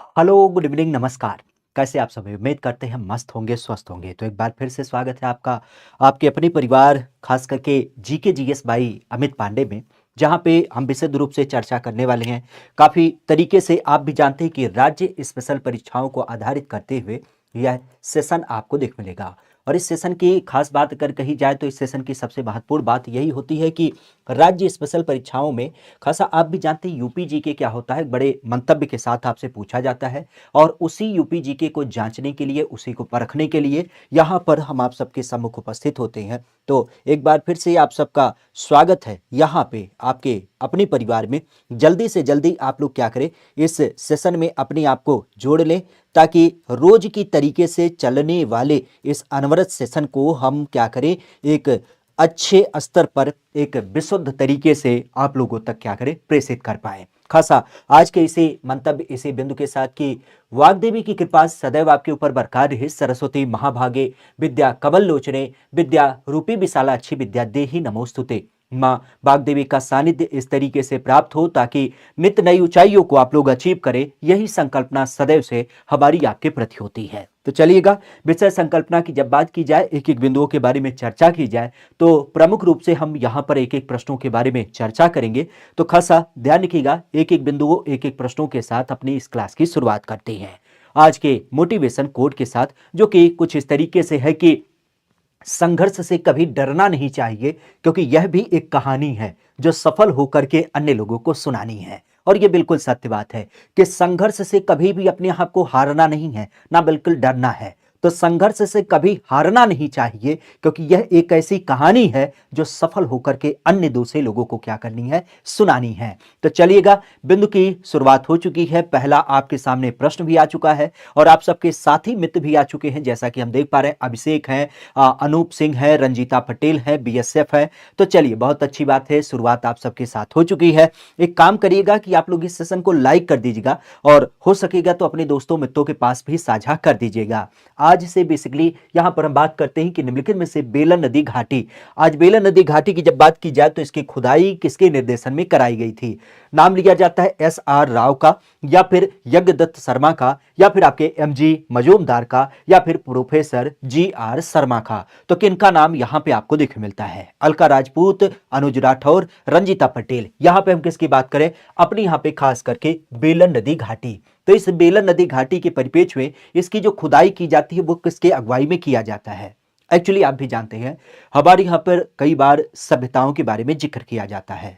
Hello, good evening, नमस्कार। कैसे आप सभी? उम्मीद करते हैं मस्त होंगे, स्वस्थ होंगे। तो एक बार फिर से स्वागत है आपका आपके अपने परिवार, खास करके GK GS by Amit Pandey में, जहाँ पे हम विशुद्ध रूप से चर्चा करने वाले हैं। काफ़ी तरीके से आप भी जानते हैं कि राज्य स्पेशल परीक्षाओं को आधारित करते हुए यह सेशन आपको देख मिलेगा। और इस सेशन की खास बात अगर कही जाए तो इस सेशन की सबसे महत्वपूर्ण बात यही होती है कि राज्य स्पेशल परीक्षाओं में खासा आप भी जानते हैं यूपी जीके क्या होता है, बड़े मंतव्य के साथ आपसे पूछा जाता है। और उसी यूपी जीके को जांचने के लिए, उसी को परखने के लिए यहाँ पर हम आप सबके सम्मुख उपस्थित होते हैं। तो एक बार फिर से आप सबका स्वागत है यहाँ पे आपके अपने परिवार में। जल्दी से जल्दी आप लोग क्या करें, इस सेशन में अपने आप को जोड़ लें, ताकि रोज की तरीके से चलने वाले इस अनवरत सेशन को हम क्या करें, एक अच्छे स्तर पर, एक विशुद्ध तरीके से आप लोगों तक क्या करें, प्रेषित कर पाए। खासा आज के इसी मंतव्य, इसी बिंदु के साथ कि वाग्देवी की कृपा सदैव आपके ऊपर बरकरार रहे। सरस्वती महाभागे विद्या कवल लोचने, विद्या रूपी विशालाक्षी विद्या देहि नमोस्तुते। माँ वाग्देवी का सानिध्य इस तरीके से प्राप्त हो ताकि नित्य नई ऊंचाइयों को आप लोग अचीव करें, यही संकल्पना सदैव से हमारी आपके प्रति होती है। तो चलिएगा, विषय संकल्पना की जब बात की जाए, एक एक बिंदुओं के बारे में चर्चा की जाए, तो प्रमुख रूप से हम यहाँ पर एक एक प्रश्नों के बारे में चर्चा करेंगे। तो खासा ध्यान रखिएगा, एक एक बिंदुओं, एक एक प्रश्नों के साथ अपनी इस क्लास की शुरुआत करते हैं आज के मोटिवेशन कोड के साथ, जो कि कुछ इस तरीके से है कि संघर्ष से कभी डरना नहीं चाहिए, क्योंकि यह भी एक कहानी है जो सफल होकर के अन्य लोगों को सुनानी है। और यह बिल्कुल सत्य बात है कि संघर्ष से कभी भी अपने आप को हारना नहीं है, ना बिल्कुल डरना है। तो संघर्ष से कभी हारना नहीं चाहिए, क्योंकि यह एक ऐसी कहानी है जो सफल होकर के अन्य दूसरे लोगों को क्या करनी है, सुनानी है। तो चलिएगा, बिंदु की शुरुआत हो चुकी है। पहला आपके सामने प्रश्न भी आ चुका है और आप सबके साथी मित्र भी आ चुके हैं। जैसा कि हम देख पा रहे हैं, अभिषेक हैं, अनूप सिंह है, रंजीता पटेल है, बीएसएफ है। तो चलिए, बहुत अच्छी बात है, शुरुआत आप सबके साथ हो चुकी है। एक काम करिएगा कि आप लोग इस सेशन को लाइक कर दीजिएगा और हो सकेगा तो अपने दोस्तों मित्रों के पास भी साझा कर दीजिएगा। आज से बेसिकली यहां पर हम बात करते हैं कि निम्नलिखित में से बेलन नदी घाटी, आज बेलन नदी घाटी की जब बात की जाए तो इसकी खुदाई किसके निर्देशन में कराई गई थी? नाम लिया जाता है एस आर राव का, या फिर यज्ञदत्त शर्मा का, या फिर आपके एम जी मजूमदार का, या फिर प्रोफेसर जी आर शर्मा का। तो किनका नाम यहां पे आपको देखने मिलता है? अलका राजपूत, अनुज राठौर, रंजीता पटेल। यहां पे हम किसकी बात करें? अपनी यहां पे खास करके बेलन नदी घाटी। तो इस बेलन नदी घाटी के परिप्रेक्ष्य में इसकी जो खुदाई की जाती है वो किसके अगुवाई में किया जाता है? एक्चुअली आप भी जानते हैं, हमारे यहां पर कई बार सभ्यताओं के बारे में जिक्र किया जाता है।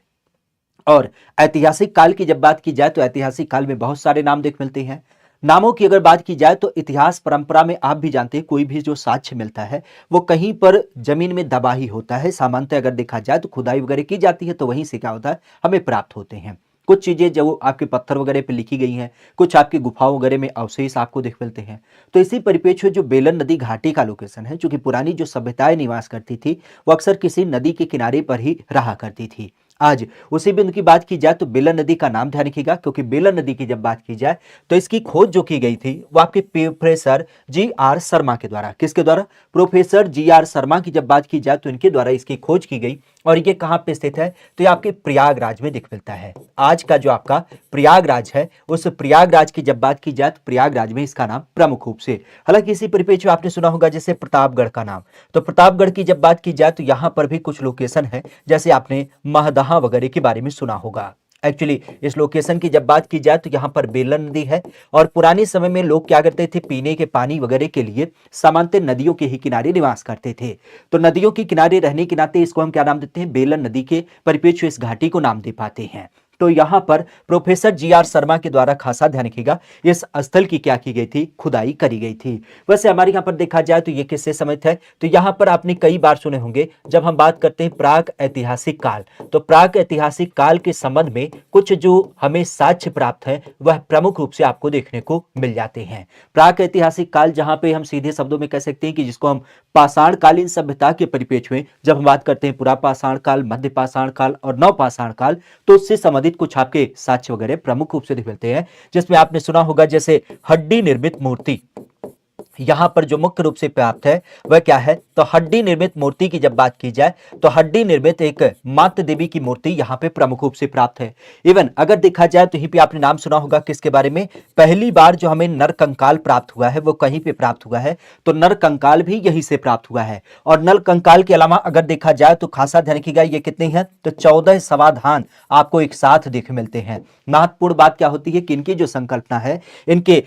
और ऐतिहासिक काल की जब बात की जाए तो ऐतिहासिक काल में बहुत सारे नाम देख मिलते हैं। नामों की अगर बात की जाए तो इतिहास परंपरा में आप भी जानते हैं, कोई भी जो साक्ष्य मिलता है वो कहीं पर जमीन में दबा ही होता है। सामान्यतः अगर देखा जाए तो खुदाई वगैरह की जाती है तो वहीं से क्या होता है, हमें प्राप्त होते हैं। कुछ चीजें जो आपके पत्थर वगैरह पे लिखी गई हैं, कुछ आपकी गुफाओं वगैरह में अवशेष आपको देख मिलते हैं। तो इसी परिप्रेक्ष्य में जो बेलन नदी घाटी का लोकेशन है, चूंकि पुरानी जो सभ्यताएं निवास करती थी वो अक्सर किसी नदी के किनारे पर ही रहा करती थी। आज उसी बिंदु की बात की जाए तो बेलन नदी का नाम ध्यान रखिएगा, क्योंकि बेलन नदी की जब बात की जाए तो इसकी खोज जो की गई थी वो आपके प्रोफेसर जी आर शर्मा के द्वारा। किसके द्वारा? प्रोफेसर जी आर शर्मा की जब बात की जाए तो इनके द्वारा इसकी खोज की गई। और ये कहां पे स्थित है? तो ये आपके प्रयागराज में दिख मिलता है। आज का जो आपका प्रयागराज है, उस प्रयागराज की जब बात की जाए तो प्रयागराज में इसका नाम प्रमुख रूप से, हालांकि इसी परिप्रेक्ष्य में आपने सुना होगा जैसे प्रतापगढ़ का नाम। तो प्रतापगढ़ की जब बात की जाए तो यहां पर भी कुछ लोकेशन है, जैसे आपने महदहा वगैरह के बारे में सुना होगा। एक्चुअली इस लोकेशन की जब बात की जाए तो यहाँ पर बेलन नदी है। और पुराने समय में लोग क्या करते थे, पीने के पानी वगैरह के लिए सामान्यतः नदियों के ही किनारे निवास करते थे। तो नदियों के किनारे रहने के नाते इसको हम क्या नाम देते हैं? बेलन नदी के परिप्रेक्ष्य इस घाटी को नाम दे पाते हैं। तो यहां पर प्रोफेसर जी आर शर्मा के द्वारा खासा ध्यान रखिएगा, इस स्थल की क्या की गई थी? खुदाई करी गई थी। वैसे हमारे यहां पर देखा जाए तो ये किससे संबंधित है? तो यहां पर आपने कई बार सुने होंगे जब हम बात करते हैं प्राक ऐतिहासिक काल, तो प्राक ऐतिहासिक काल के संबंध में कुछ जो हमें साक्ष्य प्राप्त है वह प्रमुख रूप से आपको देखने को मिल जाते हैं। प्राक ऐतिहासिक काल, जहां पे हम सीधे शब्दों में कह सकते हैं कि जिसको हम पाषाण कालीन सभ्यता के परिप्रेक्ष्य में जब हम बात करते हैं पुरा पाषाण काल, मध्य पाषाण काल और नव पाषाण काल, तो उससे संबंधित कुछ आपके साक्ष्य वगैरह प्रमुख रूप से दिख मिलते हैं, जिसमें आपने सुना होगा जैसे हड्डी निर्मित मूर्ति, यहां पर जो मुख्य रूप से प्राप्त है वह क्या है, तो हड्डी निर्मित मूर्ति की जब बात की जाए तो हड्डी निर्मित एक मातृ देवी की मूर्ति यहां पे प्रमुख रूप से प्राप्त है। इवन अगर देखा जाए तो यहीं पे आपने नाम सुना होगा किसके बारे में, पहली बार जो हमें नर कंकाल प्राप्त हुआ है वो कहीं पे प्राप्त हुआ है, तो नर कंकाल भी यहीं से प्राप्त हुआ है। और नर कंकाल के अलावा अगर देखा जाए तो खासा ध्यान रखिएगा, ये कितनी है, तो 14 समाधान आपको एक साथ देखे मिलते हैं। महत्वपूर्ण बात क्या होती है कि इनकी जो संकल्पना है, इनके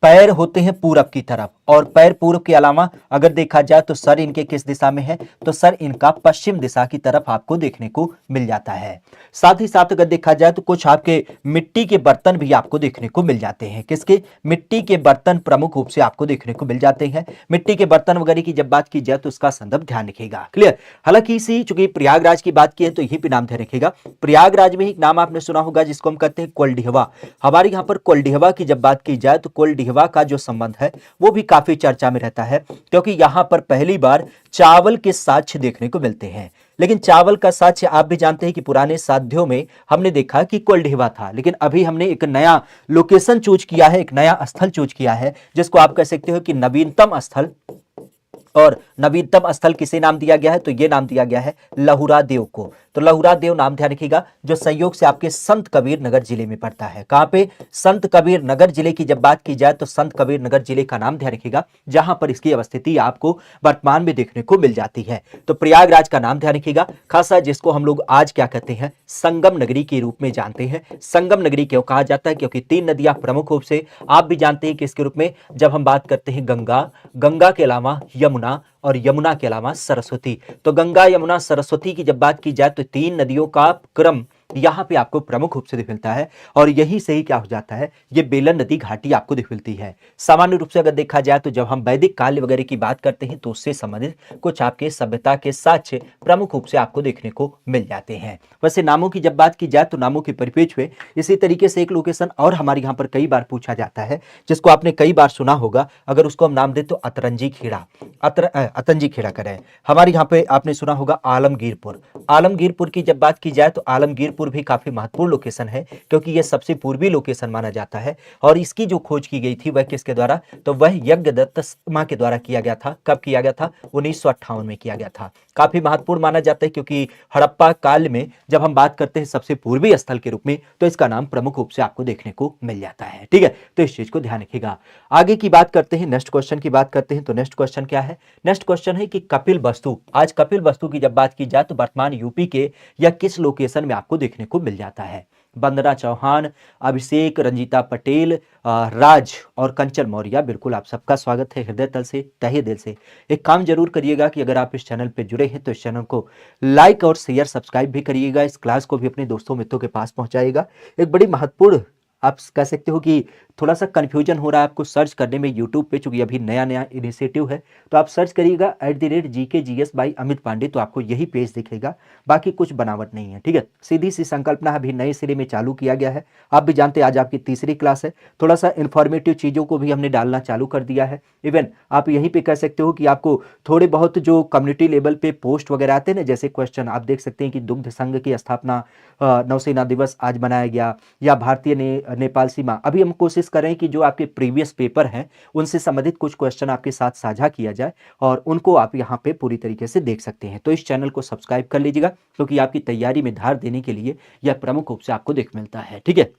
पैर होते हैं पूरब की तरफ, और पैर पूर्व के अलावा अगर देखा जाए तो सर इनके किस दिशा में है, तो सर इनका पश्चिम दिशा की तरफ आपको देखने को मिल जाता है। साथ ही साथ अगर देखा जाए तो कुछ आपके मिट्टी के बर्तन भी आपको देखने को मिल जाते हैं। किसके, मिट्टी के बर्तन प्रमुख रूप से आपको देखने को मिल जाते हैं। मिट्टी के बर्तन वगैरह की जब बात की जाए तो उसका संदर्भ ध्यान रखिएगा। क्लियर। हालांकि इसी चूंकि प्रयागराज की बात की है तो यहीं पे नाम ध्यान रखिएगा। प्रयागराज में एक नाम आपने सुना होगा जिसको हम कहते हैं कोलडिहवा। हमारे यहाँ पर कोलडिहवा की जब बात की जाए तो कोलडिहवा का जो संबंध है वो भी काफी चर्चा में रहता है, क्योंकि यहां पर पहली बार चावल के साक्ष्य देखने को मिलते हैं। लेकिन चावल का साक्ष्य आप भी जानते हैं कि पुराने साध्यों में हमने देखा कि कोलडिहवा था, लेकिन अभी हमने एक नया लोकेशन चूज किया है, एक नया स्थल चूज किया है जिसको आप कह सकते हो कि नवीनतम स्थल। और नवीनतम स्थल किसे नाम दिया गया है, तो यह नाम दिया गया है लहुरा देव को। तो लहुरा देव नाम ध्यान रखिएगा, जो संयोग से आपके संत कबीर नगर जिले में पड़ता है। कहां पे, संत कबीर नगर जिले की जब बात की जाए तो संत कबीर नगर जिले का नाम ध्यान रखिएगा, जहां पर इसकी अवस्थिति आपको वर्तमान में देखने को मिल जाती है। तो प्रयागराज का नाम ध्यान रखिएगा, खासा जिसको हम लोग आज क्या कहते हैं, संगम नगरी के रूप में जानते हैं। संगम नगरी क्यों कहा जाता है, क्योंकि 3 नदियां प्रमुख रूप से आप भी जानते हैं कि इसके रूप में जब हम बात करते हैं गंगा, गंगा के अलावा यमुना, और यमुना के अलावा सरस्वती। तो गंगा यमुना सरस्वती की जब बात की जाए तो 3 नदियों का क्रम यहां पे आपको प्रमुख रूप से दिख मिलता है, और यही से ही क्या हो जाता है, ये बेलन नदी घाटी आपको दिख मिलती है। सामान्य रूप से अगर देखा जाए तो जब हम वैदिक काल वगैरह की बात करते हैं तो उससे संबंधित कुछ आपके सभ्यता के साक्ष्य प्रमुख रूप से आपको देखने को मिल जाते हैं। वैसे नामों की जब बात की जाए तो नामों के परिप्रेक्ष्य में इसी तरीके से एक लोकेशन और हमारे यहाँ पर कई बार पूछा जाता है, जिसको आपने कई बार सुना होगा, अगर उसको हम नाम दे तो अतरंजी खेड़ा, अतंजी खेड़ा करें। हमारे यहाँ पे आपने सुना होगा आलमगीरपुर। आलमगीरपुर की जब बात की जाए तो आलमगीरपुर भी काफी महत्वपूर्ण लोकेशन है, क्योंकि यह सबसे पूर्वी लोकेशन माना जाता है, और इसकी जो खोज की गई थी वह किसके द्वारा, तो वह यज्ञदत्त शर्मा के द्वारा किया गया था। कब किया गया था, 1958 में किया गया था। काफी महत्वपूर्ण माना जाता है, क्योंकि हड़प्पा काल में जब हम बात करते हैं सबसे पूर्वी स्थल के रूप में, तो इसका नाम प्रमुख रूप से आपको देखने को मिल जाता है। ठीक है, तो इस चीज को ध्यान रखिएगा। आगे की बात करते हैं, नेक्स्ट क्वेश्चन की बात करते हैं। तो नेक्स्ट क्वेश्चन क्या है, नेक्स्ट क्वेश्चन है कि कपिल वस्तु, आज कपिल वस्तु की जब बात की जाए तो वर्तमान यूपी के या किस लोकेशन में आपको देखने को मिल जाता है। वंदना चौहान, अभिषेक, रंजीता पटेल, राज और कंचन मौर्य, बिल्कुल आप सबका स्वागत है हृदय तल से, तहे दिल से। एक काम जरूर करिएगा कि अगर आप इस चैनल पे जुड़े हैं तो इस चैनल को लाइक और शेयर सब्सक्राइब भी करिएगा, इस क्लास को भी अपने दोस्तों मित्रों के पास पहुंचाइएगा। एक बड़ी महत्वपूर्ण, आप कह सकते हो कि थोड़ा सा कंफ्यूजन हो रहा है आपको सर्च करने में यूट्यूब पे, चूंकि अभी नया नया इनिशिएटिव है, तो आप सर्च करिएगा @GKGS बाई अमित पांडे, तो आपको यही पेज दिखेगा, बाकी कुछ बनावट नहीं है। ठीक है, सीधी सी संकल्पना अभी नए सिरे में चालू किया गया है। आप भी जानते हैं आज आपकी तीसरी क्लास है, थोड़ा सा इंफॉर्मेटिव चीज़ों को भी हमने डालना चालू कर दिया है। इवन आप यहीं पे कह सकते हो कि आपको थोड़े बहुत जो कम्युनिटी लेवल पे पोस्ट वगैरह आते हैं ना, जैसे क्वेश्चन आप देख सकते हैं कि दुग्ध संघ की स्थापना, नौसेना दिवस आज मनाया गया, या भारतीय नेपाल सीमा। अभी हम कोशिश करें कि जो आपके प्रीवियस पेपर हैं उनसे संबंधित कुछ क्वेश्चन आपके साथ साझा किया जाए, और उनको आप यहाँ पे पूरी तरीके से देख सकते हैं। तो इस चैनल को सब्सक्राइब कर लीजिएगा, क्योंकि आपकी तैयारी में धार देने के लिए यह प्रमुख रूप से आपको देख मिलता है। ठीक है,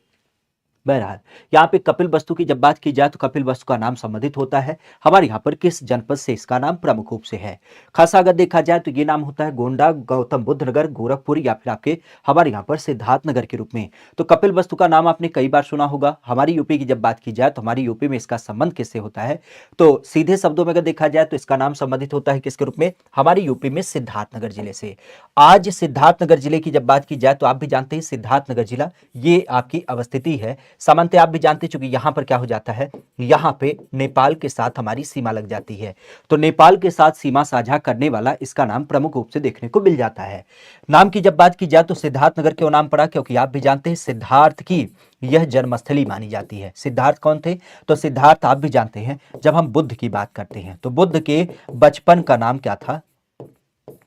बहरहाल यहाँ पे कपिल वस्तु की जब बात की जाए तो कपिल वस्तु का नाम संबंधित होता है हमारे यहाँ पर किस जनपद से, इसका नाम प्रमुख रूप से है। खासा अगर देखा जाए तो ये नाम होता है गोंडा, गौतम बुद्ध नगर, गोरखपुर, या फिर आपके हमारे यहाँ पर सिद्धार्थ नगर के रूप में। तो कपिल वस्तु का नाम आपने कई बार सुना होगा। हमारी यूपी की जब बात की जाए तो हमारी यूपी में इसका संबंध किससे होता है, तो सीधे शब्दों में अगर देखा जाए तो इसका नाम संबंधित होता है किसके रूप में, हमारी यूपी में सिद्धार्थ नगर जिले से। आज सिद्धार्थ नगर जिले की जब बात की जाए तो आप भी जानते हैं सिद्धार्थ नगर जिला ये आपकी अवस्थिति है। सामान्यतः आप भी जानते हैं, चूंकि यहां पर क्या हो जाता है, यहां पे नेपाल के साथ हमारी सीमा लग जाती है, तो नेपाल के साथ सीमा साझा करने वाला इसका नाम प्रमुख रूप से देखने को मिल जाता है। नाम की जब बात की जाए तो सिद्धार्थ नगर क्यों नाम पड़ा, क्योंकि आप भी जानते हैं सिद्धार्थ की यह जन्मस्थली मानी जाती है। सिद्धार्थ कौन थे, तो सिद्धार्थ आप भी जानते हैं जब हम बुद्ध की बात करते हैं तो बुद्ध के बचपन का नाम क्या था,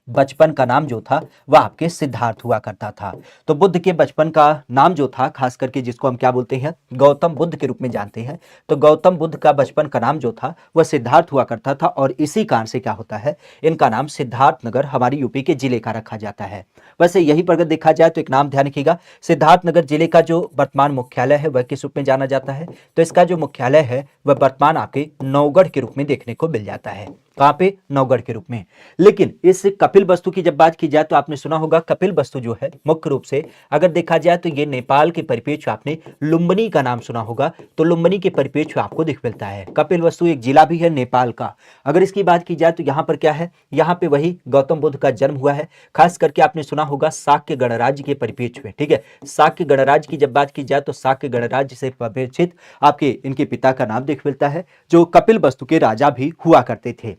बचपन का नाम जो था वह आपके सिद्धार्थ हुआ करता था। तो बुद्ध के बचपन का नाम जो था, खास करके जिसको हम क्या बोलते हैं, गौतम बुद्ध के रूप में जानते हैं, तो गौतम बुद्ध का बचपन का नाम जो था वह सिद्धार्थ हुआ करता था। और इसी कारण से क्या होता है, इनका नाम सिद्धार्थ नगर हमारी यूपी के जिले का रखा जाता है। वैसे यही पर अगर देखा जाए तो एक नाम ध्यान रखिएगा, सिद्धार्थ नगर जिले का जो वर्तमान मुख्यालय है वह किस रूप में जाना जाता है, तो इसका जो मुख्यालय है वह वर्तमान आपके नौगढ़ के रूप में देखने को मिल जाता है। कहां पे, नौगढ़ के रूप में। लेकिन इस कपिल वस्तु की जब बात की जाए तो आपने सुना होगा कपिल वस्तु जो है मुख्य रूप से अगर देखा जाए तो ये नेपाल के परिप्रेक्ष्य आपने लुम्बिनी का नाम सुना होगा, तो लुम्बिनी के परिप्रेक्ष्य आपको दिख मिलता है। कपिल वस्तु एक जिला भी है नेपाल का। अगर इसकी बात की जाए तो यहाँ पर क्या है, यहाँ पे वही गौतम बुद्ध का जन्म हुआ है। खास करके आपने सुना होगा शाक्य गणराज्य के परिप्रेक्ष्य में, ठीक है। शाक्य गणराज्य की जब बात की जाए तो शाक्य गणराज्य से परिचित आपके इनके पिता का नाम दिख मिलता है, जो कपिल वस्तु के राजा भी हुआ करते थे।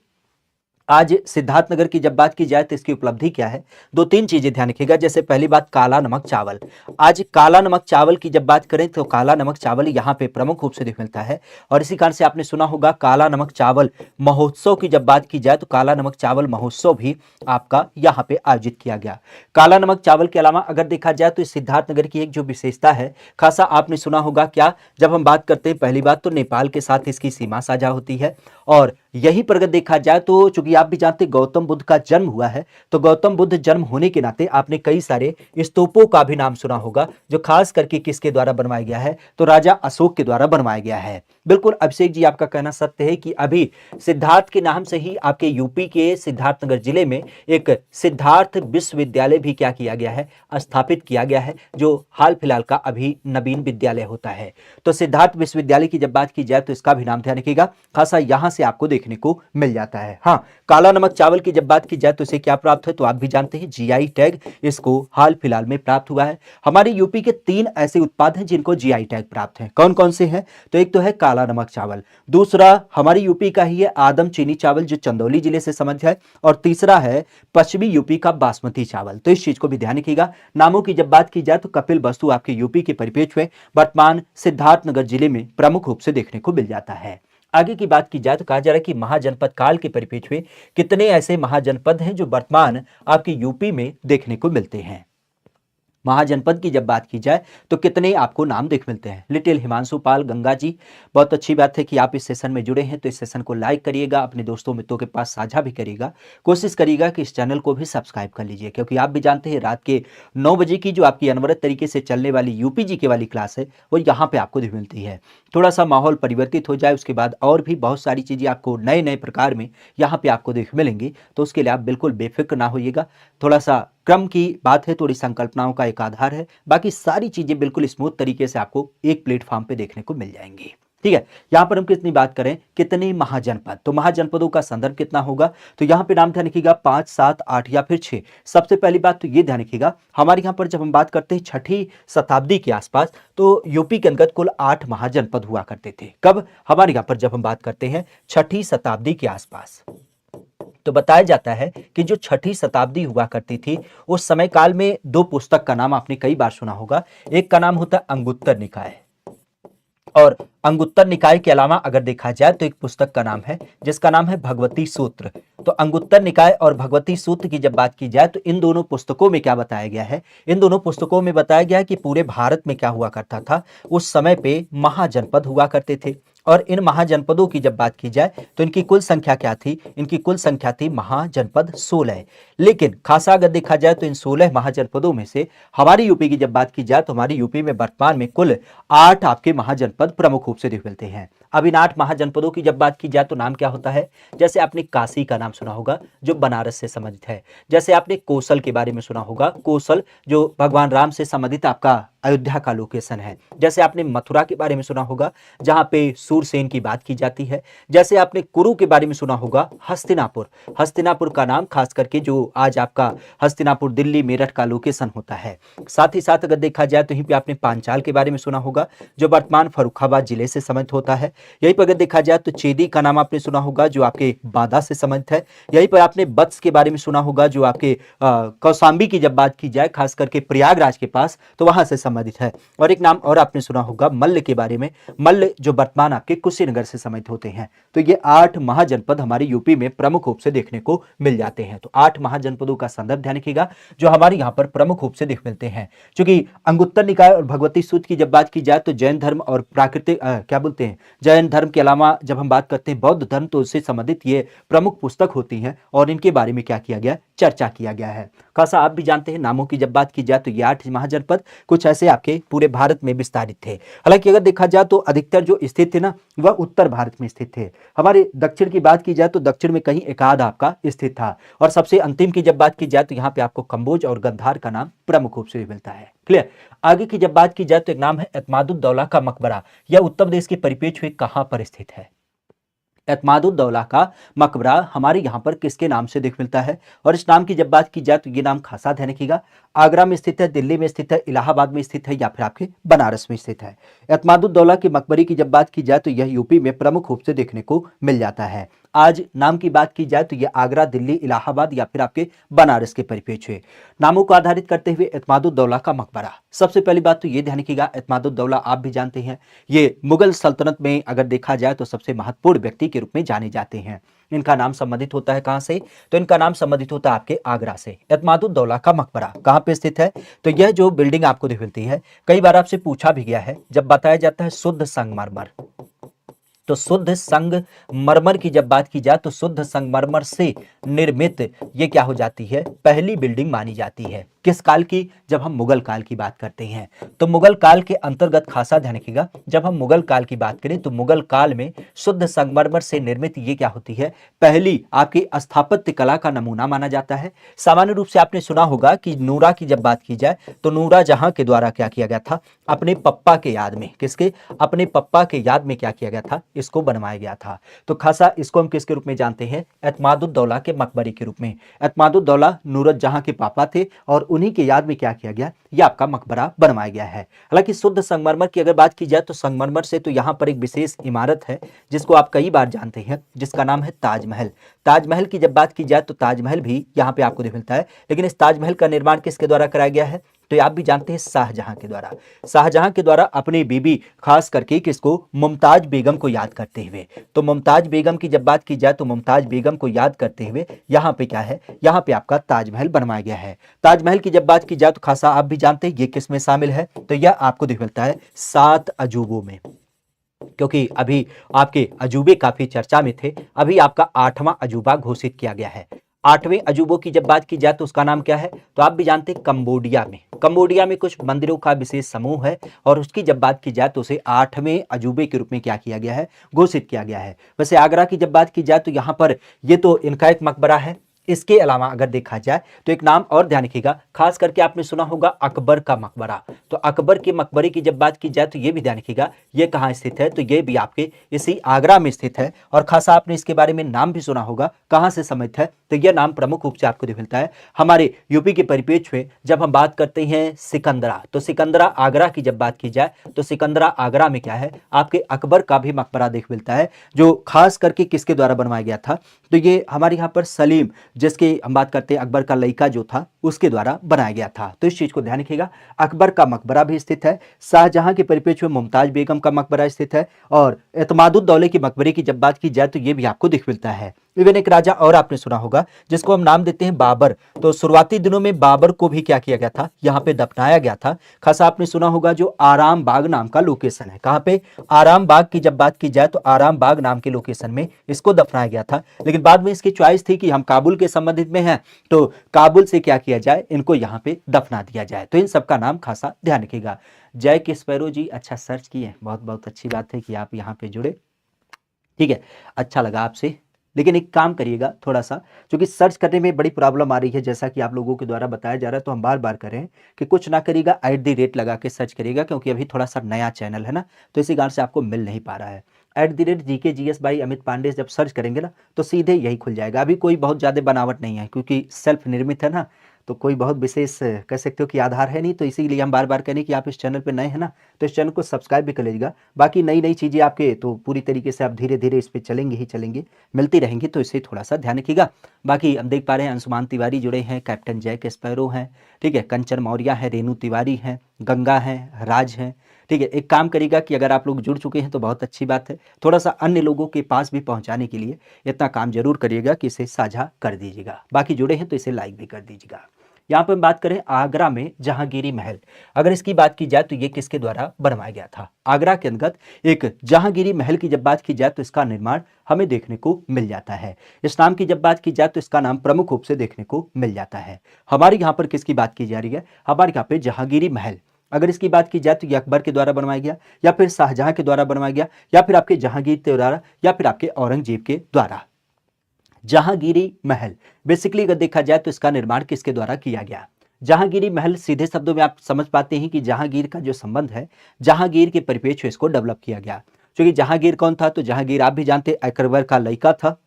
आज सिद्धार्थनगर की जब बात की जाए तो इसकी उपलब्धि क्या है, दो तीन चीजें ध्यान रखिएगा। जैसे पहली बात, काला नमक चावल। आज काला नमक चावल की जब बात करें तो काला नमक चावल यहाँ पे प्रमुख रूप से दिख मिलता है। और इसी कारण से आपने सुना होगा काला नमक चावल महोत्सव की जब बात की जाए तो काला नमक चावल महोत्सव भी आपका यहाँ पे आयोजित किया गया। काला नमक चावल के अलावा अगर देखा जाए तो सिद्धार्थनगर की एक जो विशेषता है, खासा आपने सुना होगा क्या, जब हम बात करते हैं पहली बात तो नेपाल के साथ इसकी सीमा साझा होती है। और यही पर अगर देखा जाए तो चूंकि आप भी जानते गौतम बुद्ध का जन्म हुआ है, तो गौतम बुद्ध जन्म होने के नाते आपने कई सारे स्तूपों का भी नाम सुना होगा, जो खास करके किसके द्वारा बनवाया गया है, तो राजा अशोक के द्वारा बनवाया गया है। बिल्कुल अभिषेक जी, आपका कहना सत्य है कि अभी सिद्धार्थ के नाम से ही आपके यूपी के सिद्धार्थनगर जिले में एक सिद्धार्थ विश्वविद्यालय भी क्या किया गया है, स्थापित किया गया है, जो हाल फिलहाल का अभी नवीन विद्यालय होता है। तो सिद्धार्थ विश्वविद्यालय की जब बात की जाए तो इसका भी नाम ध्यान रखिएगा, खासा यहां से आपको देखने को मिल जाता है। हाँ, काला नमक चावल की जब बात की जाए तो इसे क्या प्राप्त है, तो आप भी जानते हैं जीआई टैग इसको हाल फिलहाल में प्राप्त हुआ है। हमारे यूपी के 3 ऐसे उत्पाद हैं जिनको जीआई टैग प्राप्त है। कौन कौन से हैं, तो एक तो है काला नमक चावल, दूसरा हमारी यूपी का ही है आदम चीनी चावल जो चंदौली जिले से संबंधित है, और तीसरा है पश्चिमी यूपी का बासमती चावल। तो इस चीज को भी ध्यान रखिएगा। नामों की जब बात की जाए तो कपिल वस्तु आपके यूपी के परिप्रेक्ष्य में वर्तमान सिद्धार्थनगर जिले में प्रमुख रूप से देखने को मिल जाता है। आगे की बात की जाए तो कहा जा रहा है कि महाजनपद काल के परिप्रेक्ष्य में कितने ऐसे महाजनपद हैं जो वर्तमान आपके यूपी में देखने को मिलते हैं। महाजनपद की जब बात की जाए तो कितने आपको नाम देख मिलते हैं। लिटिल हिमांशु पाल गंगा जी, बहुत अच्छी बात है कि आप इस सेशन में जुड़े हैं, तो इस सेशन को लाइक करिएगा, अपने दोस्तों मित्रों के पास साझा भी करिएगा। कोशिश करिएगा कि इस चैनल को भी सब्सक्राइब कर लीजिए, क्योंकि आप भी जानते हैं रात के 9 बजे की जो आपकी अनवरत तरीके से चलने वाली यूपी जीके वाली क्लास है वो यहाँ पे आपको मिलती है। थोड़ा सा माहौल परिवर्तित हो जाए उसके बाद और भी बहुत सारी चीज़ें आपको नए नए प्रकार में यहाँ पे आपको देख मिलेंगी, तो उसके लिए आप बिल्कुल बेफिक्र ना होइएगा। थोड़ा सा क्रम की बात है, थोड़ी संकल्पनाओं का एक आधार है, बाकी सारी चीजें बिल्कुल स्मूथ तरीके से आपको एक प्लेटफॉर्म पे देखने को मिल जाएंगी। ठीक है, यहां पर हम कितनी बात करें, कितने महाजनपद, तो महाजनपदों का संदर्भ कितना होगा, तो यहां पे नाम ध्यान रखिएगा 5, 7, 8 या फिर 6। सबसे पहली बात तो ये ध्यान रखिएगा, हमारे यहां पर जब हम बात करते हैं 6ठी शताब्दी के आसपास, तो यूपी के अंतर्गत कुल 8 महाजनपद हुआ करते थे। कब, हमारे यहां पर जब हम बात करते हैं 6ठी शताब्दी के आसपास। तो बताया जाता है कि जो 6ठी शताब्दी हुआ करती थी उस समय काल में 2 पुस्तक का नाम आपने कई बार सुना होगा। एक का नाम होता है अंगुत्तर निकाय, और अंगुत्तर निकाय के अलावा अगर देखा जाए तो एक पुस्तक का नाम है जिसका नाम है भगवती सूत्र। तो अंगुत्तर निकाय और भगवती सूत्र की जब बात की जाए तो इन दोनों पुस्तकों में क्या बताया गया है, इन दोनों पुस्तकों में बताया गया है कि पूरे भारत में क्या हुआ करता था, उस समय पे महाजनपद हुआ करते थे। और इन महाजनपदों की जब बात की जाए तो इनकी कुल संख्या क्या थी, इनकी कुल संख्या थी महाजनपद 16। लेकिन खासा अगर देखा जाए तो इन 16 महाजनपदों में से हमारी यूपी की जब बात की जाए तो हमारी यूपी में वर्तमान में कुल 8 आपके महाजनपद प्रमुख रूप से दिख मिलते हैं। अब इन 8 महाजनपदों की जब बात की जाए तो नाम क्या होता है, जैसे आपने काशी का नाम सुना होगा जो बनारस से संबंधित है। जैसे आपने कोसल के बारे में सुना होगा, कोसल जो भगवान राम से संबंधित आपका अयोध्या का लोकेशन है। जैसे आपने मथुरा के बारे में सुना होगा जहां पे सूरसेन की बात की जाती है। जैसे आपने कुरु के बारे में सुना होगा हस्तिनापुर, हस्तिनापुर का नाम खास करके जो आज आपका हस्तिनापुर दिल्ली मेरठ का लोकेशन होता है। साथ ही साथ अगर देखा जाए तो यहीं पे आपने पांचाल के बारे में सुना होगा जो वर्तमान फर्रुखाबाद जिले से संबंधित होता है। यहीं पर अगर देखा जाए तो चेदी का नाम आपने सुना होगा जो आपके बांदा से संबंधित है। यहीं पर आपने वत्स के बारे में सुना होगा जो आपके कौशाम्बी की जब बात की जाए खास करके प्रयागराज के पास, तो वहां से संबंधित संबंधित है। और एक नाम और आपने सुना होगा मल्ल के बारे में, मल्ल जो वर्तमान आपके कुशीनगर से संबंधित होते हैं। तो ये 8 महाजनपद हमारे यूपी में प्रमुख रूप से देखने को मिल जाते हैं। तो 8 महाजनपदों का संदर्भ ध्यान रखिएगा जो हमारे यहाँ पर प्रमुख रूप से देख मिलते हैं। क्योंकि अंगुत्तर निकाय और भगवती सूत्र की जब बात की जाए तो जैन धर्म और प्राकृतिक क्या बोलते हैं, जैन धर्म के अलावा जब हम बात करते हैं बौद्ध धर्म, तो उससे संबंधित ये प्रमुख पुस्तक होती हैं और इनके बारे में क्या किया गया, चर्चा किया गया है। खासा आप भी जानते हैं नामों की जब बात की जाए तो ये 8 महाजनपद कुछ ऐसे आपके पूरे भारत में विस्तारित थे। हालांकि अगर देखा जाए तो अधिकतर जो स्थित थे ना वह उत्तर भारत में स्थित थे। हमारे दक्षिण की बात की जाए तो दक्षिण में कहीं एकाध आपका स्थित था। और सबसे अंतिम की जब बात की जाए तो यहाँ पे आपको कंबोज और गंधार का नाम प्रमुख रूप से मिलता है। क्लियर। आगे की जब बात की जाए तो एक नाम है एतमादुद्दौला का मकबरा। यह उत्तर प्रदेश के परिप्रेक्ष्य में कहां पर स्थित है? एतमादुद्दौला का मकबरा हमारे यहाँ पर किसके नाम से देख मिलता है? और इस नाम की जब बात की जाए तो ये नाम खासा ध्यान रखिएगा, आगरा में स्थित है, दिल्ली में स्थित है, इलाहाबाद में स्थित है या फिर आपके बनारस में स्थित है। एतमादुद्दौला के मकबरे की जब बात की जाए तो यह यूपी में प्रमुख रूप से देखने को मिल जाता है। आज नाम की बात की जाए तो यह आगरा, दिल्ली, इलाहाबाद या फिर आपके बनारस के परिप्रेक्ष्य नामों को आधारित करते हुए एतमादुद्दौला का मकबरा। सबसे पहली बात तो ये ध्यान रखिएगा, एतमादुद्दौला आप भी जानते हैं ये मुगल सल्तनत में अगर देखा जाए तो सबसे महत्वपूर्ण व्यक्ति के रूप में जाने जाते हैं। इनका नाम संबंधित होता है कहां से? तो इनका नाम संबंधित होता है आपके आगरा से। एतमादुद्दौला का मकबरा कहां पे स्थित है? तो यह जो बिल्डिंग आपको दिख मिलती है, कई बार आपसे पूछा भी गया है, जब बताया जाता है शुद्ध संगमरमर, तो शुद्ध संगमरमर की जब बात की जाए तो शुद्ध संगमरमर से निर्मित ये क्या हो जाती है, पहली बिल्डिंग मानी जाती है। किस काल की? जब हम मुगल काल की बात करते हैं। तो मुगल काल के अंतर्गत खासा ध्यान रखिएगा, जब हम मुगल काल की बात करें तो मुगल काल में शुद्ध संगमरमर से निर्मित ये क्या होती है, पहली आपकी स्थापत्य कला का नमूना माना जाता है। सामान्य रूप से आपने सुना होगा कि नूरा की जब बात की जाए तो नूरा जहां के द्वारा क्या किया गया था, अपने पप्पा के याद में, किसके? अपने पप्पा के याद में क्या किया गया था, इसको बनवाया गया था। तो खासा इसको हम किसके रूप में जानते हैं? एतमादुद्दौला के मकबरे के रूप में। एतमादुद्दौला नूरत जहां के पापा थे और उन्हीं के याद में क्या किया गया, यह आपका मकबरा बनवाया गया है। हालांकि शुद्ध संगमरमर की अगर बात की जाए तो संगमरमर से तो यहां पर एक विशेष इमारत है जिसको आप कई बार जानते हैं, जिसका नाम है ताजमहल। ताजमहल की जब बात की जाए तो ताजमहल भी यहाँ पे आपको मिलता है, लेकिन इस ताजमहल का निर्माण किसके द्वारा कराया गया है? तो आप भी जानते हैं शाहजहां के द्वारा। शाहजहां के द्वारा अपनी बीबी खास करके किसको, मुमताज बेगम को याद करते हुए। तो मुमताज बेगम की जब बात की जाए तो मुमताज बेगम को याद करते हुए यहाँ पे क्या है, यहाँ पे आपका ताजमहल बनवाया गया है। ताजमहल की जब बात की जाए तो खासा आप भी जानते हैं ये किस में शामिल है, तो यह आपको दिख मिलता है 7 अजूबों में। क्योंकि अभी आपके अजूबे काफी चर्चा में थे, अभी आपका 8वां अजूबा घोषित किया गया है। 8वें अजूबों की जब बात की जाए तो उसका नाम क्या है, तो आप भी जानते हैं कंबोडिया में। कंबोडिया में कुछ मंदिरों का विशेष समूह है और उसकी जब बात की जाए तो उसे 8वें अजूबे के रूप में क्या किया गया है, घोषित किया गया है। वैसे आगरा की जब बात की जाए तो यहां पर ये तो इनका एक मकबरा है। इसके अलावा अगर देखा जाए तो एक नाम और ध्यान रखिएगा, खास करके आपने सुना होगा अकबर का मकबरा। तो अकबर के मकबरे की जब बात की जाए तो ये भी ध्यान रखिएगा ये कहाँ स्थित है, तो ये भी आपके इसी आगरा में स्थित है। और खासा आपने इसके बारे में नाम भी सुना होगा, कहाँ से संबंधित है, तो यह नाम प्रमुख रूप से आपको मिलता है हमारे यूपी के परिप्रेक्ष्य में। जब हम बात करते हैं सिकंदरा, तो सिकंदरा आगरा की जब बात की जाए तो सिकंदरा आगरा में क्या है, आपके अकबर का भी मकबरा देख मिलता है, जो खास करके किसके द्वारा बनवाया गया था, तो ये हमारे यहाँ पर सलीम, जिसकी हम बात करते हैं अकबर का लड़का जो था उसके द्वारा बनाया गया था। तो इस चीज को ध्यान रखिएगा, अकबर का मकबरा भी स्थित है, शाहजहां के परिप्रेक्ष्य में मुमताज बेगम का मकबरा स्थित है, और एतमादुद्दौले के मकबरे की जब बात की जाए तो ये भी आपको दिख मिलता है। इवन एक राजा और आपने सुना होगा जिसको हम नाम देते हैं बाबर। तो शुरुआती दिनों में बाबर को भी क्या किया गया था, यहाँ पे दफनाया गया था। खासा आपने सुना होगा जो आराम बाग नाम का लोकेशन है, कहाँ पे, आराम बाग की जब बात की जाए तो आराम बाग नाम के लोकेशन में इसको दफनाया गया था। लेकिन बाद में इसकी चॉइस थी कि हम काबुल के संबंधित में हैं तो काबुल से क्या किया जाए, इनको यहाँ पे दफना दिया जाए। तो इन सबका नाम खासा ध्यान रखिएगा। जय के स्पैरो जी, अच्छा सर्च किए, बहुत बहुत अच्छी बात है कि आप यहाँ पे जुड़े। ठीक है, अच्छा लगा आपसे। लेकिन एक काम करिएगा थोड़ा सा, क्योंकि सर्च करने में बड़ी प्रॉब्लम आ रही है, जैसा कि आप लोगों के द्वारा बताया जा रहा है, तो हम बार बार करें कि कुछ ना करिएगा, @ लगा के सर्च करिएगा, क्योंकि अभी थोड़ा सा नया चैनल है ना, तो इसी कारण से आपको मिल नहीं पा रहा है। @GKGS बाई अमित पांडे जब सर्च करेंगे ना तो सीधे यही खुल जाएगा। अभी कोई बहुत ज़्यादा बनावट नहीं है, क्योंकि सेल्फ निर्मित है ना, तो कोई बहुत विशेष कह सकते हो कि आधार है नहीं, तो इसीलिए हम बार बार करें कि आप इस चैनल पे नए हैं ना, तो इस चैनल को सब्सक्राइब भी कर लीजिएगा। बाकी नई नई चीज़ें आपके तो पूरी तरीके से आप धीरे धीरे इस पर चलेंगे ही चलेंगे, मिलती रहेंगी, तो इसे थोड़ा सा ध्यान रखिएगा। बाकी हम देख पा रहे हैं अंशुमान तिवारी जुड़े हैं, कैप्टन जय के स्पैरो हैं, ठीक है, कंचन मौर्य है, रेणु तिवारी हैं, गंगा हैं, राज हैं, ठीक है। एक काम करिएगा कि अगर आप लोग जुड़ चुके हैं तो बहुत अच्छी बात है, थोड़ा सा अन्य लोगों के पास भी पहुंचाने के लिए इतना काम जरूर करिएगा कि इसे साझा कर दीजिएगा। बाकी जुड़े हैं तो इसे लाइक भी कर दीजिएगा। यहाँ पर हम बात करें आगरा में जहांगीरी महल, अगर इसकी बात की जाए तो ये किसके द्वारा बनवाया गया था? आगरा के अंतर्गत एक जहांगीरी महल की जब बात की जाए तो इसका निर्माण हमें देखने को मिल जाता है। इस नाम की जब बात की जाए तो इसका नाम प्रमुख रूप से देखने को मिल जाता है। हमारे यहाँ पर किसकी बात की जा रही है? हमारे यहाँ पे जहांगीरी महल, अगर इसकी बात की जाए तो ये अकबर के द्वारा बनवाया गया, या फिर शाहजहां के द्वारा बनवाया गया, या फिर आपके जहांगीर के द्वारा, या फिर आपके औरंगजेब के द्वारा। जहांगीरी महल बेसिकली अगर देखा जाए तो इसका निर्माण किसके द्वारा किया गया? जहांगीरी महल, सीधे शब्दों में आप समझ पाते हैं कि जहांगीर का जो संबंध है, जहांगीर के परिप्रेक्ष्य इसको डेवलप किया गया। क्योंकि जहांगीर कौन था? तो जहांगीर आप भी जानते अकबर का लड़का था,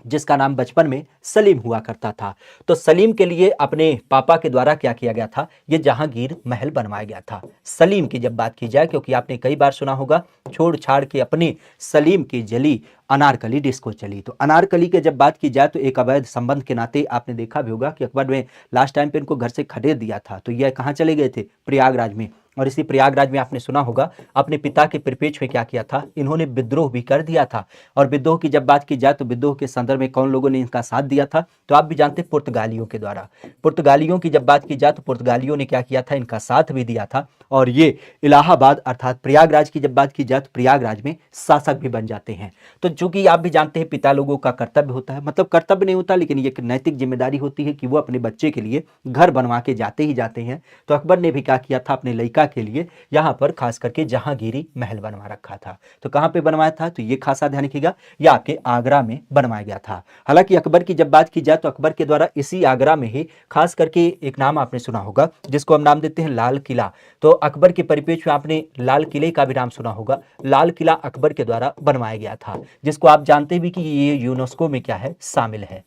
जिसका नाम बचपन में सलीम हुआ करता था। तो सलीम के लिए अपने पापा के द्वारा क्या किया गया था? ये जहांगीर महल बनवाया गया था। सलीम की जब बात की जाए, क्योंकि आपने कई बार सुना होगा, छोड़ छाड़ के अपनी सलीम की जली अनारकली डिस्को चली। तो अनारकली की जब बात की जाए तो एक अवैध संबंध के नाते आपने देखा भी होगा कि अकबर ने लास्ट टाइम पे इनको घर से खदेड़ दिया था। तो यह कहाँ चले गए थे? प्रयागराज में। और इसी प्रयागराज में आपने सुना होगा अपने पिता के परिप्रेक्ष्य में क्या किया था? इन्होंने विद्रोह भी कर दिया था। और विद्रोह की जब बात की जाए तो विद्रोह के संदर्भ में कौन लोगों ने इनका साथ दिया था? तो आप भी जानते हैं, पुर्तगालियों के द्वारा। पुर्तगालियों की जब बात की जाए तो पुर्तगालियों ने क्या किया था? इनका साथ भी दिया था। और ये इलाहाबाद अर्थात प्रयागराज की जब बात की जाए तो प्रयागराज में शासक भी बन जाते हैं। तो चूंकि आप भी जानते हैं पिता लोगों का कर्तव्य होता है, मतलब कर्तव्य नहीं होता लेकिन ये एक नैतिक जिम्मेदारी होती है कि वो अपने बच्चे के लिए घर बनवा के जाते ही जाते हैं। तो अकबर ने भी क्या किया था? अपने लड़का के लिए यहाँ पर खास करके जहांगीरी महल बनवा रखा था। तो कहाँ पे बनवाया था? तो ये खासा ध्यान रखिएगा, यह आपके आगरा में बनवाया गया था। हालांकि अकबर की जब बात की जाए तो अकबर के द्वारा इसी आगरा में ही खास करके एक नाम आपने सुना होगा जिसको हम नाम देते हैं लाल किला। तो अकबर के परिप्रेक्ष्य में आपने लाल किले का भी नाम सुना होगा। लाल किला अकबर के द्वारा बनवाया गया था, जिसको आप जानते भी कि ये यूनेस्को में क्या है? शामिल है।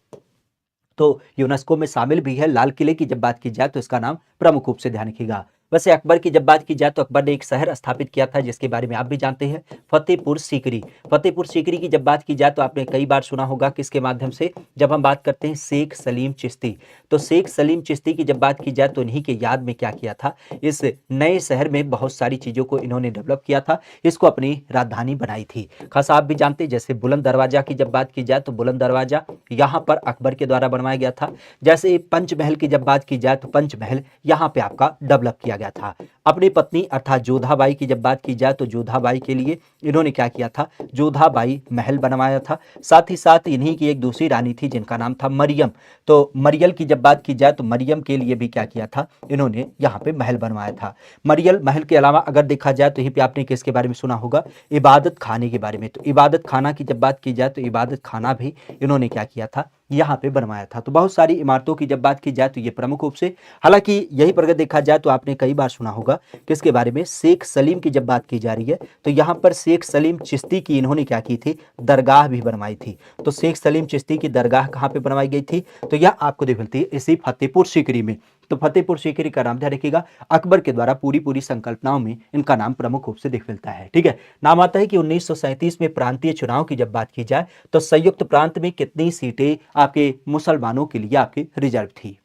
तो यूनेस्को में शामिल भी है। लाल किले की जब बात की जाए तो इसका नाम प्रमुख रूप से ध्यान रखिएगा। वैसे अकबर की जब बात की जाए तो अकबर ने एक शहर स्थापित किया था जिसके बारे में आप भी जानते हैं, फतेहपुर सीकरी। फतेहपुर सीकरी की जब बात की जाए तो आपने कई बार सुना होगा किसके माध्यम से? जब हम बात करते हैं शेख सलीम चिश्ती। तो शेख सलीम चिश्ती की जब बात की जाए तो इन्हीं के याद में क्या किया था? इस नए शहर में बहुत सारी चीजों को इन्होंने डेवलप किया था, इसको अपनी राजधानी बनाई थी। खास आप भी जानते हैं, जैसे बुलंद दरवाजा की जब बात की जाए तो बुलंद दरवाजा यहाँ पर अकबर के द्वारा बनवाया गया था। जैसे पंचमहल की जब बात की जाए तो पंचमहल यहाँ पे आपका डेवलप किया गया था। अपनी पत्नी अर्थात जोधाबाई की जब बात की जाए तो जोधाबाई के लिए इन्होंने क्या किया था? जोधाबाई महल बनवाया था। साथ ही साथ इन्हीं की एक दूसरी रानी थी जिनका नाम था मरियम। तो मरियल की जब बात की जाए तो मरियम के लिए भी क्या किया था? इन्होंने यहाँ पे महल बनवाया था। मरियल महल के अलावा अगर देखा जाए तो यहीं पे आपने किसके बारे में सुना होगा? इबादत खाने के बारे में। तो इबादत खाना की जब बात की जाए तो इबादत खाना भी इन्होंने क्या किया था? यहाँ पे बनवाया था। तो बहुत सारी इमारतों की जब बात की जाए तो ये प्रमुख रूप से, हालांकि यही पर अगर देखा जाए तो आपने कई बार सुना होगा किसके बारे में? शेख सलीम की जब बात की जा रही है तो यहाँ पर शेख सलीम चिश्ती की इन्होंने क्या की थी? दरगाह भी बनवाई थी। तो शेख सलीम चिश्ती की दरगाह कहाँ पे बनवाई गई थी? तो यह आपको देख मिलती है इसी फतेहपुर सीकरी में। तो फतेहपुर सीकरी का नाम ध्यान रखिएगा, अकबर के द्वारा पूरी पूरी संकल्पनाओं में इनका नाम प्रमुख रूप से दिख मिलता है। ठीक है, नाम आता है कि 1937 में प्रांतीय चुनाव की जब बात की जाए तो संयुक्त प्रांत में कितनी सीटें आपके मुसलमानों के लिए आपके रिजर्व थी?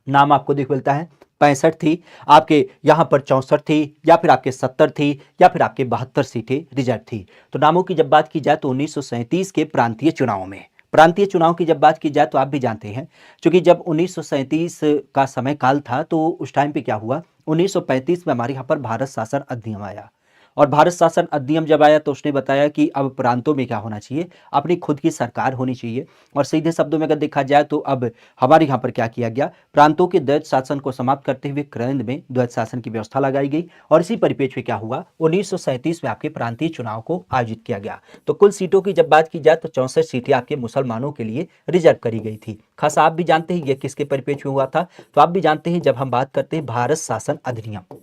नाम आपको दिख मिलता है 65 थी, आपके यहां पर 64 थी, या फिर आपके 70 थी, या फिर आपके 72 सीटें रिजर्व थी। तो नामों की जब बात की जाए तो 1937 के प्रांतीय चुनाव में, प्रांतीय चुनाव की जब बात की जाए तो आप भी जानते हैं, क्योंकि जब 1937 का समय काल था तो उस टाइम पे क्या हुआ? 1935 में हमारे यहाँ पर भारत शासन अधिनियम आया। और भारत शासन अधिनियम जब आया तो उसने बताया कि अब प्रांतों में क्या होना चाहिए? अपनी खुद की सरकार होनी चाहिए। और सीधे शब्दों में अगर देखा जाए तो अब हमारे यहाँ पर क्या किया गया? प्रांतों के द्वैत शासन को समाप्त करते हुए केंद्र में द्वैत शासन की व्यवस्था लगाई गई। और इसी परिप्रेक्ष्य में क्या हुआ? 1937 में आपके प्रांतीय चुनाव को आयोजित किया गया। तो कुल सीटों की जब बात की जाए तो 64 सीटें आपके मुसलमानों के लिए रिजर्व करी गई थी। खास आप भी जानते हैं ये किसके परिप्रेक्ष्य में हुआ था? तो आप भी जानते हैं जब हम बात करते हैं भारत शासन अधिनियम।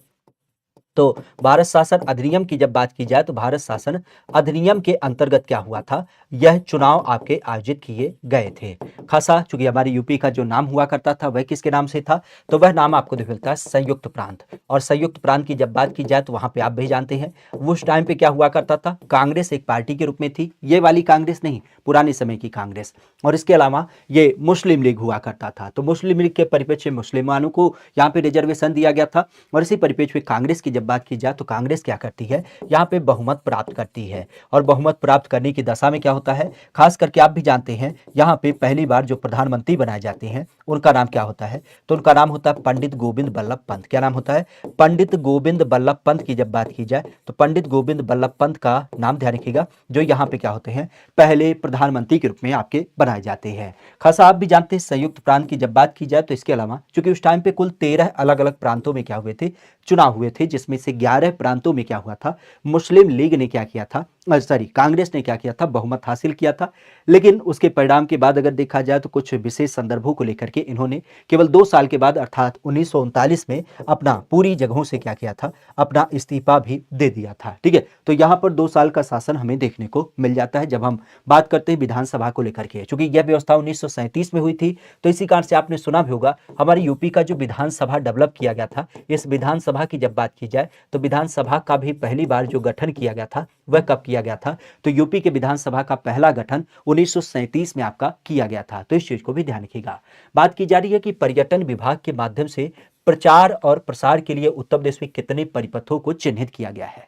तो भारत शासन अधिनियम की जब बात की जाए तो भारत शासन अधिनियम के अंतर्गत क्या हुआ था, यह चुनाव आपके आयोजित किए गए थे। खासा चूंकि हमारी यूपी का जो नाम हुआ करता था वह किसके नाम से था, तो वह नाम आपको देखो मिलता है संयुक्त प्रांत। और संयुक्त प्रांत की जब बात की जाए तो वहां पे आप भी जानते हैं उस टाइम पे क्या हुआ करता था, कांग्रेस एक पार्टी के रूप में थी, ये वाली कांग्रेस नहीं, पुराने समय की कांग्रेस। और इसके अलावा ये मुस्लिम लीग हुआ करता था, तो मुस्लिम लीग के परिप्रेक्ष्य मुसलमानों को यहाँ पे रिजर्वेशन दिया गया था। और इसी परिप्रेक्ष्य में कांग्रेस की जब बात की जाए तो कांग्रेस क्या करती है, यहाँ पे बहुमत प्राप्त करती है। और बहुमत प्राप्त करने की दशा में क्या होता है, खास करके आप भी जानते हैं यहाँ पे पहली बार जो प्रधानमंत्री बनाए जाते हैं उनका नाम क्या होता है, तो उनका नाम होता है पंडित गोविंद बल्लभ पंत। क्या नाम होता है, पंडित गोविंद बल्लभ पंत की जब बात की जाए तो पंडित गोविंद बल्लभ पंत का नाम ध्यान रखिएगा, जो यहाँ पे क्या होते हैं, पहले प्रधानमंत्री के रूप में आपके बनाए जाते हैं। खासा आप भी जानते हैं संयुक्त प्रांत की जब बात की जाए तो इसके अलावा चूंकि उस टाइम पे कुल 13 अलग अलग प्रांतों में क्या हुए थे, चुनाव हुए थे, जिसमें से 11 प्रांतों में क्या हुआ था, मुस्लिम लीग ने क्या किया था, सॉरी कांग्रेस ने क्या किया था, बहुमत हासिल किया था। लेकिन उसके परिणाम के बाद अगर देखा जाए तो कुछ विशेष संदर्भों को लेकर के इन्होंने केवल 2 साल के बाद अर्थात 1939 में अपना पूरी जगहों से क्या किया था, अपना इस्तीफा भी दे दिया था। ठीक है, तो यहां पर 2 साल का शासन हमें देखने को मिल जाता है जब हम बात करते हैं विधानसभा को लेकर के। चूंकि यह व्यवस्था 1937 में हुई थी, तो इसी कारण से आपने सुना भी होगा हमारी यूपी का जो विधानसभा डेवलप किया गया था, इस विधानसभा की जब बात की जाए तो विधानसभा का भी पहली बार जो गठन किया गया था वह कब किया गया था, तो यूपी के विधानसभा का पहला गठन 1937 में आपका किया गया था। तो इस चीज को भी ध्यान रखिएगा। बात की जा रही है कि पर्यटन विभाग के माध्यम से प्रचार और प्रसार के लिए उत्तर प्रदेश में कितने परिपथों को चिन्हित किया गया है।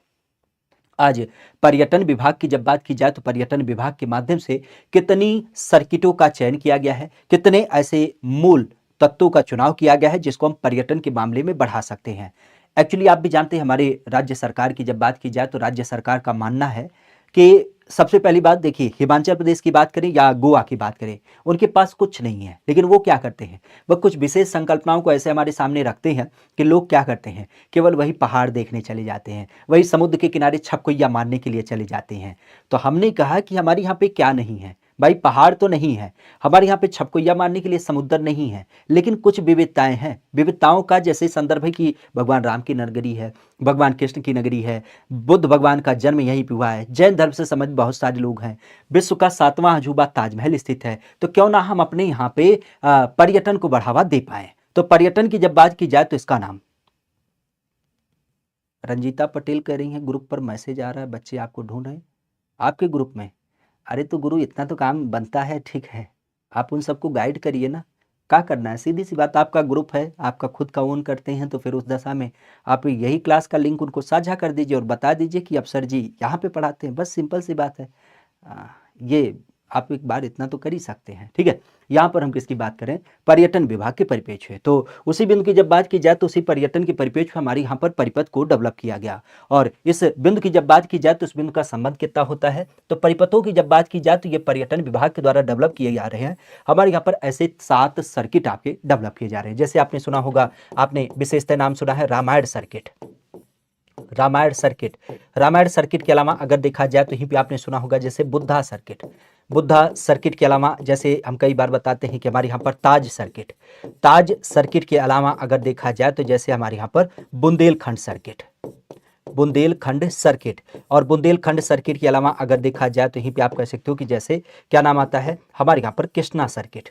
आज पर्यटन विभाग की जब बात की जाए तो पर्यटन विभाग के माध्यम से कितनी सर्किटों का चयन किया गया है, कितने ऐसे मूल तत्वों का चुनाव किया गया है जिसको हम पर्यटन के मामले में बढ़ा सकते हैं। एक्चुअली आप भी जानते हैं हमारे राज्य सरकार की जब बात की जाए तो राज्य सरकार का मानना है कि सबसे पहली बात देखिए, हिमाचल प्रदेश की बात करें या गोवा की बात करें, उनके पास कुछ नहीं है, लेकिन वो क्या करते हैं, वह कुछ विशेष संकल्पनाओं को ऐसे हमारे सामने रखते हैं कि लोग क्या करते हैं, केवल वही पहाड़ देखने चले जाते हैं, वही समुद्र के किनारे छपकोइया मारने के लिए चले जाते हैं। तो हमने कहा कि हमारे यहाँ पे क्या नहीं है भाई, पहाड़ तो नहीं है, हमारे यहाँ पे छपकोइया मारने के लिए समुद्र नहीं है, लेकिन कुछ विविधताएं हैं। विविधताओं का जैसे संदर्भ है कि भगवान राम की नगरी है, भगवान कृष्ण की नगरी है, बुद्ध भगवान का जन्म यहीं पे हुआ है, जैन धर्म से संबंधित बहुत सारे लोग हैं, विश्व का 7वां अजूबा ताजमहल स्थित है। तो क्यों ना हम अपने यहाँ पे पर्यटन को बढ़ावा दे पाए। तो पर्यटन की जब बात की जाए तो इसका नाम, रंजीता पटेल कह रही हैं ग्रुप पर मैसेज आ रहा है, बच्चे आपको ढूंढ रहे हैं आपके ग्रुप में। अरे तो गुरु इतना तो काम बनता है, ठीक है, आप उन सबको गाइड करिए ना, क्या करना है, सीधी सी बात, आपका ग्रुप है, आपका खुद का ओन करते हैं, तो फिर उस दशा में आप यही क्लास का लिंक उनको साझा कर दीजिए और बता दीजिए कि अफसर जी यहाँ पे पढ़ाते हैं, बस सिंपल सी बात है। ये आप एक बार इतना तो कर ही सकते हैं। ठीक है, यहाँ पर हम किसकी बात करें, पर्यटन विभाग के परिप्रेक्ष्य में। तो उसी बिंदु की जब बात की जाए तो उसी पर्यटन के परिप्रेक्ष्य में हमारे यहाँ पर परिपथ को डेवलप किया गया। और इस बिंदु की जब बात की जाए तो उस बिंदु का संबंध कितना होता है, तो परिपथों की जब बात की जाए तो ये पर्यटन विभाग के द्वारा डेवलप किए जा रहे हैं। हमारे यहाँ पर ऐसे 7 सर्किट आपके डेवलप किए जा रहे हैं। जैसे आपने सुना होगा, आपने विशेषतः नाम सुना है Ramayana circuit, Ramayana circuit. Ramayana circuit के अलावा अगर देखा जाए तो यहीं पे आपने सुना होगा जैसे बुद्धा सर्किट, बुद्धा सर्किट के अलावा जैसे हम कई बार बताते हैं कि हमारे यहाँ पर ताज सर्किट, ताज सर्किट के अलावा अगर देखा जाए तो जैसे हमारे यहाँ पर बुंदेलखंड सर्किट, बुंदेलखंड सर्किट। और बुंदेलखंड सर्किट के अलावा अगर देखा जाए तो यहीं पे आप कह सकते हो कि जैसे क्या नाम आता है हमारे यहाँ पर कृष्णा सर्किट।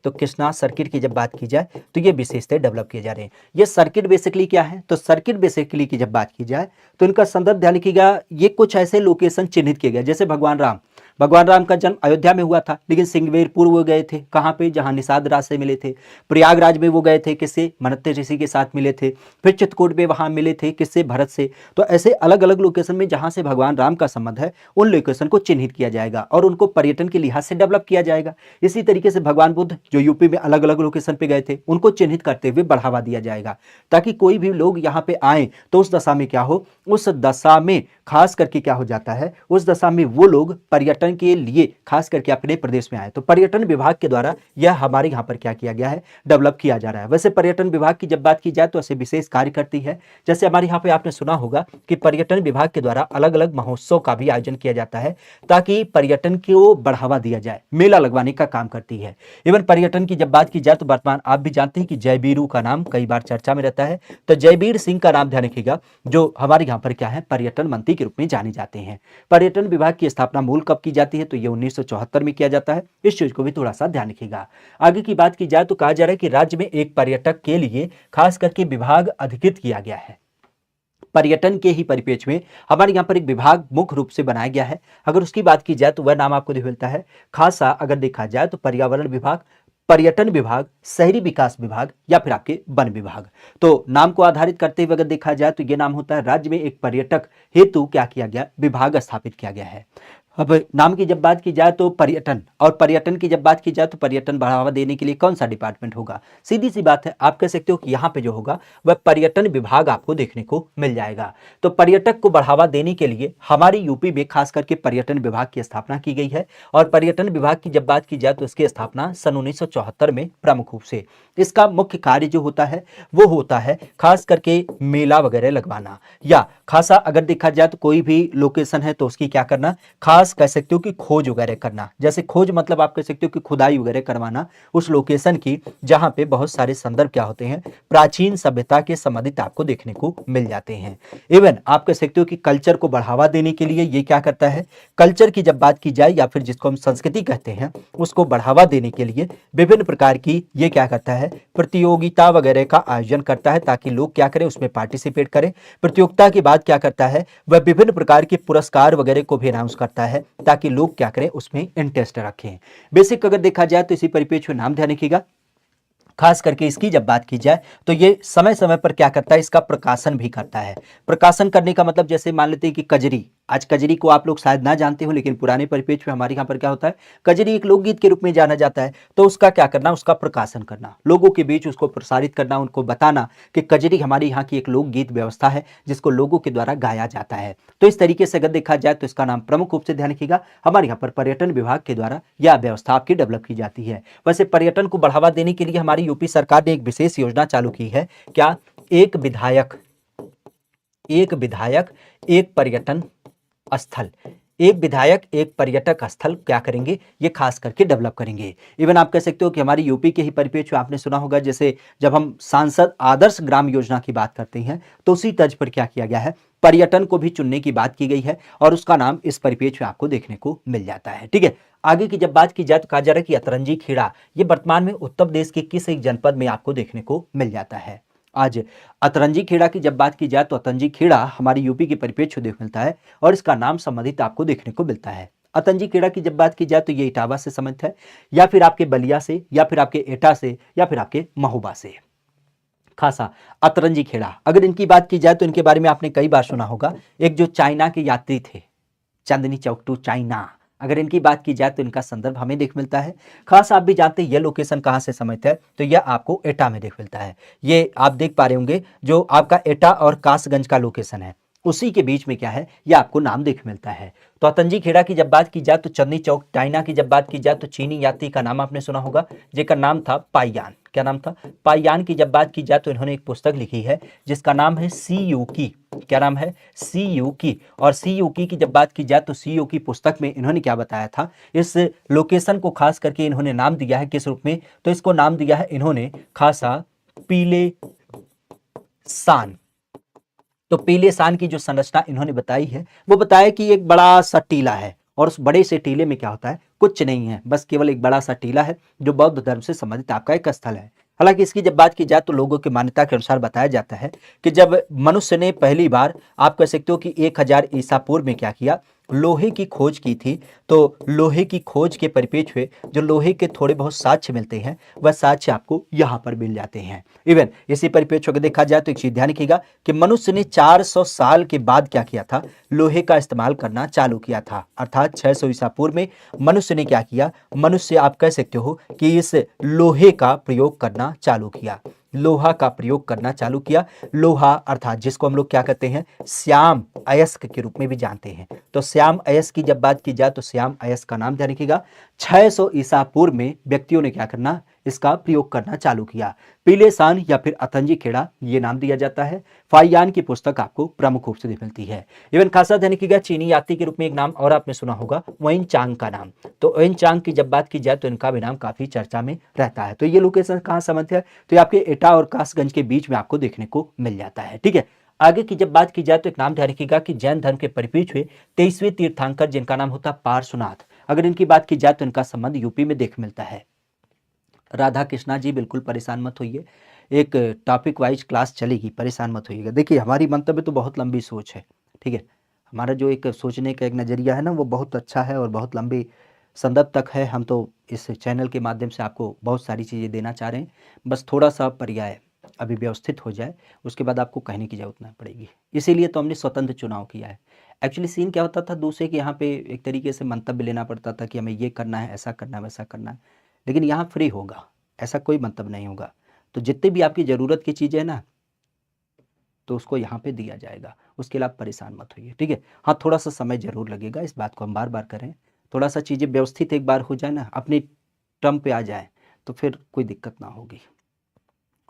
तो कृष्णा सर्किट की जब बात की जाए तो ये विशेषताएं डेवलप किए जा रहे हैं। ये सर्किट बेसिकली क्या है, तो सर्किट बेसिकली की जब बात की जाए तो इनका संदर्भ ध्यान रखिएगा, ये कुछ ऐसे लोकेशन चिन्हित किए गए। जैसे भगवान राम का जन्म अयोध्या में हुआ था, लेकिन सिंगवेरपुर वो गए थे, कहाँ पे, जहाँ निषाद राज से मिले थे। प्रयागराज में वो गए थे, किससे, मनत्ते ऋषि के साथ मिले थे। फिर चित्रकूट में वहां मिले थे, किससे, भरत से। तो ऐसे अलग अलग लोकेशन में जहां से भगवान राम का संबंध है उन लोकेशन को चिन्हित किया जाएगा और उनको पर्यटन के लिहाज से डेवलप किया जाएगा। इसी तरीके से भगवान बुद्ध जो यूपी में अलग अलग लोकेशन पे गए थे उनको चिन्हित करते हुए बढ़ावा दिया जाएगा, ताकि कोई भी लोग यहाँ पे आए तो उस दशा में क्या हो, उस दशा में खास करके क्या हो जाता है, उस दशा में वो लोग पर्यटन पर्यटन के लिए खास करके अपने प्रदेश में आए। तो पर्यटन विभाग के द्वारा यह हमारे यहाँ पर क्या किया गया है, डेवलप किया जा रहा है। वैसे पर्यटन विभाग की जब बात की जाए तो ऐसे विशेष कार्य करती है। जैसे हमारे यहाँ पे आपने सुना होगा कि पर्यटन विभाग के द्वारा अलग अलग महोत्सव का भी आयोजन किया जाता है ताकि पर्यटन को बढ़ावा दिया जाए, मेला लगवाने का काम करती है। इवन पर्यटन की जब बात की जाए तो वर्तमान आप भी जानते हैं कि जयबीरू का नाम कई बार चर्चा में रहता है। तो जयबीर सिंह का नाम ध्यान रखिएगा, जो हमारे यहाँ पर क्या है, पर्यटन मंत्री के रूप में जाने जाते हैं। पर्यटन विभाग की स्थापना मूल कब की जाती है, तो ये 1974 में किया जाता है। इस चीज को भी थोड़ा सा ध्यान रखिएगा। आगे की बात की जाए तो कहा जा रहा है कि राज्य में एक पर्यटक के लिए खास करके विभाग अधिकृत किया गया है। पर्यटन के ही परिप्रेक्ष्य में हमारे यहाँ पर एक विभाग मुख्य रूप से बनाया गया है। अगर उसकी बात की जाए तो वह नाम आपको मिलता है खासा, अगर देखा जाए तो पर्यावरण विभाग, पर्यटन विभाग, शहरी विकास विभाग या फिर आपके वन विभाग। तो नाम को आधारित करते हुए अगर देखा जाए तो यह नाम होता है राज्य में एक पर्यटक हेतु क्या किया गया, विभाग स्थापित किया गया है। अब नाम की जब बात की जाए तो पर्यटन, और पर्यटन की जब बात की जाए तो पर्यटन बढ़ावा देने के लिए कौन सा डिपार्टमेंट होगा, सीधी सी बात है, आप कह सकते हो कि यहाँ पे जो होगा वह पर्यटन विभाग आपको देखने को मिल जाएगा। तो पर्यटक को बढ़ावा देने के लिए हमारी यूपी में खास करके पर्यटन विभाग की स्थापना की गई है। और पर्यटन विभाग की जब बात की जाए तो इसकी स्थापना सन 1974 में प्रमुख रूप से। इसका मुख्य कार्य जो होता है वो होता है खास करके मेला वगैरह लगवाना, या खासा अगर देखा जाए तो कोई भी लोकेशन है तो उसकी क्या करना, खास कह सकते हो कि खोज वगैरह करना। जैसे खोज मतलब आप कह सकते हो कि खुदाई वगैरह करवाना उस लोकेशन की जहां पे बहुत सारे संदर्भ क्या होते हैं, प्राचीन सभ्यता के संबंधित आपको देखने को मिल जाते हैं। इवन आप कह सकते हो कि कल्चर को बढ़ावा देने के लिए ये क्या करता है, कल्चर की जब बात की जाए या फिर जिसको हम संस्कृति कहते हैं उसको बढ़ावा देने के लिए विभिन्न प्रकार की ये क्या करता है, प्रतियोगिता वगैरह का आयोजन करता है ताकि लोग क्या करें, उसमें पार्टिसिपेट करें। प्रतियोगिता के बाद क्या करता है, वह विभिन्न प्रकार के पुरस्कार वगैरह को भी अनाउंस करता है ताकि लोग क्या करें, उसमें इंटरेस्ट रखें। बेसिक अगर देखा जाए तो इसी परिप्रेक्ष्य में नाम ध्यान रखिएगा। खास करके इसकी जब बात की जाए तो ये समय समय पर क्या करता है, इसका प्रकाशन भी करता है। प्रकाशन करने का मतलब जैसे मान लेते हैं कि कजरी, आज कजरी को आप लोग शायद ना जानते हो लेकिन पुराने परिप्रेक्ष्य में हमारे यहाँ पर क्या होता है, कजरी एक लोकगीत के रूप में जाना जाता है। तो उसका क्या करना, उसका प्रकाशन करना, लोगों के बीच उसको प्रसारित करना, उनको बताना कि कजरी हमारी यहाँ की एक लोकगीत व्यवस्था है जिसको लोगों के द्वारा गाया जाता है। तो इस तरीके से अगर देखा जाए तो इसका नाम प्रमुख रूप से ध्यान रखिएगा, हमारे यहाँ पर पर्यटन विभाग के द्वारा यह व्यवस्था आपकी डेवलप की जाती है। वैसे पर्यटन को बढ़ावा देने के लिए हमारी यूपी सरकार ने एक विशेष योजना चालू की है। क्या, एक विधायक एक पर्यटन स्थल, एक विधायक एक पर्यटक स्थल क्या करेंगे, ये खास करके डेवलप करेंगे। इवन आप कह सकते हो कि हमारी यूपी के ही परिप्रेक्ष्य आपने सुना होगा, जैसे जब हम सांसद आदर्श ग्राम योजना की बात करते हैं तो उसी तर्ज पर क्या किया गया है, पर्यटन को भी चुनने की बात की गई है और उसका नाम इस परिप्रेक्ष्य में आपको देखने को मिल जाता है। ठीक है, आगे की जब बात की जाए तो कहा जा रहा है कि अतरंजी खेड़ा ये वर्तमान में उत्तर प्रदेश के किस एक जनपद में आपको देखने को मिल जाता है। आज अतरंजी खेड़ा की जब बात की जाए तो अतरंजी खेड़ा हमारी यूपी के परिप्रेक्ष्य देख मिलता है और इसका नाम संबंधित आपको देखने को मिलता है। अतरंजी खेड़ा की जब बात की जाए तो ये इटावा से संबंधित है, या फिर आपके बलिया से, या फिर आपके एटा से, या फिर आपके महोबा से। खासा अतरंजी खेड़ा, अगर इनकी बात की जाए तो इनके बारे में आपने कई बार सुना होगा। एक जो चाइना के यात्री थे, चांदनी चौक टू चाइना, अगर इनकी बात की जाए तो इनका संदर्भ हमें देख मिलता है। खास आप भी जानते हैं यह लोकेशन कहां से संबंधित है, तो यह आपको एटा में देख मिलता है। ये आप देख पा रहे होंगे जो आपका एटा और कासगंज का लोकेशन है उसी के बीच में क्या है, यह आपको नाम देख मिलता है। तो अतंजी खेड़ा की जब बात की जाए तो चांदनी चौक, चाइना की जब बात की जाए तो चीनी यात्री का नाम आपने सुना होगा जिसका नाम था पाइयान। क्या नाम था, पाइयान की जब बात की जाए तो इन्होंने एक पुस्तक लिखी है जिसका नाम है सी यू की। क्या नाम है, सी यू की। और सी यू की जब बात की जाए तो सी यू की पुस्तक में इन्होंने क्या बताया था, इस लोकेशन को खास करके इन्होंने नाम दिया है किस रूप में, तो इसको नाम दिया है इन्होंने खासा पीले सान। तो पीले सान की जो संरचना इन्होंने बताई है वो बताया कि एक बड़ा सा टीला है और उस बड़े से टीले में क्या होता है, कुछ नहीं है, बस केवल एक बड़ा सा टीला है जो बौद्ध धर्म से संबंधित आपका एक स्थल है। हालांकि इसकी जब बात की जाए तो लोगों की मान्यता के अनुसार बताया जाता है कि जब मनुष्य ने पहली बार आप कह सकते हो कि 1000 ईसा पूर्व में क्या किया, लोहे की खोज की थी, तो लोहे की खोज के परिप्रेक्ष्य में जो लोहे के थोड़े बहुत साक्ष्य मिलते हैं वह साक्ष्य आपको यहाँ पर मिल जाते हैं। इवन इसी परिप्रेक्ष्य को देखा जाए तो एक चीज ध्यान रखिएगा कि मनुष्य ने 400 साल के बाद क्या किया था, लोहे का इस्तेमाल करना चालू किया था। अर्थात 600 ईसा पूर्व में मनुष्य ने क्या किया, मनुष्य आप कह सकते हो कि इस लोहे का प्रयोग करना चालू किया। लोहा का प्रयोग करना चालू किया। लोहा अर्थात जिसको हम लोग क्या कहते हैं, श्याम अयस्क के रूप में भी जानते हैं। तो श्याम अयस्क की जब बात की जाए तो श्याम अयस्क का नाम ध्यान रखिएगा, 600 ईसा पूर्व में व्यक्तियों ने क्या करना, इसका प्रयोग करना चालू किया। पीले सान या फिर अतंजी खेड़ा ये नाम दिया जाता है। फाइयान की पुस्तक आपको प्रमुख रूप से मिलती है। इवन खासा ध्यान रखिएगा, चीनी यात्री के रूप में एक नाम और आपने सुना होगा, वेन चांग का नाम। तो वेन चांग की जब बात की जाए तो इनका भी नाम काफी चर्चा में रहता है। तो ये लोकेशन कहाँ संबंधित है, तो ये आपके एटा और कासगंज के बीच में आपको देखने को मिल जाता है। ठीक है, आगे की जब बात की जाए तो एक नाम ध्यान रखिएगा कि जैन धर्म के परिप्रेक्ष्य में 23वें तीर्थंकर जिनका नाम होता है पार्श्वनाथ। अगर इनकी बात की जाए तो इनका संबंध यूपी में देख मिलता है। राधा कृष्णा जी बिल्कुल परेशान मत होइए, एक टॉपिक वाइज क्लास चलेगी, परेशान मत होइएगा। देखिए हमारी मंतव्य तो बहुत लंबी सोच है, ठीक है, हमारा जो एक सोचने का एक नज़रिया है ना वो बहुत अच्छा है और बहुत लंबी संदर्भ तक है। हम तो इस चैनल के माध्यम से आपको बहुत सारी चीज़ें देना चाह रहे हैं, बस थोड़ा सा पर्याय अभी व्यवस्थित हो जाए उसके बाद आपको कहने की जरूरत नहीं पड़ेगी। इसीलिए तो हमने स्वतंत्र चुनाव किया है। एक्चुअली सीन क्या होता था, दूसरे के यहाँ पे एक तरीके से मंतव्य लेना पड़ता था कि हमें ये करना है, ऐसा करना है, वैसा करना है, लेकिन यहाँ फ्री होगा, ऐसा कोई मंतव्य नहीं होगा। तो जितनी भी आपकी ज़रूरत की चीज़ें हैं ना तो उसको यहाँ पे दिया जाएगा, उसके लिए आप परेशान मत होइए, ठीक है। हाँ थोड़ा सा समय जरूर लगेगा, इस बात को हम बार बार करें, थोड़ा सा चीज़ें व्यवस्थित एक बार हो जाए ना, अपनी टर्म पे आ जाए तो फिर कोई दिक्कत ना होगी।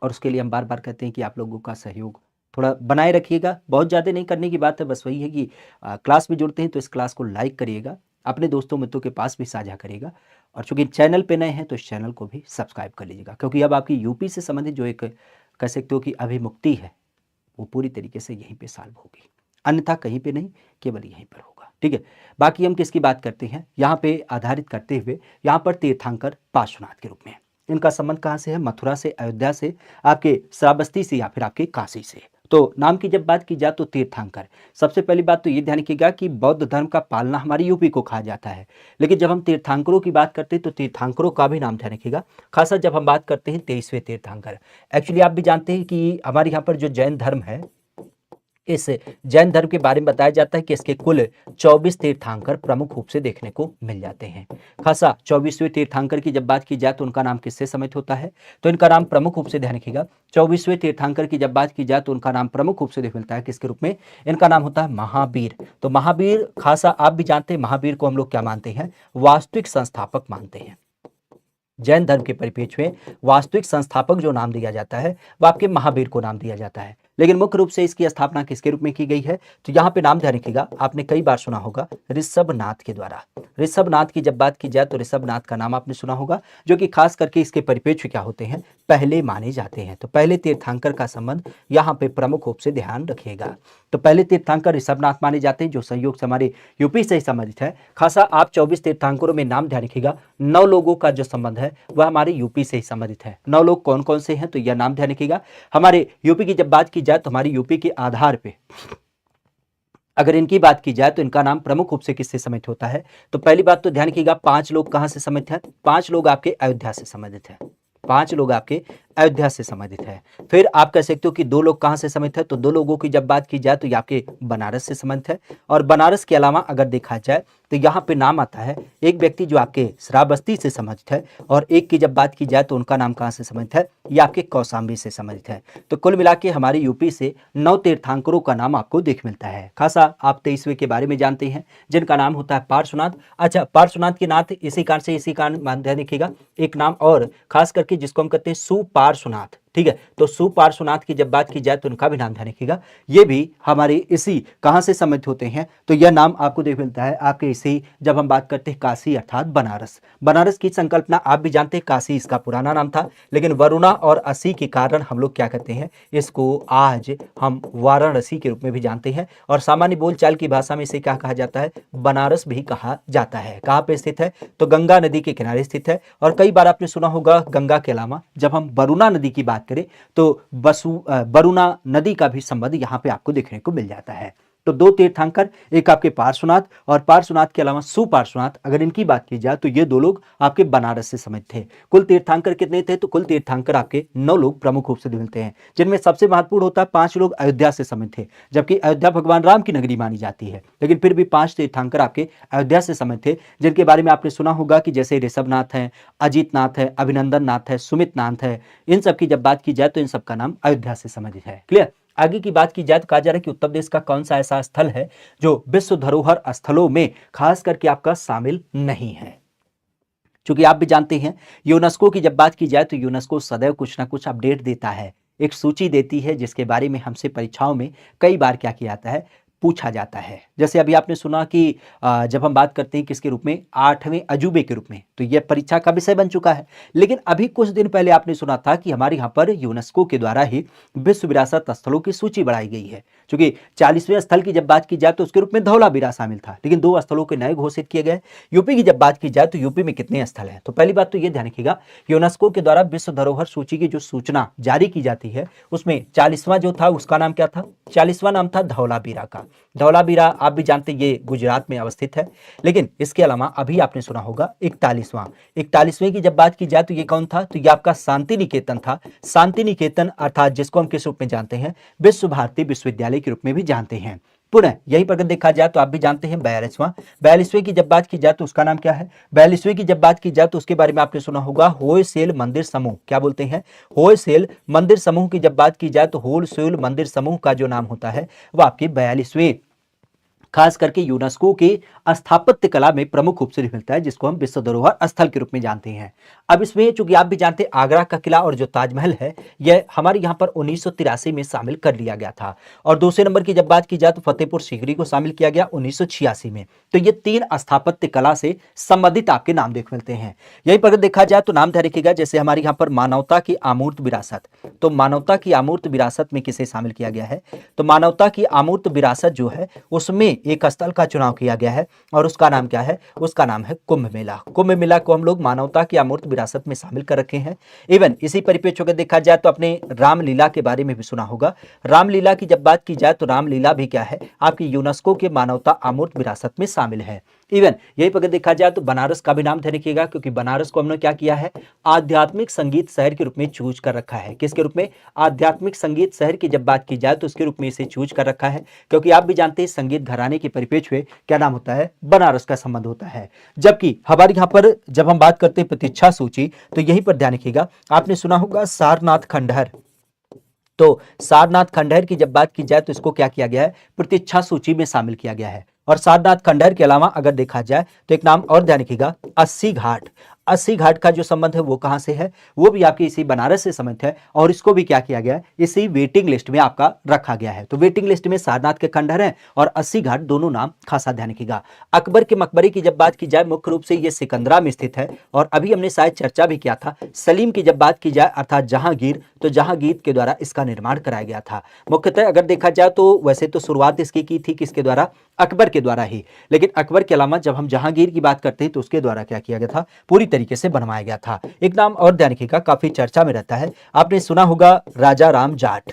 और उसके लिए हम बार बार कहते हैं कि आप लोगों का सहयोग थोड़ा बनाए रखिएगा। बहुत ज़्यादा नहीं करने की बात है, बस वही है कि क्लास में जुड़ते हैं तो इस क्लास को लाइक करिएगा, अपने दोस्तों मित्रों के पास भी साझा करिएगा, और चूंकि चैनल पे नए हैं तो इस चैनल को भी सब्सक्राइब कर लीजिएगा, क्योंकि अब आपकी यूपी से संबंधित जो एक कह सकते हो कि अभिमुक्ति है वो पूरी तरीके से यहीं पे सॉल्व होगी, अन्यथा कहीं पे नहीं, केवल यहीं पर होगा, ठीक है। बाकी हम किसकी बात करते हैं, यहाँ पे आधारित करते हुए यहाँ पर तीर्थंकर पार्श्वनाथ के रूप में। इनका संबंध कहाँ से है, मथुरा से, अयोध्या से, आपके श्रावस्ती से या फिर आपके काशी से। तो नाम की जब बात की जाए तो तीर्थंकर, सबसे पहली बात तो ये ध्यान रखिएगा कि बौद्ध धर्म का पालना हमारी यूपी को कहा जाता है, लेकिन जब हम तीर्थंकरों की बात करते हैं तो तीर्थंकरों का भी नाम ध्यान रखिएगा, खासा जब हम बात करते हैं 23वें तीर्थंकर। एक्चुअली आप भी जानते हैं कि हमारे यहाँ पर जो जैन धर्म है, इस जैन धर्म के बारे में बताया जाता है कि इसके कुल 24 तीर्थंकर प्रमुख रूप से देखने को मिल जाते हैं। खासा 24वें तीर्थंकर की जब बात की जाए तो उनका नाम किससे सम्मिलित होता है, तो इनका नाम प्रमुख रूप से ध्यान रखिएगा, 24वें तीर्थंकर की जब बात की जाए तो उनका नाम प्रमुख रूप से देख मिलता है किसके रूप में, इनका नाम होता है महावीर। तो महावीर, खासा आप भी जानते हैं महावीर को हम लोग क्या मानते हैं, वास्तविक संस्थापक मानते हैं। जैन धर्म के परिप्रेक्ष्य में वास्तविक संस्थापक जो नाम दिया जाता है वह आपके महावीर को नाम दिया जाता है, लेकिन मुख्य रूप से इसकी स्थापना किसके रूप में की गई है, तो यहाँ पे नाम ध्यान रखिएगा, आपने कई बार सुना होगा ऋषभनाथ के द्वारा। ऋषभनाथ की जब बात की जाए तो ऋषभनाथ का नाम आपने सुना होगा, जो कि खास करके इसके परिप्रेक्ष्य क्या होते हैं, पहले माने जाते हैं। तो पहले तीर्थंकर का संबंध यहाँ पे प्रमुख रूप से ध्यान रखिएगा। तो पहले तीर्थंकर ऋषभनाथ माने जाते हैं, जो संयोग से हमारे यूपी से संबंधित है। खासा आप 24 तीर्थंकरों में नाम ध्यान रखिएगा, 9 लोगों का जो संबंध है वह हमारे यूपी से ही संबंधित है। 9 लोग कौन कौन से हैं, तो यह नाम ध्यान रखिएगा। हमारे यूपी की जब बात की जाए तो हमारी यूपी के आधार पे अगर इनकी बात की जाए तो इनका नाम प्रमुख रूप से किससे सम्मिलित होता है, तो पहली बात तो ध्यान रखिएगा 5 लोग कहां से संबंधित हैं, 5 लोग आपके अयोध्या से संबंधित हैं, 5 लोग आपके अयोध्या से संबंधित है। फिर आप कह सकते हो कि 2 लोग कहां से संबंधित है, तो 2 लोगों की जब बात की जाए तो ये आपके बनारस से संबंधित है। और बनारस के अलावा अगर देखा जाए तो यहाँ पे नाम आता है एक व्यक्ति जो आपके श्रावस्ती से संबंधित है, और एक की जब बात की जाए तो उनका नाम कहाँ से संबंधित है, ये आपके कौशाम्बी से संबंधित है। तो कुल मिला के हमारे यूपी से 9 तीर्थंकरों का नाम आपको देख मिलता है। खासा आप 23वें के बारे में जानते हैं जिनका नाम होता है पार्श्वनाथ। अच्छा, पार्श्वनाथ के नाथ इसी कारण से, इसी कारण ध्यान रखिएगा, एक नाम और खास करके जिसको हम कहते हैं सुपार्श्वनाथ, ठीक है। तो सुपार्श्वनाथ की जब बात की जाए तो उनका भी नाम ध्यान रखिएगा, ये भी हमारे इसी कहां से सम्मिलित होते हैं, तो यह नाम आपको देख मिलता है आपके इसी, जब हम बात करते हैं काशी अर्थात बनारस। बनारस की संकल्पना आप भी जानते हैं, काशी इसका पुराना नाम था, लेकिन वरुणा और असी के कारण हम लोग क्या कहते हैं, इसको आज हम वाराणसी के रूप में भी जानते हैं, और सामान्य बोलचाल की भाषा में इसे क्या कहा जाता है, बनारस भी कहा जाता है। कहाँ पे स्थित है, तो गंगा नदी के किनारे स्थित है। और कई बार आपने सुना होगा गंगा के अलावा जब हम वरुणा नदी की बात करें तो वरुणा नदी का भी संबंध यहाँ पे आपको देखने को मिल जाता है। तो दो तीर्थंकर, एक आपके पार्श्वनाथ और पार्श्वनाथ के अलावा सुपार्श्वनाथ, अगर इनकी बात की जाए तो ये दो लोग आपके बनारस से संबंधित थे। कुल तीर्थंकर कितने थे? तो कुल तीर्थंकर आपके 9 लोग प्रमुख रूप से मिलते हैं, जिनमें सबसे महत्वपूर्ण होता है 5 लोग अयोध्या से संबंधित थे, जबकि अयोध्या भगवान राम की नगरी मानी जाती है, लेकिन फिर भी 5 तीर्थंकर आपके अयोध्या से संबंधित थे, जिनके बारे में आपने सुना होगा कि जैसे ऋषभनाथ है, अजीत नाथ है, अभिनंदन नाथ है, सुमित नाथ है। इन सब की जब बात की जाए तो इन सब का नाम अयोध्या से संबंधित है। क्लियर? आगे की बात की जाए तो कहा जा रहा है कि उत्तर प्रदेश का कौन सा ऐसा स्थल है जो विश्व धरोहर स्थलों में खास करके आपका शामिल नहीं है। चूंकि आप भी जानते हैं यूनेस्को की जब बात की जाए तो यूनेस्को सदैव कुछ ना कुछ अपडेट देता है, एक सूची देती है जिसके बारे में हमसे परीक्षाओं में कई बार क्या किया जाता है, पूछा जाता है। जैसे अभी आपने सुना कि जब हम बात करते हैं किसके रूप में, 8वें अजूबे के रूप में, तो यह परीक्षा का विषय बन चुका है। लेकिन अभी कुछ दिन पहले आपने सुना था कि हमारे यहाँ पर यूनेस्को के द्वारा ही विश्व विरासत स्थलों की सूची बढ़ाई गई है। क्योंकि 40वें स्थल की जब बात की जाए तो उसके रूप में धौलावीरा शामिल था, लेकिन 2 स्थलों के नए घोषित किए गए। यूपी की जब बात की जाए तो यूपी में कितने स्थल हैं? तो पहली बात तो यह ध्यान रखिएगा, यूनेस्को के द्वारा विश्व धरोहर सूची की जो सूचना जारी की जाती है उसमें 40वां जो था उसका नाम क्या था? 40वां नाम था धौलावीरा का। धौलावीरा आप भी जानते हैं ये गुजरात में अवस्थित है। लेकिन इसके अलावा अभी आपने सुना होगा 41वें की जब बात की जाए तो ये कौन था? तो ये आपका शांति निकेतन था। शांति निकेतन अर्थात जिसको हम किस रूप में जानते हैं, विश्व भारती विश्वविद्यालय के रूप में भी जानते हैं। पुनः यहीं पर अगर देखा जाए तो आप भी जानते हैं 42वें की जब बात की जाए तो उसका नाम क्या है? 42वें की जब बात की जाए तो उसके बारे में आपने सुना होगा होयसेल मंदिर समूह। क्या बोलते हैं? होयसेल मंदिर समूह की जब बात की जाए तो होयसेल मंदिर समूह का जो नाम होता है वो आपकी 42वें खास करके यूनेस्को के स्थापत्य कला में प्रमुख रूप से मिलता है, जिसको हम विश्व धरोहर स्थल के रूप में जानते हैं। अब इसमें चूंकि आप भी जानते हैं आगरा का किला और जो ताजमहल है यह हमारे यहाँ पर 1983 में शामिल कर लिया गया था। और दूसरे नंबर की जब बात की जाए तो फतेहपुर सीकरी को शामिल किया गया 1986 में। तो ये 3 स्थापत्य कला से संबंधित आपके नाम देख मिलते हैं। यहीं पर देखा जाए तो नाम ध्यान रखिएगा, जैसे हमारे यहाँ पर मानवता की अमूर्त विरासत, तो मानवता की अमूर्त विरासत में किसे शामिल किया गया है? तो मानवता की अमूर्त विरासत जो है उसमें एक स्थल का चुनाव किया गया है और उसका नाम क्या है? उसका नाम है कुंभ मेला। कुंभ मेला को हम लोग मानवता की अमूर्त विरासत में शामिल कर रखे हैं। इवन इसी परिप्रेक्ष्य को देखा जाए तो अपने रामलीला के बारे में भी सुना होगा। रामलीला की जब बात की जाए तो रामलीला भी क्या है? आपकी यूनेस्को के मानवता अमूर्त विरासत में शामिल है। इवन यही पर देखा जाए तो बनारस का भी नाम ध्यान रखिएगा, क्योंकि बनारस को हमने क्या किया है? आध्यात्मिक संगीत शहर के रूप में चूज कर रखा है। किसके रूप में? आध्यात्मिक संगीत शहर की जब बात की जाए तो उसके रूप में इसे चूज कर रखा है, क्योंकि आप भी जानते हैं संगीत घराने के परिप्रेक्ष्य में क्या नाम होता है? बनारस का संबंध होता है। जबकि हमारे यहाँ पर जब हम बात करते हैं प्रतीक्षा सूची तो यहीं पर ध्यान रखिएगा, आपने सुना होगा सारनाथ खंडहर। तो सारनाथ खंडहर की जब बात की जाए तो इसको क्या किया गया है? प्रतीक्षा सूची में शामिल किया गया है। और सारनाथ खंडहर के अलावा अगर देखा जाए तो एक नाम और ध्यान रखिएगा, 80 घाट। 80 घाट का जो संबंध है वो कहां से है? वो भी आपके इसी बनारस से संबंधित है और इसको भी क्या किया गया है? इसी वेटिंग लिस्ट में आपका रखा गया है। तो वेटिंग लिस्ट में सारनाथ के खंडहर है और 80 घाट दोनों नाम खासा ध्यान रखिएगा। अकबर के मकबरे की जब बात की जाए मुख्य रूप से ये सिकंदरा में स्थित है और अभी हमने शायद चर्चा भी किया था। सलीम की जब बात की जाए अर्थात जहांगीर, तो जहांगीर के द्वारा इसका निर्माण कराया गया था। मुख्यतः अगर देखा जाए तो वैसे तो शुरुआत इसकी की थी किसके द्वारा? अकबर के द्वारा ही, लेकिन अकबर के अलावा जब हम जहांगीर की बात करते हैं तो उसके द्वारा क्या किया गया था? पूरी तरीके से बनवाया गया था। एक नाम और ध्यान रखिएगा, काफी चर्चा में रहता है, आपने सुना होगा राजा राम जाट।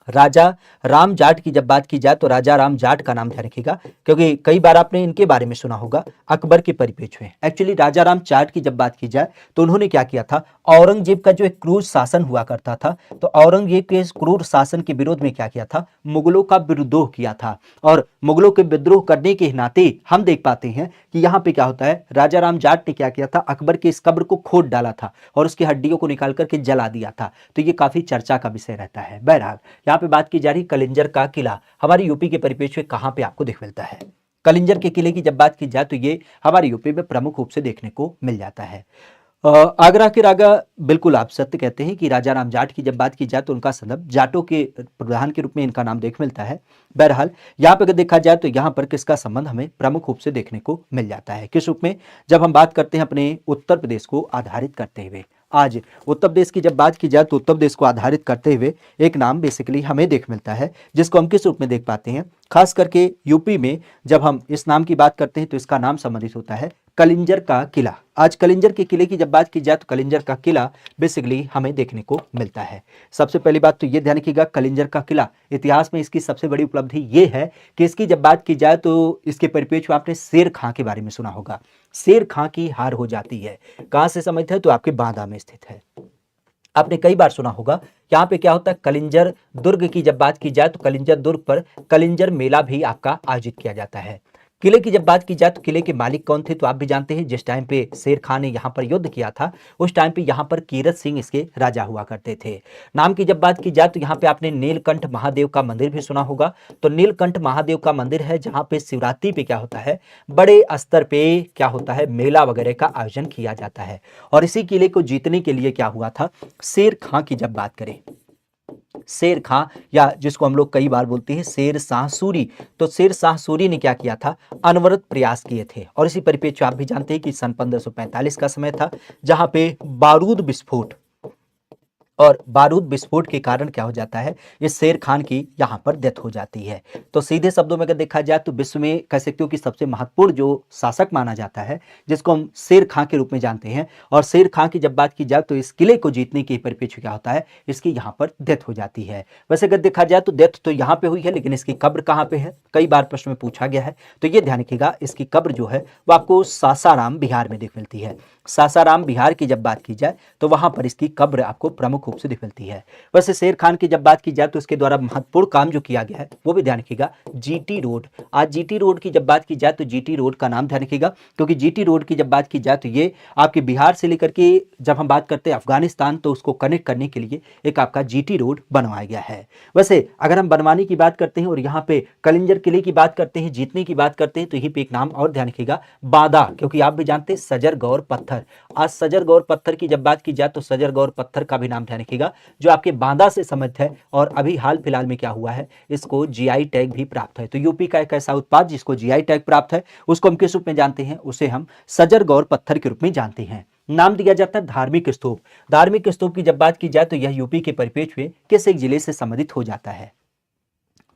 राजा राम जाट की जब बात की जाए तो राजा राम जाट का नाम ध्यान रखिएगा, क्योंकि कई बार आपने इनके बारे में सुना होगा अकबर के परिप्रेक्ष्य में। एक्चुअली राजा राम जाट की जब बात की जाए तो उन्होंने क्या किया था? औरंगजेब का जो एक क्रूर शासन हुआ करता था, तो औरंगजेब के इस क्रूर शासन के विरोध में क्या किया था? मुगलों का विद्रोह किया था। और मुगलों के विद्रोह करने के नाते हम देख पाते हैं कि यहाँ पे क्या होता है? राजा राम जाट ने क्या किया था? अकबर के इस कब्र को खोद डाला था और उसकी हड्डियों को निकाल करके जला दिया था। तो ये काफी चर्चा का विषय रहता है। बहरहाल यहाँ पे बात की जा रही कलिंजर का किला हमारे यूपी के परिप्रेक्ष्य में कहां पे आपको देख मिलता है? कलिंजर के किले की जब बात की जाए तो ये हमारे यूपी में प्रमुख रूप से देखने को मिल जाता है। आगरा के राजा, बिल्कुल आप सत्य कहते हैं कि राजा राम जाट की जब बात की जाए तो उनका संदर्भ जाटों के प्रधान के रूप में इनका नाम देख मिलता है। बहरहाल यहाँ पर अगर देखा जाए तो यहाँ पर किसका संबंध हमें प्रमुख रूप से देखने को मिल जाता है? किस रूप में? जब हम बात करते हैं अपने उत्तर प्रदेश को आधारित करते हुए, आज उत्तर प्रदेश की जब बात की जाए तो उत्तर प्रदेश को आधारित करते हुए एक नाम बेसिकली हमें देख मिलता है, जिसको हम किस रूप में देख पाते हैं? खास करके यूपी में जब हम इस नाम की बात करते हैं तो इसका नाम संबंधित होता है कलिंजर का किला। आज कलिंजर के किले की जब बात की जाए तो कलिंजर का किला बेसिकली हमें देखने को मिलता है। सबसे पहली बात तो ये ध्यान रखिएगा, कलिंजर का किला इतिहास में इसकी सबसे बड़ी उपलब्धि ये है कि इसकी जब बात की जाए तो इसके परिप्रेक्ष्य में आपने शेर खां के बारे में सुना होगा। शेर खां की हार हो जाती है, कहां से समझते हैं तो आपके बांदा में स्थित है। आपने कई बार सुना होगा यहाँ पे क्या होता है, कलिंजर दुर्ग की जब बात की जाए तो कलिंजर दुर्ग पर कलिंजर मेला भी आपका आयोजित किया जाता है। किले की जब बात की जाए तो किले के मालिक कौन थे तो आप भी जानते हैं, जिस टाइम पे शेर खान ने यहाँ पर युद्ध किया था उस टाइम पे यहाँ पर कीरत सिंह इसके राजा हुआ करते थे। नाम की जब बात की जाए तो यहाँ पे आपने नीलकंठ महादेव का मंदिर भी सुना होगा। तो नीलकंठ महादेव का मंदिर है जहाँ पे शिवरात्रि पे क्या होता है, बड़े स्तर पे क्या होता है, मेला वगैरह का आयोजन किया जाता है। और इसी किले को जीतने के लिए क्या हुआ था, शेर खां की जब बात करें, शेर खां या जिसको हम लोग कई बार बोलते हैं शेर शाह सूरी, तो शेर शाह सूरी ने क्या किया था, अनवरत प्रयास किए थे। और इसी परिप्रेक्ष्य आप भी जानते हैं कि सन 1545 का समय था जहां पे बारूद विस्फोट, और बारूद विस्फोट के कारण क्या हो जाता है, इस शेर खान की यहां पर डेथ हो जाती है। तो सीधे शब्दों में अगर देखा जाए तो विश्व में कह सकते हो कि सबसे महत्वपूर्ण जो शासक माना जाता है जिसको हम शेर खां के रूप में जानते हैं, और शेर खां की जब बात की जाए तो इस किले को जीतने के परिप्रेक्ष्य क्या होता है, इसकी यहाँ पर डेथ हो जाती है। वैसे अगर देखा जाए तो डेथ तो यहाँ पे हुई है, लेकिन इसकी कब्र कहाँ पे है, कई बार प्रश्न में पूछा गया है। तो ये ध्यान रखिएगा, इसकी कब्र जो है वो आपको सासाराम बिहार में दिख मिलती है। सासाराम बिहार की जब बात की जाए तो वहां पर इसकी कब्र आपको प्रमुख रूप से दिख मिलती है। वैसे शेर खान की जब बात की जाए तो इसके द्वारा महत्वपूर्ण काम जो किया गया है वो भी ध्यान रखिएगा, जीटी रोड। आज जीटी रोड की जब बात की जाए तो जीटी रोड का नाम ध्यान रखिएगा, क्योंकि जीटी रोड की जब बात की जाए तो ये आपके बिहार से लेकर के जब हम बात करते हैं अफगानिस्तान तो उसको कनेक्ट करने के लिए एक आपका जीटी रोड बनवाया गया है। वैसे अगर हम बनवाने की बात करते हैं और यहाँ पे कलिंजर किले की बात करते हैं, जीतने की बात करते हैं, तो यहीं पे एक नाम और ध्यान रखिएगा, बादा, क्योंकि आप भी जानते हैं सजर गौर पत्थर। आज सजर गौर पत्थर की जब बात की जाए तो सजर गौर पत्थर का भी नाम ध्यान रखिएगा, जो आपके बांदा से संबंधित है। और अभी हाल फिलहाल में क्या हुआ है, इसको जीआई टैग भी प्राप्त है। तो यूपी का एक ऐसा उत्पाद जिसको जीआई टैग प्राप्त है उसको हम किस रूप में जानते हैं, उसे हम सजर गौर पत्थर के रूप में जानते हैं। नाम दिया जाता है धार्मिक स्तूप। धार्मिक स्तूप की जब बात की जाए तो यह यूपी के परिप्रेक्ष्य में किस एक जिले से संबंधित हो जाता है।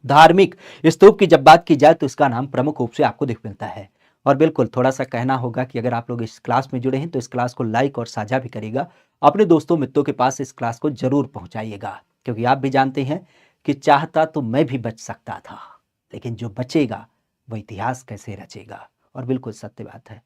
धार्मिक स्तूप की जब बात की जाए तो इसका नाम प्रमुख रूप से आपको दिख मिलता है। और बिल्कुल थोड़ा सा कहना होगा कि अगर आप लोग इस क्लास में जुड़े हैं तो इस क्लास को लाइक और साझा भी करिएगा, अपने दोस्तों मित्रों के पास इस क्लास को जरूर पहुंचाइएगा, क्योंकि आप भी जानते हैं कि चाहता तो मैं भी बच सकता था, लेकिन जो बचेगा वो इतिहास कैसे रचेगा। और बिल्कुल सत्य बात है।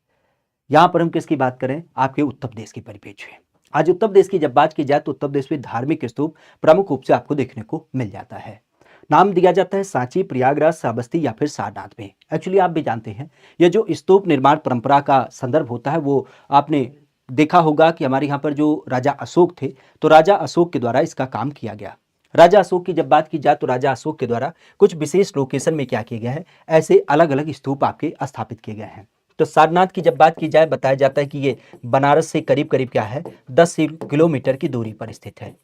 यहां पर हम किसकी बात करें, आपके उत्तर प्रदेश की परिप्रेक्ष्य में। आज उत्तर प्रदेश की जब बात की जाए तो उत्तर प्रदेश में धार्मिक स्तूप प्रमुख रूप से आपको देखने को मिल जाता है। नाम दिया जाता है सांची, प्रयागराज, श्रावस्ती या फिर सारनाथ में। एक्चुअली आप भी जानते हैं ये जो स्तूप निर्माण परंपरा का संदर्भ होता है वो आपने देखा होगा कि हमारे यहाँ पर जो राजा अशोक थे तो राजा अशोक के द्वारा इसका काम किया गया। राजा अशोक की जब बात की जाए तो राजा अशोक के द्वारा कुछ विशेष लोकेशन में क्या किया गया है, ऐसे अलग अलग स्तूप आपके स्थापित किए गए हैं। तो सारनाथ की जब बात की जाए बताया जाता है कि ये बनारस से करीब करीब क्या है, 10 किलोमीटर की दूरी पर स्थित है।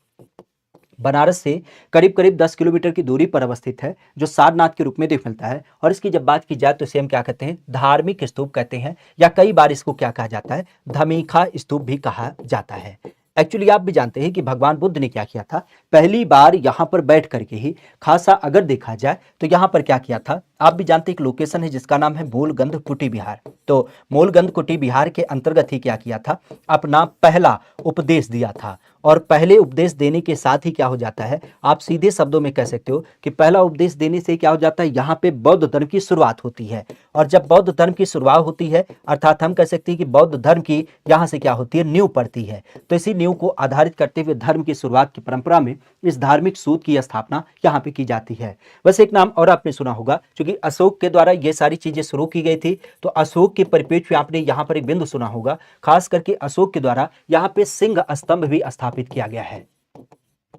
बनारस से करीब करीब 10 किलोमीटर की दूरी पर अवस्थित है, जो सारनाथ के रूप में देख मिलता है। और इसकी जब बात की जाए तो इसे हम क्या कहते हैं, धार्मिक स्तूप कहते हैं, या कई बार इसको क्या कहा जाता है, धमीखा स्तूप भी कहा जाता है। एक्चुअली आप भी जानते हैं कि भगवान बुद्ध ने क्या किया था, पहली बार यहाँ पर बैठ करके ही खासा अगर देखा जाए तो यहाँ पर क्या किया था, आप भी जानते हैं एक लोकेशन है जिसका नाम है मूलगंध कुटी बिहार। तो मूलगंध कुटी बिहार के अंतर्गत ही क्या किया था, अपना पहला उपदेश दिया था। और पहले उपदेश देने के साथ ही क्या हो जाता है, आप सीधे शब्दों में कह सकते हो कि पहला उपदेश देने से क्या हो जाता है, यहाँ पे बौद्ध धर्म की शुरुआत होती है। और जब बौद्ध धर्म की शुरुआत होती है अर्थात हम कह सकते हैं कि बौद्ध धर्म की यहाँ से क्या होती है, नींव पड़ती है। तो इसी नींव को आधारित करते हुए धर्म की शुरुआत की परंपरा में इस धार्मिक सूत की स्थापना यहाँ पे की जाती है। वैसे एक नाम और आपने सुना होगा, क्योंकि अशोक के द्वारा ये सारी चीजें शुरू की गई थी, तो अशोक के परिप्रेक्ष्य में आपने यहाँ पर एक बिंदु सुना होगा, खास करके अशोक के द्वारा यहाँ पे सिंह स्तंभ भी स्थापित किया गया है।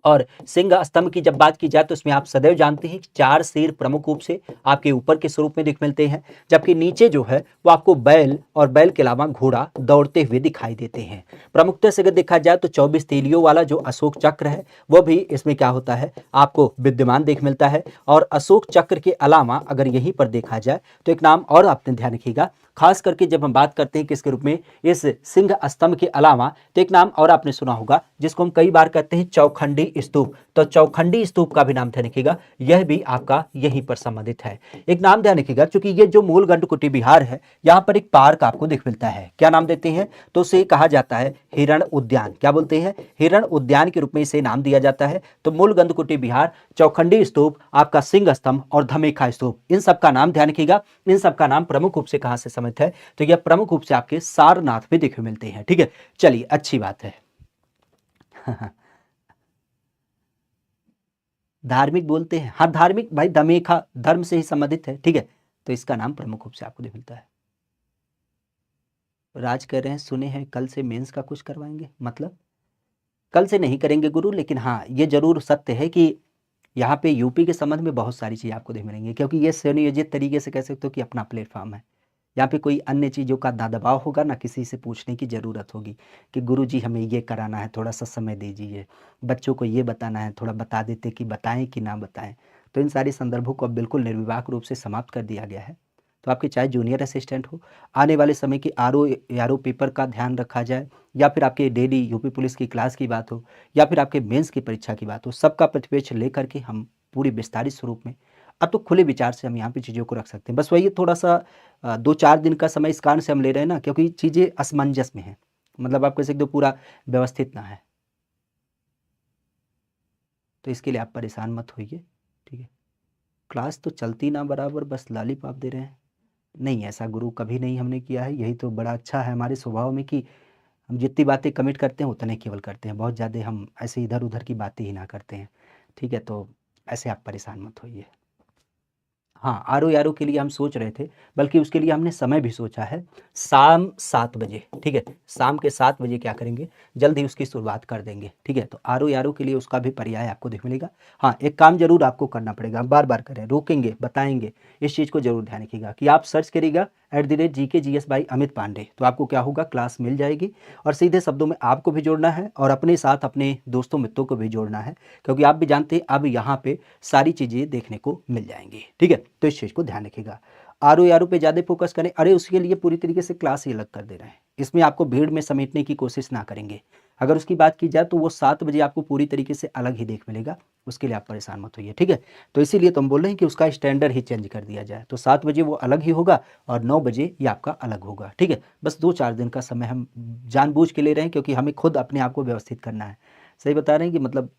और सिंह स्तंभ की जब बात की जाए तो इसमें आप सदैव जानते हैं कि 4 शेर प्रमुख रूप से आपके ऊपर के स्वरूप में दिख मिलते हैं, जबकि नीचे जो है वो आपको बैल और बैल के अलावा घोड़ा दौड़ते हुए दिखाई देते हैं। प्रमुखता से अगर देखा जाए तो 24 तीलियों वाला जो अशोक चक्र है वो भी इसमें क्या होता है, आपको विद्यमान देख मिलता है। और अशोक चक्र के अलावा अगर यहीं पर देखा जाए तो एक नाम और आपने ध्यान रखिएगा, खास करके जब हम बात करते हैं किसके रूप में, इस सिंह स्तंभ के अलावा तो एक नाम और आपने सुना होगा जिसको हम कई बार कहते हैं चौखंडी स्तूप। तो चौखंडी स्तूप का भी नाम ध्यान रखिएगा, यह भी आपका यहीं पर संबंधित है। एक नाम ध्यान रखिएगा, क्योंकि ये जो मूल गंडकुटी बिहार है यहाँ पर एक पार्क आपको देख मिलता है, क्या नाम देते हैं, तो उसे कहा जाता है हिरण उद्यान। क्या बोलते हैं, हिरण उद्यान के रूप में इसे नाम दिया जाता है। तो मूल गंडकुटी बिहार, चौखंडी स्तूप, आपका सिंह स्तंभ और धमेखा स्तूप, इन सब का नाम ध्यान रखिएगा। इन सब का नाम प्रमुख रूप से कहां से संबंधित है, तो यह प्रमुख रूप से आपके सारनाथ में देखने मिलते हैं। ठीक है, चलिए अच्छी बात है। धार्मिक बोलते हैं, हाँ धार्मिक भाई, धमेखा धर्म से ही संबंधित है। ठीक है, तो इसका नाम प्रमुख रूप से आपको देख मिलता है। राज कह रहे हैं सुने हैं कल से मेंस का कुछ करवाएंगे, मतलब कल से नहीं करेंगे गुरु, लेकिन हाँ ये जरूर सत्य है कि यहाँ पे यूपी के संबंध में बहुत सारी चीज़ आपको देख मिलेंगी, क्योंकि ये सुनियोजित तरीके से कह सकते हो कि अपना प्लेटफॉर्म है। यहाँ पे कोई अन्य चीज़ों का ना दबाव होगा, ना किसी से पूछने की ज़रूरत होगी कि गुरु जी हमें ये कराना है, थोड़ा सा समय दीजिए, बच्चों को ये बताना है, थोड़ा बता देते कि बताएं कि ना बताएं। तो इन सारे संदर्भों को अब बिल्कुल निर्विवाद रूप से समाप्त कर दिया गया है। तो आपके चाहे जूनियर असिस्टेंट हो, आने वाले समय के आर ओ पेपर का ध्यान रखा जाए, या फिर आपके डेली यूपी पुलिस की क्लास की बात हो, या फिर आपके मेंस की परीक्षा की बात हो, सबका प्रतिपेक्ष लेकर के हम पूरी विस्तारित स्वरूप में अब तो खुले विचार से हम यहाँ पे चीज़ों को रख सकते हैं। बस वही थोड़ा सा 2-4 दिन का समय इस कारण से हम ले रहे हैं ना, क्योंकि चीज़ें असमंजस में हैं, मतलब आप कह सकते हो पूरा व्यवस्थित ना है, तो इसके लिए आप परेशान मत होइए। ठीक है, क्लास तो चलती ना बराबर, बस लॉलीपॉप दे रहे हैं, नहीं ऐसा गुरु कभी नहीं हमने किया है। यही तो बड़ा अच्छा है हमारे स्वभाव में कि हम जितनी बातें कमिट करते हैं उतने केवल करते हैं, बहुत ज़्यादा हम ऐसे इधर उधर की बातें ही ना करते हैं। ठीक है, तो ऐसे आप परेशान मत होइए। हाँ, आरओ के लिए हम सोच रहे थे, बल्कि उसके लिए हमने समय भी सोचा है, शाम 7 बजे। ठीक है, शाम के 7 बजे क्या करेंगे, जल्द ही उसकी शुरुआत कर देंगे। ठीक है, तो आरओ के लिए उसका भी पर्याय आपको देख मिलेगा। हाँ, एक काम जरूर आपको करना पड़ेगा, हम बार बार करें, रोकेंगे, बताएंगे, इस चीज़ को जरूर ध्यान रखिएगा कि आप सर्च करिएगा @GKGS बाई अमित पांडे, तो आपको क्या होगा, क्लास मिल जाएगी। और सीधे शब्दों में आपको भी जोड़ना है और अपने साथ अपने दोस्तों मित्रों को भी जोड़ना है, क्योंकि आप भी जानते हैं अब यहाँ पे सारी चीज़ें देखने को मिल जाएंगी। ठीक है, तो इस चीज़ को ध्यान रखिएगा। आरओ पे ज़्यादा फोकस करें, अरे उसके लिए पूरी तरीके से क्लास ही अलग कर दे रहे हैं, इसमें आपको भीड़ में समेटने की कोशिश ना करेंगे। अगर उसकी बात की जाए तो वो 7 बजे आपको पूरी तरीके से अलग ही देख मिलेगा, उसके लिए आप परेशान मत होइए। ठीक है, तो इसीलिए तो हम बोल रहे हैं कि उसका स्टैंडर्ड ही चेंज कर दिया जाए, तो 7 बजे वो अलग ही होगा और 9 बजे ये आपका अलग होगा। ठीक है, बस 2-4 दिन का समय हम जानबूझ के ले रहे हैं, क्योंकि हमें खुद अपने आप को व्यवस्थित करना है। सही बता रहे हैं कि मतलब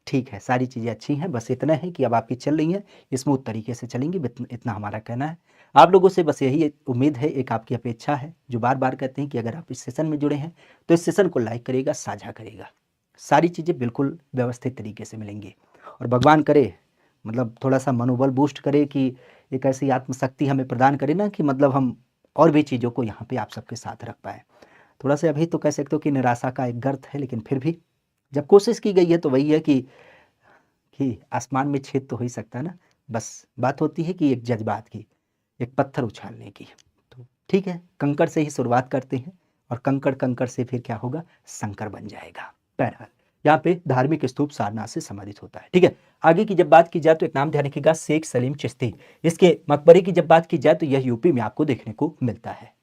ठीक है, सारी चीज़ें अच्छी हैं, बस इतना है कि अब आपकी चल रही हैं, स्मूथ तरीके से चलेंगी, इतना हमारा कहना है। आप लोगों से बस यही एक उम्मीद है, एक आपकी अपेक्षा है, जो बार बार कहते हैं कि अगर आप इस सेशन में जुड़े हैं तो इस सेशन को लाइक करिएगा, साझा करिएगा, सारी चीज़ें बिल्कुल व्यवस्थित तरीके से मिलेंगी। और भगवान करे मतलब थोड़ा सा मनोबल बूस्ट करे कि एक ऐसी आत्मशक्ति हमें प्रदान करे ना, कि मतलब हम और भी चीज़ों को यहाँ पे आप सबके साथ रख पाएँ। थोड़ा सा अभी तो कह सकते हो कि निराशा का एक गर्त है, लेकिन फिर भी जब कोशिश की गई है तो वही है कि आसमान में छेद तो हो ही सकता है ना, बस बात होती है कि एक जज्बात की, एक पत्थर उछालने की। तो ठीक है, कंकड़ से ही शुरुआत करते हैं और कंकड़ कंकड़ से फिर क्या होगा, शंकर बन जाएगा। बहरहाल यहाँ पे धार्मिक स्तूप सारनाथ से संबंधित होता है। ठीक है, आगे की जब बात की जाए तो एक नाम ध्यान रखिएगा, शेख सलीम चिश्ती। इसके मकबरे की जब बात की जाए तो यह यूपी में आपको देखने को मिलता है।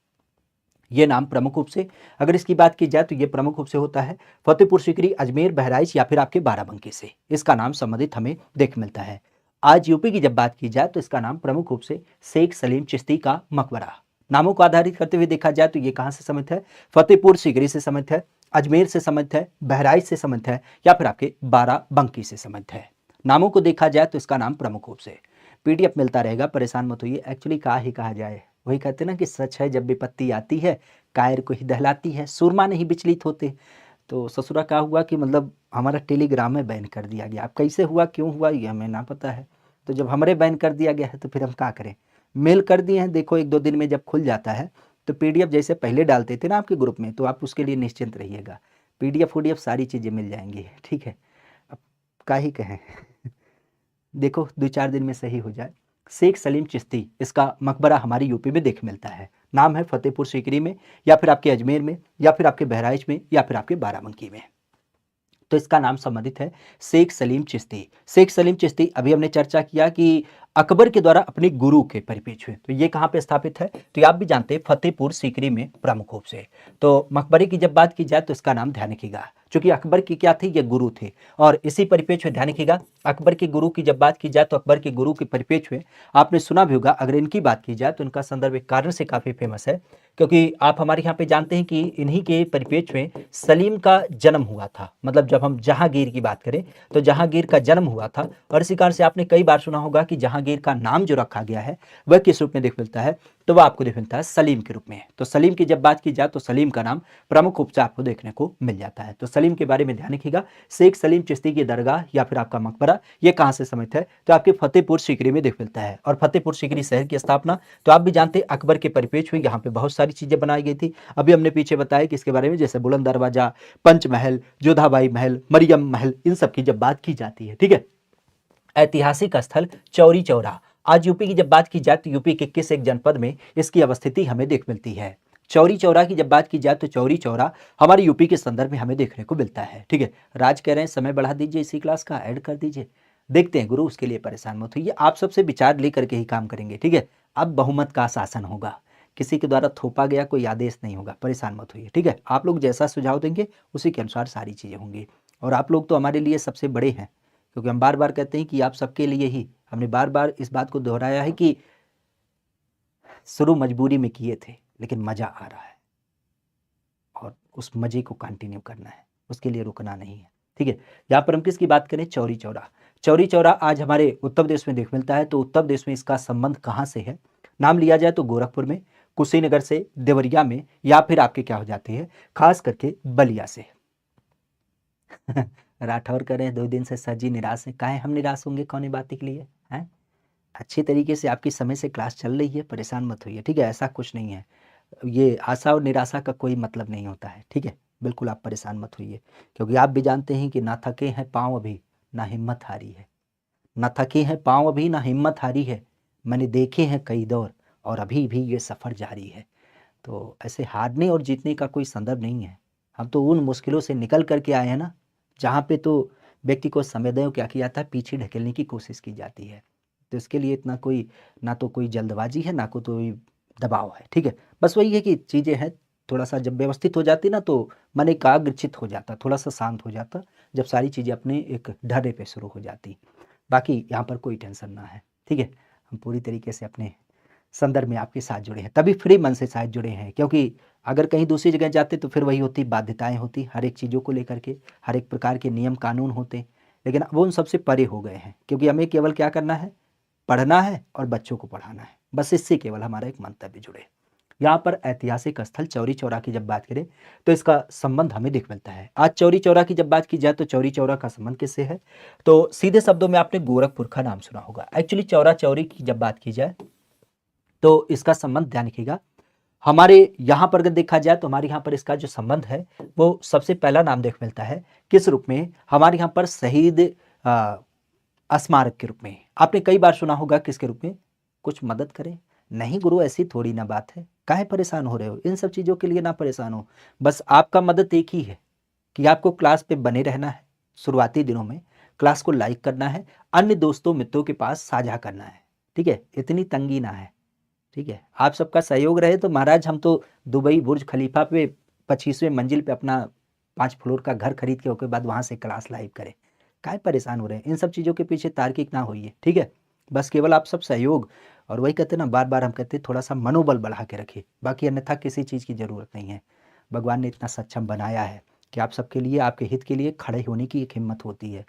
ये नाम प्रमुख रूप से अगर इसकी बात की जाए तो ये प्रमुख रूप से होता है फतेहपुर सीकरी, अजमेर, बहराइच या फिर आपके बाराबंकी से, इसका नाम संबंधित हमें देख मिलता है। आज यूपी की जब बात की जाए तो इसका नाम प्रमुख रूप से शेख सलीम चिश्ती का मकबरा। नामों को आधारित करते हुए देखा जाए तो ये कहां से संबंधित है, फतेहपुर सीकरी से संबंधित है, अजमेर से संबंधित है, बहराइच से संबंधित है या फिर आपके बाराबंकी से संबंधित है। नामों को देखा जाए तो इसका नाम प्रमुख रूप से, पीडीएफ मिलता रहेगा, परेशान मत होइए। एक्चुअली कहा ही कहा जाए, वही कहते हैं ना कि सच है जब विपत्ति आती है कायर को ही दहलाती है, सुरमा नहीं विचलित होते। तो ससुरा क्या हुआ कि मतलब हमारा टेलीग्राम में बैन कर दिया गया, अब कैसे हुआ क्यों हुआ ये हमें ना पता है। तो जब हमारे बैन कर दिया गया है तो फिर हम क्या करें, मेल कर दिए हैं, देखो 1-2 दिन में जब खुल जाता है तो पीडीएफ जैसे पहले डालते थे ना आपके ग्रुप में, तो आप उसके लिए निश्चिंत रहिएगा, पीडीएफ वूडीएफ सारी चीज़ें मिल जाएंगी। ठीक है, अब क्या ही कहें। देखो 2-4 दिन में सही हो जाए। शेख सलीम चिश्ती, इसका मकबरा हमारी यूपी में देख मिलता है। नाम है फतेहपुर सीकरी में या फिर आपके अजमेर में या फिर आपके बहराइच में या फिर आपके बाराबंकी में। तो इसका नाम संबंधित है शेख सलीम चिश्ती। शेख सलीम चिश्ती अभी हमने चर्चा किया कि अकबर के द्वारा अपने गुरु के परिपेक्ष हुए। तो ये कहाँ पे स्थापित है, तो ये आप भी जानते हैं फतेहपुर सीकरी में प्रमुख रूप से। तो मकबरे की जब बात की जाए तो इसका नाम ध्यान रखिएगा, क्योंकि अकबर की क्या थे, ये गुरु थे। और इसी परिपेक्ष में ध्यान रखिएगा, अकबर के गुरु की जब बात की जाए तो अकबर के गुरु के परिपेक्ष में आपने सुना भी होगा, अगर इनकी बात की जाए तो इनका संदर्भ एक कारण से काफी फेमस है, क्योंकि आप हमारे यहाँ पे जानते हैं कि इन्हीं के परिपेक्ष में सलीम का जन्म हुआ था। मतलब जब हम जहांगीर की बात करें तो जहांगीर का जन्म हुआ था, और इसी कारण से आपने कई बार सुना होगा कि जहांगीर का नाम जो रखा गया है वह किस रूप में देख मिलता है, तो वह आपको देख मिलता है सलीम के रूप में। तो सलीम की जब बात की जाए तो सलीम का नाम प्रमुख रूप से आपको देखने को मिल जाता है। तो सलीम के बारे में ध्यान रखिएगा, शेख सलीम चिश्ती की दरगाह या फिर आपका मकबरा, ये कहाँ से समित है, तो आपके फतेहपुर सीकरी में देख मिलता है। और फतेहपुर सीकरी शहर की स्थापना तो आप भी जानते हैं अकबर के परिपेक्ष में यहाँ पे बहुत सारी चीजें बनाई गई थी। अभी हमने पीछे बताया कि इसके बारे में, जैसे बुलंद दरवाजा, पंचमहल, जोधाबाई महल, मरियम महल, इन सब की जब बात की जाती है। ठीक है, ऐतिहासिक स्थल चौरी चौरा, आज यूपी की जब बात की जाए तो यूपी के किस एक जनपद में इसकी अवस्थिति हमें देख मिलती है। चौरी चौरा की जब बात की जाए तो चौरी चौरा हमारे यूपी के संदर्भ में हमें देखने को मिलता है। ठीक है, राज कह रहे हैं समय बढ़ा दीजिए, इसी क्लास का ऐड कर दीजिए। देखते हैं गुरु, उसके लिए परेशान मत होइए, आप सबसे विचार लेकर के ही काम करेंगे। ठीक है, अब बहुमत का शासन होगा, किसी के द्वारा थोपा गया कोई आदेश नहीं होगा, परेशान मत होइए। ठीक है, आप लोग जैसा सुझाव देंगे उसी के अनुसार सारी चीजें होंगी। और आप लोग तो हमारे लिए सबसे बड़े हैं, क्योंकि हम बार बार कहते हैं कि आप सबके लिए ही, हमने बार बार इस बात को दोहराया है कि शुरू मजबूरी में किए थे, लेकिन मजा आ रहा है और उस मजे को कंटिन्यू करना है, उसके लिए रुकना नहीं है। ठीक है, यहाँ पर हम किसकी बात करें, चौरी चौरा। चौरी चौरा आज हमारे उत्तर प्रदेश में देख मिलता है। तो उत्तर प्रदेश में इसका संबंध कहाँ से है, नाम लिया जाए तो गोरखपुर में, कुशीनगर से, देवरिया में, या फिर आपके क्या हो जाते हैं, खास करके बलिया से। राठौर करें 2 दिन से सर जी निराश है, काहे हम निराश होंगे, कौन बात के लिए हैं। अच्छी तरीके से आपकी समय से क्लास चल रही है, परेशान मत होइए। ठीक है, ऐसा कुछ नहीं है, ये आशा और निराशा का कोई मतलब नहीं होता है। ठीक है, बिल्कुल आप परेशान मत होइए, क्योंकि आप भी जानते हैं कि ना थके हैं पाँव अभी, ना हिम्मत हारी है। ना थके हैं पाँव अभी, ना हिम्मत हारी है, मैंने देखे हैं कई दौर और अभी भी ये सफ़र जारी है। तो ऐसे हारने और जीतने का कोई संदर्भ नहीं है, हम तो उन मुश्किलों से निकल करके आए हैं ना, जहाँ पे तो व्यक्ति को समझदारियों क्या किया जाता है, पीछे ढकेलने की कोशिश की जाती है। तो इसके लिए इतना कोई, ना तो कोई जल्दबाजी है, ना कोई दबाव है। ठीक है, बस वही है कि चीज़ें हैं, थोड़ा सा जब व्यवस्थित हो जाती ना तो मन एकाग्रचित हो जाता, थोड़ा सा शांत हो जाता, जब सारी चीज़ें अपने एक ढर्रे पे शुरू हो जाती। बाकी यहाँ पर कोई टेंशन ना है। ठीक है, हम पूरी तरीके से अपने संदर्भ में आपके साथ जुड़े हैं, तभी फ्री मन से शायद जुड़े हैं, क्योंकि अगर कहीं दूसरी जगह जाते तो फिर वही होती, बाध्यताएं होती हर एक चीज़ों को लेकर के, हर एक प्रकार के नियम कानून होते, लेकिन अब उन सबसे परे हो गए हैं, क्योंकि हमें केवल क्या करना है, पढ़ना है और बच्चों को पढ़ाना है, बस इससे केवल हमारा एक मंतव्य जुड़े। यहाँ पर ऐतिहासिक स्थल चौरी चौरा की जब बात करें तो इसका संबंध हमें देख मिलता है। आज चौरी चौरा की जब बात की जाए तो चौरी चौरा का संबंध किससे है, तो सीधे शब्दों में आपने गोरखपुर का नाम सुना होगा। एक्चुअली चौरा चौरी की जब बात की जाए तो इसका संबंध ध्यान रखिएगा, हमारे यहाँ पर अगर देखा जाए तो हमारे यहाँ पर इसका जो संबंध है वो सबसे पहला नाम देख मिलता है किस रूप में, हमारे यहाँ पर शहीद स्मारक के रूप में। आपने कई बार सुना होगा किसके रूप में, कुछ मदद करें, नहीं गुरु ऐसी थोड़ी ना बात है, काहे परेशान हो रहे हो, इन सब चीज़ों के लिए ना परेशान हो, बस आपका मदद एक ही है कि आपको क्लास पे बने रहना है, शुरुआती दिनों में क्लास को लाइक करना है, अन्य दोस्तों मित्रों के पास साझा करना है। ठीक है, इतनी तंगी ना है। ठीक है, आप सबका सहयोग रहे तो महाराज हम तो दुबई बुर्ज खलीफा पे 25वें मंजिल पे अपना 5 फ्लोर का घर खरीद के उसके बाद वहां से क्लास लाइव करें, काहे परेशान हो रहे हैं, इन सब चीज़ों के पीछे तार्किक ना होइए। ठीक है, बस केवल आप सब सहयोग, और वही कहते हैं ना, बार बार हम कहते हैं थोड़ा सा मनोबल बढ़ा के रखिए, बाकी अन्यथा किसी चीज़ की ज़रूरत नहीं है। भगवान ने इतना सक्षम बनाया है कि आप सबके लिए, आपके हित के लिए खड़े होने की एक हिम्मत होती है।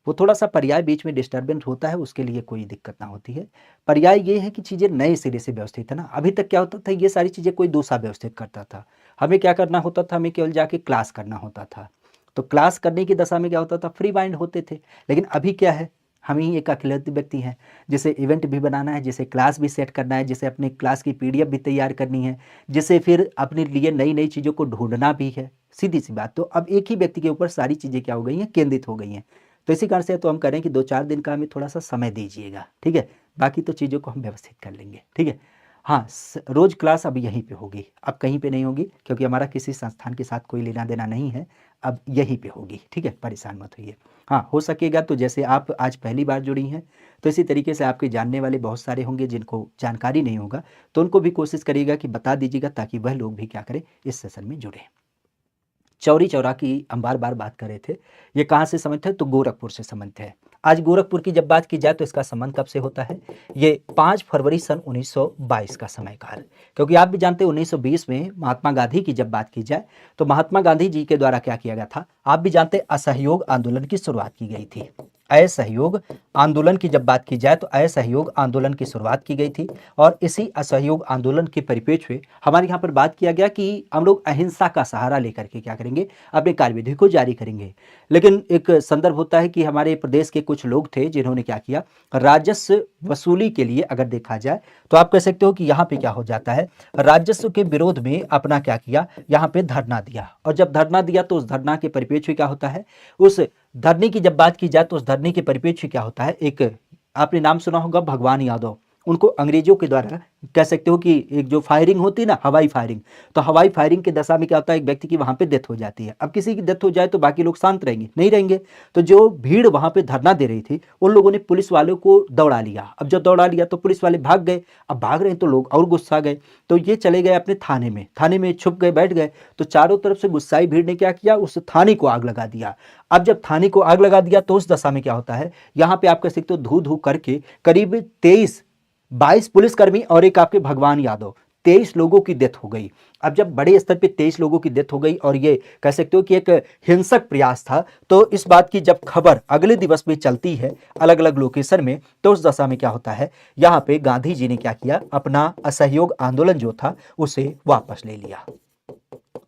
वो थोड़ा सा पर्याय बीच में डिस्टर्बेंस होता है, उसके लिए कोई दिक्कत ना होती है। पर्याय ये है कि चीज़ें नए सिरे से व्यवस्थित है ना, अभी तक क्या होता था, ये सारी चीज़ें कोई दूसरा व्यवस्थित करता था, हमें क्या करना होता था, हमें केवल जाके क्लास करना होता था। तो क्लास करने की दशा में क्या होता था, फ्री माइंड होते थे। लेकिन अभी क्या है, हम ही एक अकेले व्यक्ति हैं जिसे इवेंट भी बनाना है, जिसे क्लास भी सेट करना है, जिसे अपने क्लास की पीडीएफ भी तैयार करनी है, जिसे फिर अपने लिए नई नई चीज़ों को ढूंढना भी है। सीधी सी बात, तो अब एक ही व्यक्ति के ऊपर सारी चीज़ें क्या हो गई हैं, केंद्रित हो गई हैं। तो इसी कारण से तो हम करें कि 2-4 दिन का हमें थोड़ा सा समय दीजिएगा। ठीक है, बाकी तो चीज़ों को हम व्यवस्थित कर लेंगे। ठीक है, हाँ, रोज क्लास अब यहीं पे होगी, अब कहीं पे नहीं होगी, क्योंकि हमारा किसी संस्थान के साथ कोई लेना देना नहीं है, अब यहीं पे होगी, ठीक है, परेशान मत होइए। हाँ, हो सकेगा तो जैसे आप आज पहली बार जुड़ी हैं, तो इसी तरीके से आपके जानने वाले बहुत सारे होंगे जिनको जानकारी नहीं होगा, तो उनको भी कोशिश करिएगा कि बता दीजिएगा, ताकि वह लोग भी क्या करें, इस सेशन में जुड़ें। चौरी चौरा की हम बार बार बात कर रहे थे, ये कहाँ से संबंधित है, तो गोरखपुर से संबंधित है। आज गोरखपुर की जब बात की जाए तो इसका संबंध कब से होता है, ये 5 फरवरी सन 1922 का समय काल, क्योंकि आप भी जानते हैं 1920 में महात्मा गांधी की जब बात की जाए तो महात्मा गांधी जी के द्वारा क्या किया गया था, आप भी जानते हैं असहयोग आंदोलन की शुरुआत की गई थी। असहयोग आंदोलन की जब बात की जाए तो असहयोग आंदोलन की शुरुआत की गई थी, और इसी असहयोग आंदोलन के परिप्रेक्ष्य में हमारे यहाँ पर बात किया गया कि हम लोग अहिंसा का सहारा लेकर के क्या करेंगे, अपने कार्यविधि को जारी करेंगे। लेकिन एक संदर्भ होता है कि हमारे प्रदेश के कुछ लोग थे जिन्होंने क्या किया, राजस्व वसूली के लिए अगर देखा जाए तो आप कह सकते हो कि यहाँ पे क्या हो जाता है, राजस्व के विरोध में अपना क्या किया, यहाँ पे धरना दिया, और जब धरना दिया तो उस धरना के परिप्रेक्ष्य में क्या होता है, उस धरने की जब बात की जाए तो उस धरने के परिप्रेक्ष्य में क्या होता है, एक आपने नाम सुना होगा भगवान यादव, उनको अंग्रेजों के द्वारा कह सकते हो कि एक जो फायरिंग होती है ना, हवाई फायरिंग, तो हवाई फायरिंग के दशा में क्या होता है, एक व्यक्ति की वहां पे डेथ हो जाती है। अब किसी की डेथ हो जाए तो बाकी लोग शांत रहेंगे, नहीं रहेंगे, तो जो भीड़ वहां पे धरना दे रही थी उन लोगों ने पुलिस वालों को दौड़ा लिया। अब जब दौड़ा लिया तो पुलिस वाले भाग गए, अब भाग रहे हैं तो लोग और गुस्सा गए, तो ये चले गए अपने थाने में छुप गए, बैठ गए, तो चारों तरफ से गुस्साई भीड़ ने क्या किया, उस थाने को आग लगा दिया। अब जब थाने को आग लगा दिया तो उस दशा में क्या होता है, यहाँ पे आप कह सकते हो धू धू करके करीब 22 पुलिसकर्मी और एक आपके भगवान यादव, 23 लोगों की डेथ हो गई। अब जब बड़े स्तर पे 23 लोगों की डेथ हो गई और ये कह सकते हो कि एक हिंसक प्रयास था, तो इस बात की जब खबर अगले दिवस में चलती है अलग अलग लोकेशन में, तो उस दशा में क्या होता है, यहाँ पे गांधी जी ने क्या किया, अपना असहयोग आंदोलन जो था उसे वापस ले लिया।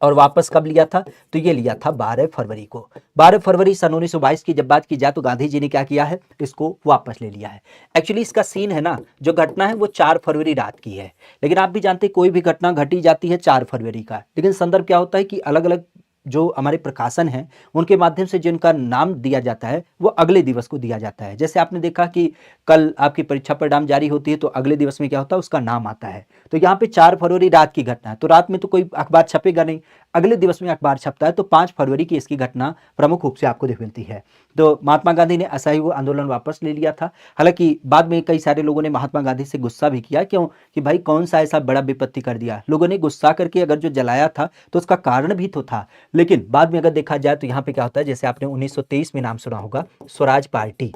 और वापस कब लिया था, तो ये लिया था 12 फरवरी को। 12 फरवरी सन 1922 की जब बात की जाए तो गांधी जी ने क्या किया है, इसको वापस ले लिया है। एक्चुअली इसका सीन है ना, जो घटना है वो 4 फरवरी रात की है, लेकिन आप भी जानते हैं कोई भी घटना घटी जाती है 4 फरवरी का, लेकिन संदर्भ क्या होता है कि अलग अलग जो हमारे प्रकाशन हैं उनके माध्यम से जिनका नाम दिया जाता है वो अगले दिवस को दिया जाता है। जैसे आपने देखा कि कल आपकी परीक्षा परिणाम जारी होती है तो अगले दिवस में क्या होता है, उसका नाम आता है। तो यहाँ पे 4 फरवरी रात की घटना है, तो रात में तो कोई अखबार छपेगा नहीं, अगले दिवस में अखबार छपता है, तो 5 फरवरी की इसकी घटना प्रमुख रूप से आपको देख मिलती है। तो महात्मा गांधी ने असहयोग आंदोलन वापस ले लिया था। हालांकि बाद में कई सारे लोगों ने महात्मा गांधी से गुस्सा भी किया, क्यों कि भाई कौन सा ऐसा बड़ा विपत्ति कर दिया, लोगों ने गुस्सा करके अगर जो जलाया था तो उसका कारण भी तो था। लेकिन बाद में अगर देखा जाए तो यहाँ पे क्या होता है, जैसे आपने 1923 में नाम सुना होगा स्वराज पार्टी,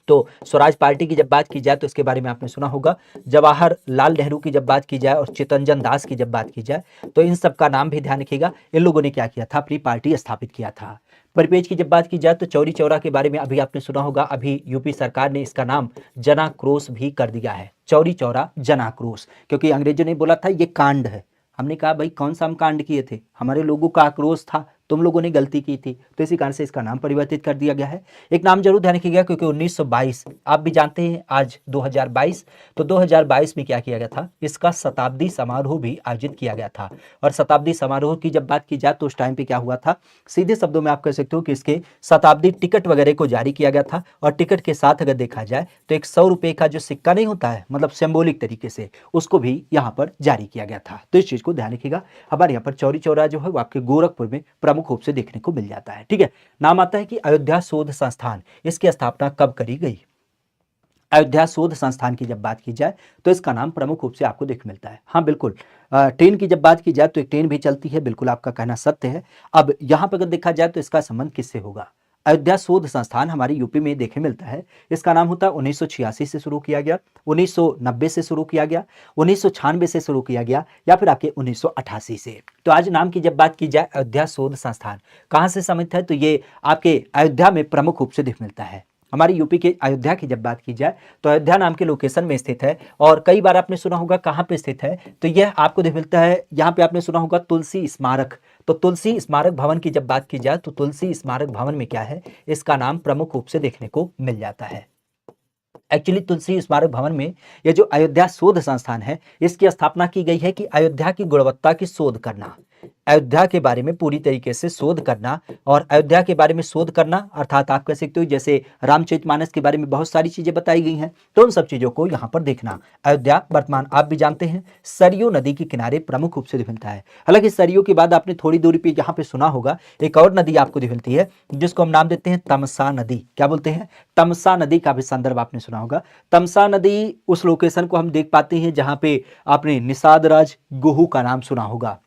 तो स्वराज पार्टी की जब बात की जाए तो इसके बारे में आपने सुना होगा। जवाहरलाल नेहरू की जब बात की जाए और चितरंजन दास की जब बात की जाए तो इन सब का नाम भी ध्यान रखिएगा, इन लोगों ने क्या किया था, अपनी पार्टी स्थापित किया था। परिपेज की जब बात की जाए तो चौरी चौरा के बारे में अभी आपने सुना होगा, अभी यूपी सरकार ने इसका नाम जनाक्रोश भी कर दिया है, चौरी चौरा जनाक्रोश, क्योंकि अंग्रेजों ने बोला था ये कांड है। हमने कहा भाई कौन सा हम कांड किए थे, हमारे लोगों का आक्रोश था, तुम लोगों ने गलती की थी, तो इसी कारण से इसका नाम परिवर्तित कर दिया गया है। एक नाम जरूर ध्यान रखिएगा, क्योंकि 1922 आप भी जानते हैं आज 2022, तो 2022 में क्या किया गया था, इसका शताब्दी समारोह भी आयोजित किया गया था। और शताब्दी समारोह की जब बात की जाए तो उस टाइम पे क्या हुआ था, सीधे शब्दों में आप कह सकते हो कि इसके शताब्दी टिकट वगैरह को जारी किया गया था, और टिकट के साथ अगर देखा जाए तो एक 100 रुपए का जो सिक्का नहीं होता है, मतलब सिंबॉलिक तरीके से, उसको भी यहाँ पर जारी किया गया था। तो इस चीज को ध्यान रखिएगा। हमारे यहाँ पर चौरी चौरा जो है वो आपके गोरखपुर में प्रमुख रूप से देखने को मिल जाता है। ठीक है, नाम आता है कि अयोध्या शोध संस्थान, इसकी स्थापना कब करी गई। अयोध्या शोध संस्थान की जब बात की जाए तो इसका नाम प्रमुख रूप से आपको देख मिलता है। हाँ बिल्कुल, ट्रेन की जब बात की जाए तो एक ट्रेन भी चलती है, बिल्कुल आपका कहना सत्य है। अब यहाँ पर अगर देखा जाए तो इसका संबंध किससे होगा, अयोध्या शोध संस्थान हमारे यूपी में देखे मिलता है। इसका नाम होता है 1986 से शुरू किया गया, 1990 से शुरू किया गया, 1996 से शुरू किया गया, या फिर आपके 1988 से। तो आज नाम की जब बात की जाए अयोध्या शोध संस्थान कहाँ से संबंधित है, तो ये आपके अयोध्या में प्रमुख रूप से देख मिलता है। हमारे यूपी के अयोध्या की जब बात की जाए तो अयोध्या नाम के लोकेशन में स्थित है, और कई बार आपने सुना होगा कहाँ पे स्थित है, तो यह आपको देख मिलता है, यहाँ पे आपने सुना होगा तुलसी स्मारक। तो तुलसी स्मारक भवन की जब बात की जाए तो तुलसी स्मारक भवन में क्या है, इसका नाम प्रमुख रूप से देखने को मिल जाता है। एक्चुअली तुलसी स्मारक भवन में यह जो अयोध्या शोध संस्थान है, इसकी स्थापना की गई है कि अयोध्या की गुणवत्ता की शोध करना, अयोध्या के बारे में पूरी तरीके से शोध करना। और अयोध्या के बारे में शोध करना अर्थात आप कह सकते हो जैसे रामचरितमानस के बारे में बहुत सारी चीजें बताई गई हैं, तो उन सब चीजों को यहाँ पर देखना। अयोध्या वर्तमान आप भी जानते हैं सरयू नदी के किनारे प्रमुख रूप से मिलता है। हालांकि सरयू के बाद आपने थोड़ी दूरी पे यहाँ पे सुना होगा एक और नदी आपको मिलती है जिसको हम नाम देते हैं तमसा नदी। क्या बोलते हैं? तमसा नदी का भी संदर्भ आपने सुना होगा। तमसा नदी उस लोकेशन को हम देख पाते हैं जहां पे आपने निषाद राज गुहू का नाम सुना होगा,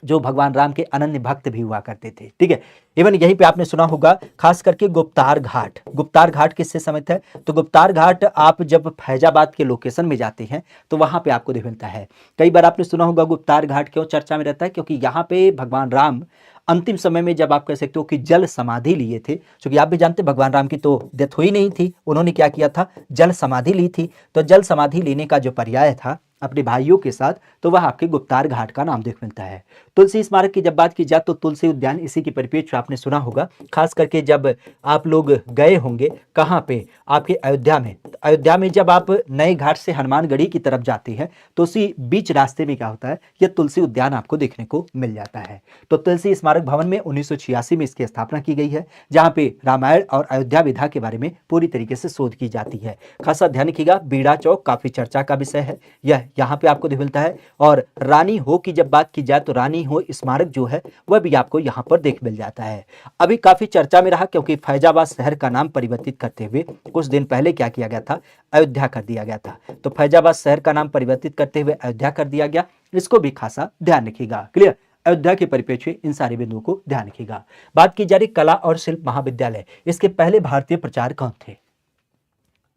जो भगवान राम के अनन्य भक्त भी हुआ करते थे। ठीक है, इवन यहीं पे आपने सुना होगा खास करके गुप्तार घाट। गुप्तार घाट किससे संबंधित है? तो गुप्तार घाट आप जब फैजाबाद के लोकेशन में जाते हैं तो वहां पे आपको मिलता है। कई बार आपने सुना होगा गुप्तार घाट क्यों चर्चा में रहता है, क्योंकि यहाँ पे भगवान राम अंतिम समय में जब आप कह सकते हो कि जल समाधि लिए थे, क्योंकि आप भी जानते भगवान राम की तो डेथ हुई नहीं थी, उन्होंने क्या किया था? जल समाधि ली थी। तो जल समाधि लेने का जो पर्याय था अपने भाइयों के साथ, तो वह आपके गुप्तार घाट का नाम देख मिलता है। तुलसी स्मारक की जब बात की जाए तो तुलसी उद्यान इसी के परिप्रेक्ष्य आपने सुना होगा, खास करके जब आप लोग गए होंगे कहाँ पे? आपके अयोध्या में। अयोध्या में जब आप नए घाट से हनुमानगढ़ी की तरफ जाते हैं तो उसी बीच रास्ते में क्या होता है? यह तुलसी उद्यान आपको देखने को मिल जाता है। तो तुलसी स्मारक भवन में 1986 में इसकी स्थापना की गई है, जहां पे रामायण और अयोध्या विधा के बारे में पूरी तरीके से शोध की जाती है। खासा ध्यान रखिएगा, बीड़ा चौक काफी चर्चा का विषय है, यह यहाँ पे आपको मिलता है। और रानी हो की जब बात की जाए तो रानी हो स्मारक जो है वह भी आपको यहाँ पर देख मिल जाता है। अभी काफी चर्चा में रहा क्योंकि फैजाबाद शहर का नाम परिवर्तित करते हुए कुछ दिन पहले क्या किया गया था? अयोध्या कर दिया गया था। तो फैजाबाद शहर का नाम परिवर्तित करते हुए अयोध्या कर दिया गया, इसको भी खासा ध्यान रखिएगा। क्लियर? अयोध्या के परिप्रेक्ष्य इन सारे बिंदुओं को ध्यान रखिएगा। बात की जा रही कला और शिल्प महाविद्यालय, इसके पहले भारतीय प्राचार्य कौन थे?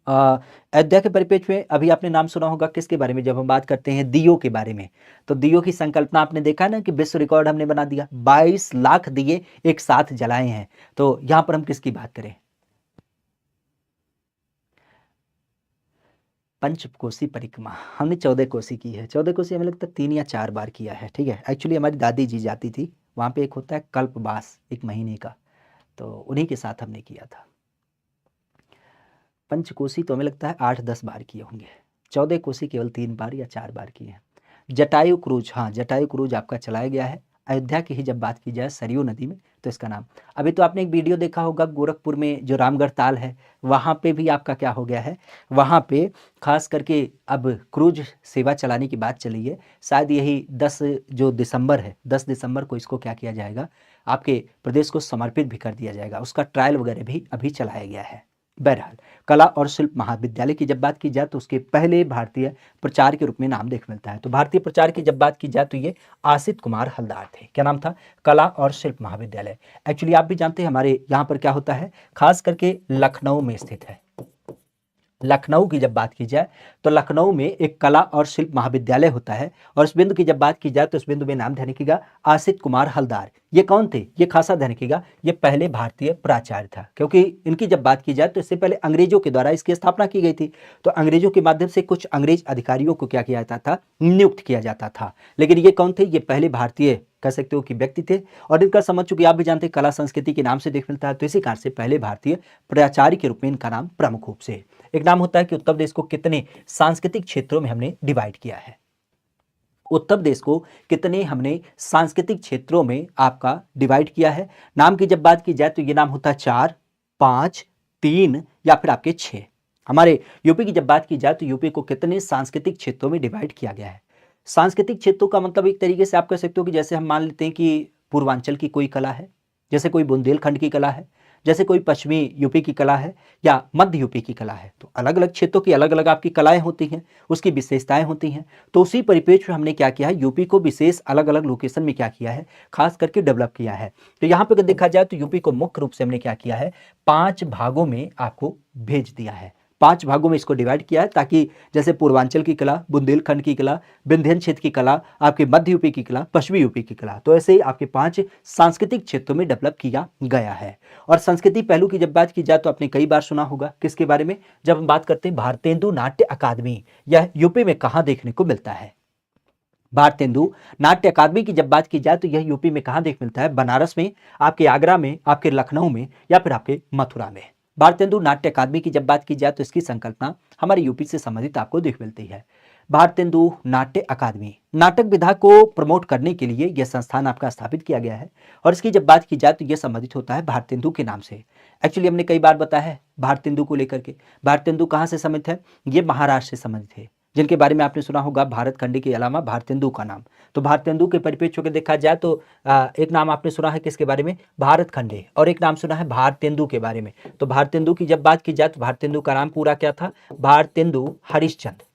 अयोध्या के परिप्रेक्ष्य में अभी आपने नाम सुना होगा किसके बारे में? जब हम बात करते हैं दियो के बारे में, तो दियो की संकल्पना आपने देखा है ना कि विश्व रिकॉर्ड हमने बना दिया, 22 लाख दिए एक साथ जलाए हैं। तो यहां पर हम किसकी बात करें? पंचकोसी परिक्रमा हमने 14 कोसी की है। 14 कोसी हमें लगता है 3 या 4 बार किया है। ठीक है, एक्चुअली हमारी दादी जी जाती थी वहां पे, एक होता है कल्पवास, एक महीने का, तो उन्हीं के साथ हमने किया था। पंचकोसी तो हमें लगता है 8-10 बार किए होंगे। 14 कोसी केवल 3 बार या 4 बार किए हैं। जटायु क्रूज, हाँ जटायु क्रूज आपका चलाया गया है अयोध्या की ही जब बात की जाए सरयू नदी में, तो इसका नाम। अभी तो आपने एक वीडियो देखा होगा गोरखपुर में जो रामगढ़ ताल है, वहाँ पे भी आपका क्या हो गया है? वहाँ पे खास करके अब क्रूज सेवा चलाने की बात चली है। शायद यही 10 जो दिसंबर है, 10 दिसंबर को इसको क्या किया जाएगा? आपके प्रदेश को समर्पित भी कर दिया जाएगा। उसका ट्रायल वगैरह भी अभी चलाया गया है। बहरहाल कला और शिल्प महाविद्यालय की जब बात की जाए तो उसके पहले भारतीय प्राचार्य के रूप में नाम देख मिलता है। तो भारतीय प्राचार्य की जब बात की जाए तो ये आसित कुमार हलदार थे। क्या नाम था? कला और शिल्प महाविद्यालय। एक्चुअली आप भी जानते हैं हमारे यहाँ पर क्या होता है, खास करके लखनऊ में स्थित है। लखनऊ की जब बात की जाए तो लखनऊ में एक कला और शिल्प महाविद्यालय होता है, और इस बिंदु की जब बात की जाए तो इस बिंदु में नाम ध्यान रखिएगा आसित कुमार हलदार। ये कौन थे? ये खासा ध्यान रखिएगा, ये पहले भारतीय प्राचार्य था, क्योंकि इनकी जब बात की जाए तो इससे पहले अंग्रेजों के द्वारा इसकी स्थापना की गई थी। तो अंग्रेजों के माध्यम से कुछ अंग्रेज अधिकारियों को क्या किया जाता था? नियुक्त किया जाता था। लेकिन ये कौन थे? ये पहले भारतीय कह सकते हो कि व्यक्ति थे, और इनका समझ चूंकि आप भी जानते हैं कला संस्कृति के नाम से देख मिलता है, तो इसी कारण से पहले भारतीय प्राचार्य के रूप में इनका नाम प्रमुख रूप से। एक नाम होता है कि उत्तर प्रदेश को कितने सांस्कृतिक क्षेत्रों में हमने डिवाइड किया है? उत्तर प्रदेश को कितने हमने सांस्कृतिक क्षेत्रों में आपका डिवाइड किया है? नाम की जब बात की जाए तो ये नाम होता है 4, 5, 3 या फिर आपके 6। हमारे यूपी की जब बात की जाए तो यूपी को कितने सांस्कृतिक क्षेत्रों में डिवाइड किया गया है? सांस्कृतिक क्षेत्रों का मतलब एक तरीके से आप कह सकते हो कि जैसे हम मान लेते हैं कि पूर्वांचल की कोई कला है, जैसे कोई बुंदेलखंड की कला है, जैसे कोई पश्चिमी यूपी की कला है, या मध्य यूपी की कला है। तो अलग अलग क्षेत्रों की अलग अलग आपकी कलाएं होती हैं, उसकी विशेषताएं होती हैं। तो उसी परिप्रेक्ष्य में हमने क्या किया है? यूपी को विशेष अलग अलग लोकेशन में क्या किया है? खास करके डेवलप किया है। तो यहाँ पे अगर देखा जाए तो यूपी को मुख्य रूप से हमने क्या किया है? 5 भागों में आपको भेज दिया है। 5 भागों में इसको डिवाइड किया है, ताकि जैसे पूर्वांचल की कला, बुंदेलखंड की कला, विंध्याचल क्षेत्र की कला, आपके मध्य यूपी की कला, पश्चिमी यूपी की कला, तो ऐसे ही आपके 5 सांस्कृतिक क्षेत्रों में डेवलप किया गया है। और संस्कृति पहलू की जब बात की जाए तो आपने कई बार सुना होगा किसके बारे में? जब हम बात करते हैं भारतेंदु नाट्य अकादमी, यह यूपी में कहाँ देखने को मिलता है? भारतेंदु नाट्य अकादमी की जब बात की जाए तो यह यूपी में कहाँ देख मिलता है? बनारस में, आपके आगरा में, आपके लखनऊ में, या फिर आपके मथुरा में। भारतेंदु नाट्य अकादमी की जब बात की जाए तो इसकी संकल्पना हमारे यूपी से संबंधित आपको देख मिलती है। भारतेंदु नाट्य अकादमी। नाटक विधा को प्रमोट करने के लिए यह संस्थान आपका स्थापित किया गया है और इसकी जब बात की जाए तो यह संबंधित होता है भारतेंदु के नाम से। एक्चुअली हमने कई बार बताया है भारतेंदु को लेकर के। भारतेंदु कहाँ से संबंधित है? ये महाराष्ट्र से संबंधित है, जिनके बारे में आपने सुना होगा भारत खंड के अलावा भारतेंदु का नाम। तो भारतेंदु के परिप्रेक्ष्य को देखा जाए तो एक नाम आपने सुना है किसके बारे में? भारत खंडे, और एक नाम सुना है भारतेंदु के बारे में। तो भारतेंदु की जब बात की जाए तो भारतेंदु का नाम पूरा क्या था? भारतेंदु हरिश्चंद्र।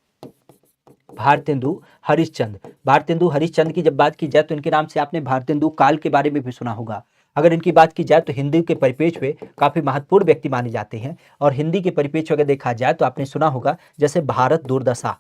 भारतेंदु हरिश्चंद्र। भारतेंदु हरिश्चंद्र की जब बात की जाए तो इनके नाम से आपने भारतेंदु काल के बारे में भी सुना होगा। अगर इनकी बात की जाए तो हिंदी के परिप्रेक्ष्य में काफी महत्वपूर्ण व्यक्ति माने जाते हैं, और हिंदी के परिप्रेक्ष्य अगर देखा जाए तो आपने सुना होगा जैसे भारत दुर्दशा।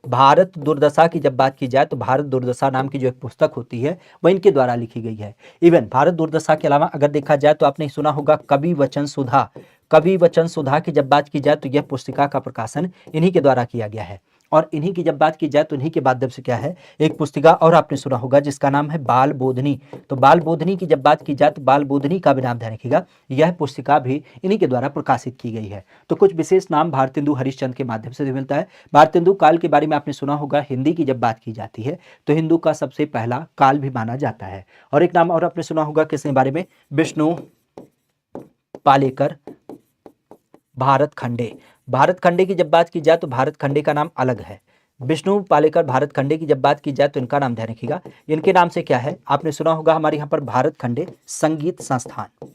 भारत दुर्दशा की जब बात की जाए तो भारत दुर्दशा नाम की जो एक पुस्तक होती है वह इनके द्वारा लिखी गई है। इवन भारत दुर्दशा के अलावा अगर देखा जाए तो आपने सुना होगा कवि वचन सुधा। कवि वचन सुधा की जब बात की जाए तो यह पुस्तिका का प्रकाशन इन्हीं के द्वारा किया गया है। और इन्हीं की जब बात की जाए तो इन्हीं के माध्यम से क्या है, एक पुस्तिका और आपने सुना होगा जिसका नाम है बाल बोधनी। तो बाल बोधनी की जब बात की जाए तो बाल बोधनी का भी नाम ध्यान रखिएगा, यह पुस्तिका भी इन्हीं के द्वारा प्रकाशित की गई है। तो कुछ विशेष नाम भारतेंदु हरिश्चंद्र के माध्यम से मिलता है। भारतेंदु काल के बारे में आपने सुना होगा, हिंदी की जब बात की जाती है तो हिंदू का सबसे पहला काल भी माना जाता है। और एक नाम और आपने सुना होगा किसके बारे में? विष्णु पालेकर भारत खंडे। भारत खंडे की जब बात की जाए तो भारत खंडे का नाम अलग है। विष्णु पालेकर भारत खंडे की जब बात की जाए तो इनका नाम ध्यान रखिएगा, इनके नाम से क्या है आपने सुना होगा हमारे यहाँ पर भारत खंडे संगीत संस्थान।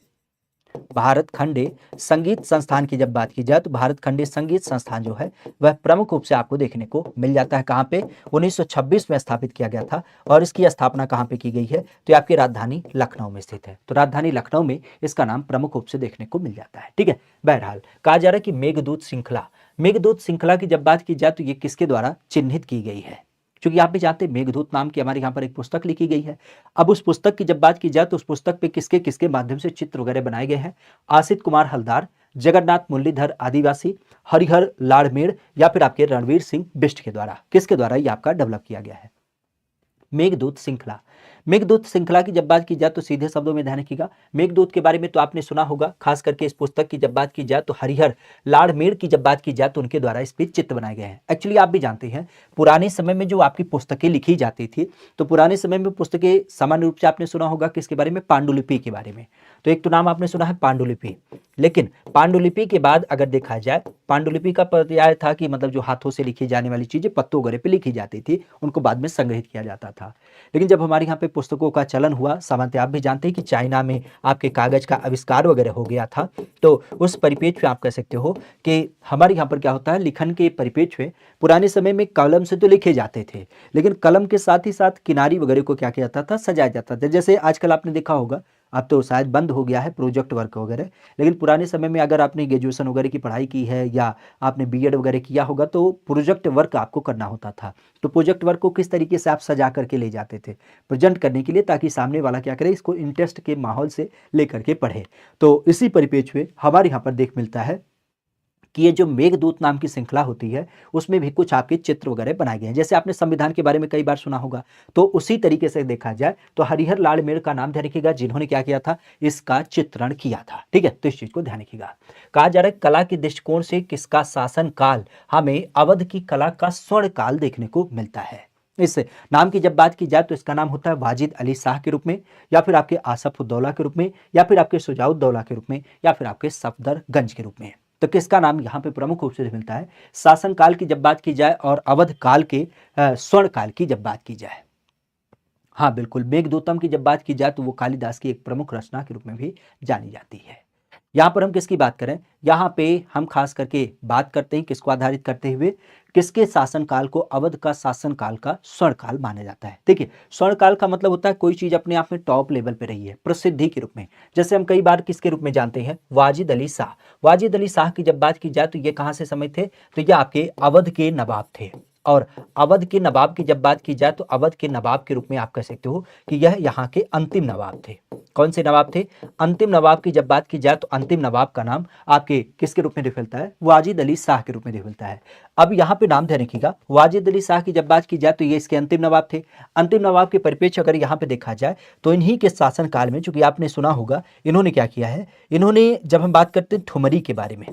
भारत खंडे संगीत संस्थान की जब बात की जाए तो भारत खंडे संगीत संस्थान जो है वह प्रमुख रूप से आपको देखने को मिल जाता है। कहाँ पे? 1926 में स्थापित किया गया था। और इसकी स्थापना कहाँ पे की गई है? तो ये आपकी राजधानी लखनऊ में स्थित है। तो राजधानी लखनऊ में इसका नाम प्रमुख रूप से देखने को मिल जाता है। ठीक है, बहरहाल कहा जा रहा है कि मेघदूत श्रृंखला। मेघदूत श्रृंखला की जब बात की जाए तो ये किसके द्वारा चिन्हित की गई है? क्योंकि आप भी जानते हैं मेघदूत नाम की हमारे यहाँ पर एक पुस्तक लिखी गई है। अब उस पुस्तक की जब बात की जाए तो उस पुस्तक पे किसके किसके माध्यम से चित्र वगैरह बनाए गए हैं? आसित कुमार हलदार, जगन्नाथ मुरलीधर आदिवासी, हरिहर लाड़मेड़ या फिर आपके रणवीर सिंह बिष्ट के द्वारा। किसके द्वारा ये आपका डेवलप किया गया है? मेघदूत श्रृंखला। मेघदूत श्रृंखला की जब बात की जाए तो सीधे शब्दों में ध्यान रखिएगा, मेघदूत के बारे में तो आपने सुना होगा। खास करके इस पुस्तक की जब बात की जाए तो हरिहर लाड़मेड़ की जब बात की जाए तो उनके द्वारा इस पर चित्र बनाए गए हैं। एक्चुअली आप भी जानते हैं पुराने समय में जो आपकी पुस्तकें लिखी जाती थी, तो पुराने समय में पुस्तकें सामान्य रूप से आपने सुना होगा किसके बारे में? पांडुलिपि के बारे में। तो एक तो नाम आपने सुना है पांडुलिपि, लेकिन पांडुलिपि के बाद अगर देखा जाए, पांडुलिपि का पर्याय था कि मतलब जो हाथों से लिखी जाने वाली चीजें पत्तों वगैरह पे लिखी जाती थी, उनको बाद में संग्रहित किया जाता था। लेकिन जब हमारे यहाँ पे पुस्तकों का चलन हुआ, सामान्यतः आप भी जानते हैं कि चाइना में आपके कागज का आविष्कार वगैरह हो गया था, तो उस परिप्रेक्ष्य में आप कह सकते हो कि हमारे यहाँ पर क्या होता है, लिखन के परिप्रेक्ष्य में पुराने समय में कलम से तो लिखे जाते थे, लेकिन कलम के साथ ही साथ किनारी वगैरह को क्या किया जाता था? सजाया जाता था। जैसे आजकल आपने देखा होगा, अब तो शायद बंद हो गया है प्रोजेक्ट वर्क वगैरह, लेकिन पुराने समय में अगर आपने ग्रेजुएशन वगैरह की पढ़ाई की है या आपने बीएड वगैरह किया होगा तो प्रोजेक्ट वर्क आपको करना होता था। तो प्रोजेक्ट वर्क को किस तरीके से आप सजा करके ले जाते थे प्रेजेंट करने के लिए, ताकि सामने वाला क्या करे, इसको इंटरेस्ट के माहौल से लेकर के पढ़े। तो इसी परिप्रेक्ष्य में हमारे यहाँ पर देख मिलता है कि ये जो मेघदूत नाम की श्रृंखला होती है उसमें भी कुछ आपके चित्र वगैरह बनाए गए हैं। जैसे आपने संविधान के बारे में कई बार सुना होगा, तो उसी तरीके से देखा जाए तो हरिहर लाड़मेड़ का नाम ध्यान रखिएगा, जिन्होंने क्या किया था, इसका चित्रण किया था। ठीक है, तो इस चीज को ध्यान रखिएगा। कहा जा रहा है कला के दृष्टिकोण से किसका शासन काल हमें अवध की कला का स्वर्ण काल देखने को मिलता है? इस नाम की जब बात की जाए तो इसका नाम होता है वाजिद अली शाह के रूप में, या फिर आपके आसफ उद्दौला के रूप में, या फिर आपके शुजाउद्दौला के रूप में, या फिर आपके सफदरगंज के रूप में। तो किसका नाम यहाँ पे प्रमुख रूप से मिलता है? शासन काल की जब बात की जाए और अवध काल के स्वर्ण काल की जब बात की जाए। हाँ बिल्कुल, मेघदूतम की जब बात की जाए तो वो कालिदास की एक प्रमुख रचना के रूप में भी जानी जाती है। यहाँ पर हम किसकी बात करें? यहाँ पे हम खास करके बात करते हैं किसको आधारित करते हुए, किसके शासनकाल को अवध का शासनकाल का स्वर्णकाल माना जाता है। देखिए, स्वर्णकाल का मतलब होता है कोई चीज अपने आप में टॉप लेवल पे रही है, प्रसिद्धि के रूप में। जैसे हम कई बार किसके रूप में जानते हैं? वाजिद अली शाह। वाजिद अली शाह की जब बात की जाए तो ये कहाँ से समय थे? तो ये आपके अवध के नवाब थे। और अवध के नवाब की जब बात की जाए तो अवध के नवाब के रूप में आप कह सकते हो कि यह यहाँ के अंतिम नवाब थे। कौन से नवाब थे? अंतिम नवाब की जब बात की जाए तो अंतिम नवाब का नाम आपके किसके रूप में निकलता है? वाजिद अली शाह के रूप में निकलता है। अब यहाँ पे नाम ध्यान रखिएगा, वाजिद अली शाह की जब बात की जाए तो ये इसके अंतिम नवाब थे। अंतिम नवाब के परिप्रेक्ष्य अगर यहाँ पे देखा जाए तो इन्हीं के शासन काल में, चूंकि आपने सुना होगा, इन्होंने क्या किया है, इन्होंने, जब हम बात करते हैं ठुमरी के बारे में,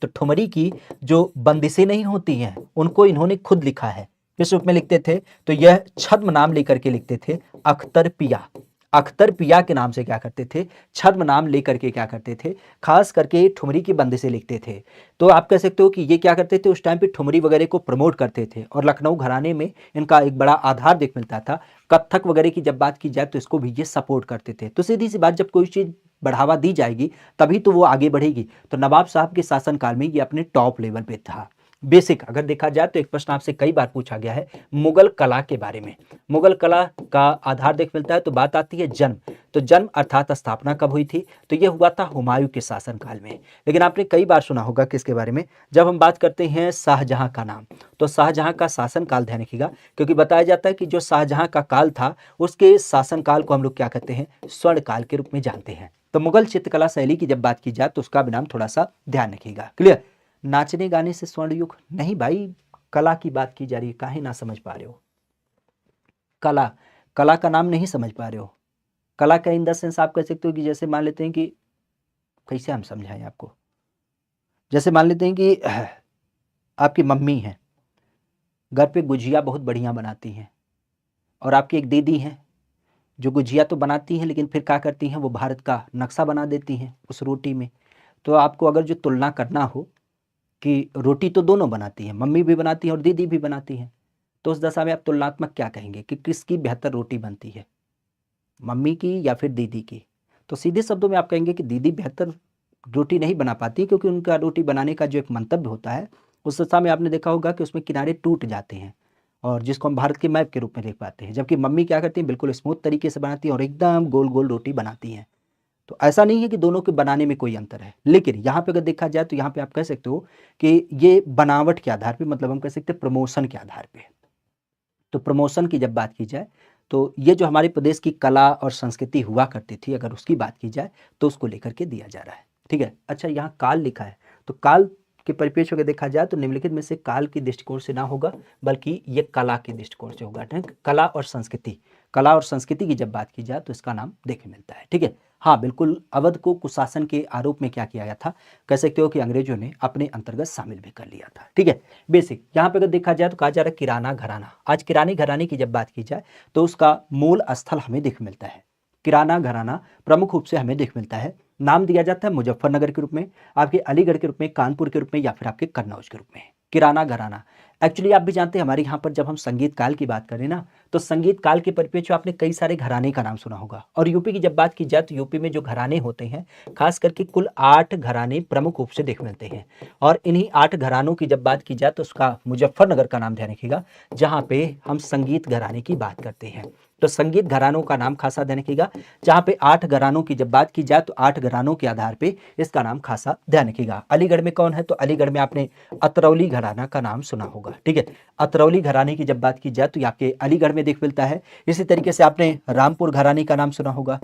तो ठुमरी की जो बंदिशें नहीं होती हैं उनको इन्होंने खुद लिखा है। किस रूप में लिखते थे? तो यह छद्म नाम लेकर के लिखते थे, अख्तर पिया। अख्तर पिया के नाम से क्या करते थे? छद्म नाम लेकर के क्या करते थे? खास करके ठुमरी की बंदिशें लिखते थे। तो आप कह सकते हो कि ये क्या करते थे, उस टाइम पे ठुमरी वगैरह को प्रमोट करते थे और लखनऊ घराने में इनका एक बड़ा आधार देख मिलता था। कत्थक वगैरह की जब बात की जाए तो इसको भी ये सपोर्ट करते थे। तो सीधी सी बात, जब कोई चीज़ बढ़ावा दी जाएगी तभी तो वो आगे बढ़ेगी। तो नवाब साहब के शासनकाल में ये अपने टॉप लेवल पे था। बेसिक अगर देखा जाए तो एक प्रश्न आपसे कई बार पूछा गया है मुगल कला के बारे में। मुगल कला का आधार देख मिलता है तो बात आती है जन्म। तो जन्म अर्थात स्थापना कब हुई थी? तो यह हुआ था हुमायूं के शासनकाल में। लेकिन आपने कई बार सुना होगा किसके बारे में? जब हम बात करते हैं शाहजहां का नाम, तो शाहजहां का शासनकाल ध्यान रखिएगा, क्योंकि बताया जाता है कि जो शाहजहां का काल था उसके शासनकाल को हम लोग क्या कहते हैं? स्वर्ण काल के रूप में जानते हैं। तो मुगल चित्रकला शैली की जब बात की जाए तो उसका भी नाम थोड़ा सा ध्यान रखिएगा। क्लियर? नाचने गाने से स्वर्ण युग नहीं भाई, कला की बात की जा रही है, काहे ना समझ पा रहे हो? कला, कला का नाम नहीं समझ पा रहे हो? कला का इन द सेंस आप कह सकते हो कि जैसे मान लेते हैं कि, कैसे हम समझाएं आपको, जैसे मान लेते हैं कि आपकी मम्मी है, घर पे गुजिया बहुत बढ़िया बनाती हैं, और आपकी एक दीदी है जो गुजिया तो बनाती हैं लेकिन फिर क्या करती हैं, वो भारत का नक्शा बना देती हैं उस रोटी में। तो आपको अगर जो तुलना करना हो कि रोटी तो दोनों बनाती हैं, मम्मी भी बनाती हैं और दीदी भी बनाती हैं, तो उस दशा में आप तुलनात्मक क्या कहेंगे कि किसकी बेहतर रोटी बनती है, मम्मी की या फिर दीदी की? तो सीधे शब्दों में आप कहेंगे कि दीदी बेहतर रोटी नहीं बना पाती, क्योंकि उनका रोटी बनाने का जो एक मंतव्य होता है उस दशा में आपने देखा होगा कि उसमें किनारे टूट जाते हैं, और जिसको हम भारत के मैप के रूप में देख पाते हैं। जबकि मम्मी क्या करती हैं, बिल्कुल स्मूथ तरीके से बनाती हैं और एकदम गोल गोल रोटी बनाती हैं। तो ऐसा नहीं है कि दोनों के बनाने में कोई अंतर है, लेकिन यहाँ पे अगर देखा जाए तो यहाँ पे आप कह सकते हो कि ये बनावट के आधार पे, मतलब हम कह सकते हैं प्रमोशन के आधार पे। तो प्रमोशन की जब बात की जाए तो ये जो हमारे प्रदेश की कला और संस्कृति हुआ करती थी, अगर उसकी बात की जाए तो उसको लेकर के दिया जा रहा है। ठीक है, अच्छा यहाँ काल लिखा है, तो काल के परिप्रेक्ष्य में देखा जाए तो निम्नलिखित में से काल के दृष्टिकोण से ना होगा, बल्कि ये कला के दृष्टिकोण से होगा। ठीक, कला और संस्कृति, कला और संस्कृति की जब बात की जाए तो इसका नाम देखने मिलता है। ठीक है, हाँ बिल्कुल, अवध को कुशासन के आरोप में क्या किया गया था, कह सकते हो कि अंग्रेजों ने अपने अंतर्गत शामिल भी कर लिया था। ठीक है, बेसिक यहाँ पे अगर देखा जाए तो कहा जा रहा है किराना घराना। आज किरानी घराने की जब बात की जाए तो उसका मूल स्थल हमें दिख मिलता है। किराना घराना प्रमुख रूप से हमें दिख मिलता है, नाम दिया जाता है मुजफ्फरनगर के रूप में, आपके अलीगढ़ के रूप में, कानपुर के रूप में, या फिर आपके कन्नौज के रूप में। किराना घराना एक्चुअली आप भी जानते हैं, हमारे यहाँ पर जब हम संगीत काल की बात करें ना, तो संगीत काल के परिप्रेक्ष्य आपने कई सारे घराने का नाम सुना होगा। और यूपी की जब बात की जाए तो यूपी में जो घराने होते हैं, खास करके कुल 8 घराने प्रमुख रूप से देख मिलते हैं। और इन्हीं 8 घरानों की जब बात की जाए तो उसका मुजफ्फरनगर का नाम ध्यान रखिएगा, जहाँ पे हम संगीत घराने की बात करते हैं। तो संगीत घरानों का नाम खासा ध्यान रखिएगा, जहाँ पे 8 घरानों की जब बात की जाए तो 8 घरानों के आधार पे इसका नाम खासा ध्यान रखिएगा। अलीगढ़ में कौन है, तो अलीगढ़ में आपने अतरौली घराना का नाम सुना होगा। ठीक है, अतरौली घराने की जब बात की जाए तो ये आपके अलीगढ़ में देख मिलता है। इसी तरीके से आपने रामपुर घराने का नाम सुना होगा।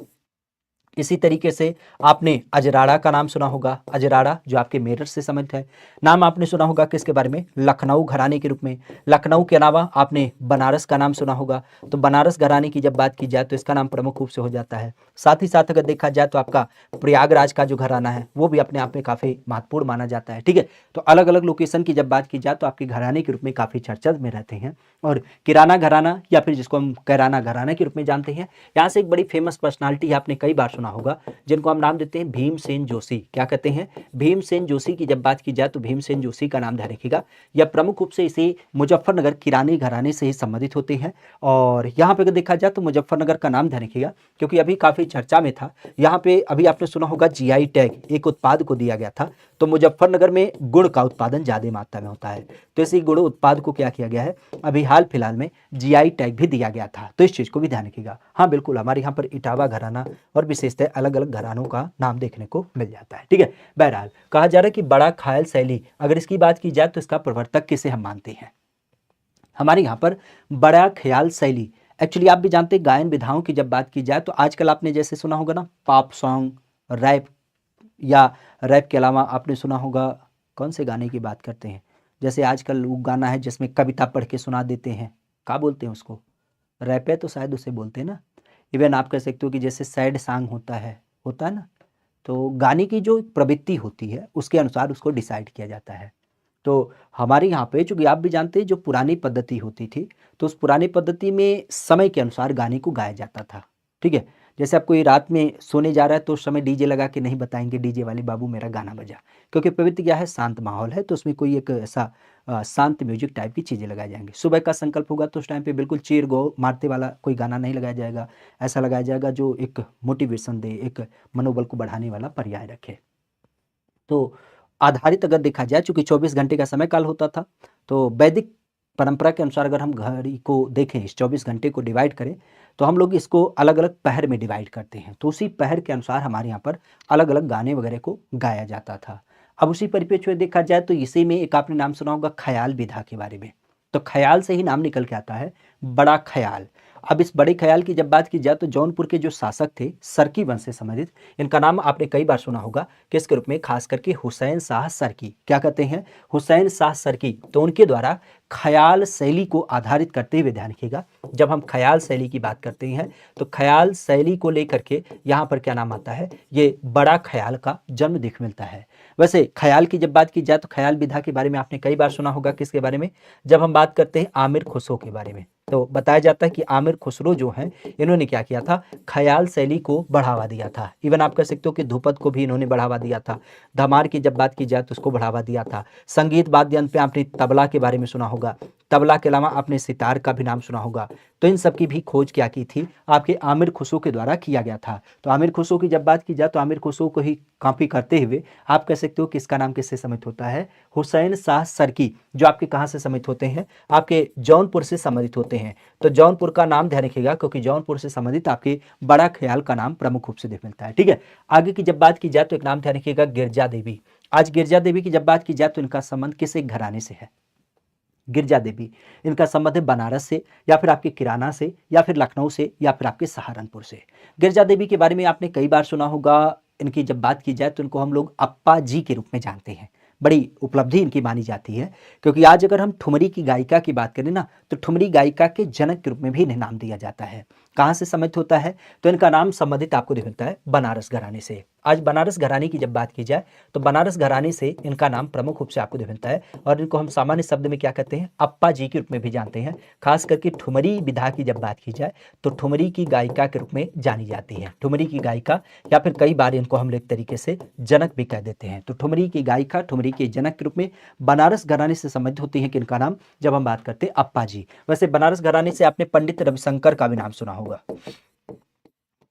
इसी तरीके से आपने अजराड़ा का नाम सुना होगा, अजराड़ा जो आपके मेरठ से संबंधित है। नाम आपने सुना होगा किसके बारे में, लखनऊ घराने के रूप में। लखनऊ के अलावा आपने बनारस का नाम सुना होगा, तो बनारस घराने की जब बात की जाए तो इसका नाम प्रमुख रूप से हो जाता है। साथ ही साथ अगर देखा जाए तो आपका प्रयागराज का जो घराना है वो भी अपने आप में काफ़ी महत्वपूर्ण माना जाता है। ठीक है, तो अलग अलग लोकेशन की जब बात की जाए तो आपके घराने के रूप में काफ़ी चर्चा में रहते हैं। और किराना घराना, या फिर जिसको हम कैराना घराना के रूप में जानते हैं, यहाँ से एक बड़ी फेमस पर्सनालिटी आपने कई बार सुना होगा, जिनको हम नाम देते हैं भीमसेन जोशी। क्या कहते हैं, भीमसेन जोशी की जब बात की जाए तो भीमसेन जोशी का नाम ध्यान रखिएगा। यह प्रमुख रूप से इसे मुजफ्फरनगर किरानी घराने से ही संबंधित होते हैं। और यहाँ पे अगर देखा जाए तो मुजफ्फरनगर का नाम ध्यान रखिएगा, क्योंकि अभी काफ़ी चर्चा में था। यहाँ पे अभी आपने सुना होगा जीआई टैग एक उत्पाद को दिया गया था, तो मुजफ्फरनगर में गुड़ का उत्पादन ज़्यादा मात्रा में होता है, तो इसी गुड़ उत्पाद को क्या किया गया है, अभी हाल फिलहाल में जीआई टैग भी दिया गया था। तो इस चीज़ को भी ध्यान रखिएगा। हाँ बिल्कुल, हमारे यहाँ पर इटावा घराना और विशेषतः अलग अलग घरानों का नाम देखने को मिल जाता है। ठीक है, बहरहाल कहा जा रहा है कि बड़ा ख्याल शैली, अगर इसकी बात की जाए तो इसका प्रवर्तक किसे हम मानते हैं, हमारे यहाँ पर बड़ा ख्याल शैली। एक्चुअली आप भी जानते हैं गायन विधाओं की जब बात की जाए तो आजकल आपने जैसे सुना होगा ना पॉप सॉन्ग, रैप, या रैप के अलावा आपने सुना होगा कौन से गाने की बात करते हैं, जैसे आजकल वो गाना है जिसमें कविता पढ़ के सुना देते हैं, क्या बोलते हैं उसको, रैप है तो शायद उसे बोलते हैं ना। इवन आप कह सकते हो कि जैसे सैड सॉन्ग होता है ना, तो गाने की जो प्रवृत्ति होती है उसके अनुसार उसको डिसाइड किया जाता है। तो हमारे यहाँ पे चूँकि आप भी जानते हैं जो पुरानी पद्धति होती थी, तो उस पुरानी पद्धति में समय के अनुसार गाने को गाया जाता था, ठीक है? जैसे आप कोई रात में सोने जा रहा है तो उस समय डीजे लगा के नहीं बताएँगे डीजे वाले बाबू मेरा गाना बजा, क्योंकि प्रवृत्ति क्या है शांत माहौल है तो उसमें कोई एक ऐसा शांत म्यूज़िक टाइप की चीज़ें लगाए जाएँगे। सुबह का संकल्प होगा तो उस टाइम पे बिल्कुल चीर गो मारते वाला कोई गाना नहीं लगाया जाएगा, ऐसा लगाया जाएगा जो एक मोटिवेशन दे, एक मनोबल को बढ़ाने वाला पर्याय रखे। तो आधारित अगर देखा जाए चूँकि 24 घंटे का समय काल होता था, तो वैदिक परंपरा के अनुसार अगर हम घड़ी को देखें, इस 24 घंटे को डिवाइड करें, तो हम लोग इसको अलग-अलग पहर में डिवाइड करते हैं। तो उसी पहर के अनुसार हमारे यहाँ पर अलग-अलग गाने वगैरह को गाया जाता था। अब उसी परिप्रेक्ष्य में देखा जाए तो इसी में एक आपने नाम सुना होगा ख़याल विधा के बारे में। तो ख़याल से ही नाम निकल के आता है, बड़ा ख़याल। अब इस बड़े ख़याल की जब बात की जाए तो जौनपुर के जो शासक थे, सरकी वंश से संबंधित, इनका नाम आपने कई बार सुना होगा, किसके रूप में? खास करके हुसैन शाह सरकी। क्या कहते हैं? हुसैन शाह सरकी। तो उनके द्वारा ख़याल शैली को आधारित करते हुए ध्यान रखिएगा, जब हम ख़याल शैली की बात करते हैं तो ख़याल शैली को लेकर के यहाँ पर क्या नाम आता है? ये बड़ा ख़याल का जन्म दिख मिलता है। वैसे ख़याल की जब बात की जाए तो ख़याल विधा के बारे में आपने कई बार सुना होगा, किसके बारे में? जब हम बात करते हैं आमिर खुसरो के बारे में, तो बताया जाता है कि आमिर खुसरो जो हैं इन्होंने क्या किया था? ख़याल शैली को बढ़ावा दिया था। इवन आप कह सकते हो कि ध्रुपद को भी इन्होंने बढ़ावा दिया था। धमार की जब बात की जाए तो उसको बढ़ावा दिया था। संगीत वाद्य यंत्र पे आपने तबला के बारे में सुना होगा। तबला के अलावा आपने सितार का भी नाम सुना होगा। तो इन सब की भी खोज क्या की थी? आपके आमिर खुसरो के द्वारा किया गया था। तो आमिर खुसरो की जब बात की जाए तो आमिर खुसरो को ही कॉपी करते हुए आप कह सकते हो कि इसका नाम किससे सम्मिलित होता है? हुसैन शाह सरकी, जो आपके कहाँ से सम्मिलित होते हैं? आपके जौनपुर से सम्मिलित होते हैं। तो जौनपुर का नाम ध्यान रखिएगा, क्योंकि जौनपुर से संबंधित आपके बड़ा ख्याल का नाम प्रमुख रूप से देख मिलता है, ठीक है? आगे की जब बात की जाए तो एक नाम ध्यान रखिएगा, गिरजा देवी। आज गिरजा देवी की जब बात की जाए तो इनका संबंध किस एक घराने से है? गिरजा देवी, इनका संबंध है बनारस से, या फिर आपके किराना से, या फिर लखनऊ से, या फिर आपके सहारनपुर से। गिरजा देवी के बारे में आपने कई बार सुना होगा। इनकी जब बात की जाए तो इनको हम लोग अप्पा जी के रूप में जानते हैं। बड़ी उपलब्धि इनकी मानी जाती है, क्योंकि आज अगर हम ठुमरी की गायिका की बात करें ना, तो ठुमरी गायिका के जनक के रूप में भी इन्हें नाम दिया जाता है। कहाँ से सम्मिलित होता है? तो इनका नाम संबंधित आपको दिख मिलता है बनारस घराने से। आज बनारस घराने की जब बात की जाए तो बनारस घराने से इनका नाम प्रमुख रूप से आपको दिख मिलता है, और इनको हम सामान्य शब्द में क्या कहते हैं? अप्पा जी के रूप में भी जानते हैं। खास करके ठुमरी विधा की जब बात की जाए तो ठुमरी की गायिका के रूप में जानी जाती है। ठुमरी की गायिका, या फिर कई बार इनको हम एक तरीके से जनक भी कह देते हैं। तो ठुमरी की गायिका, ठुमरी के जनक के रूप में बनारस घराने से संबंधित होती है, किनका नाम? जब हम बात करते हैं अप्पा जी। वैसे बनारस घराने से आपने पंडित रविशंकर का भी नाम सुना होगा।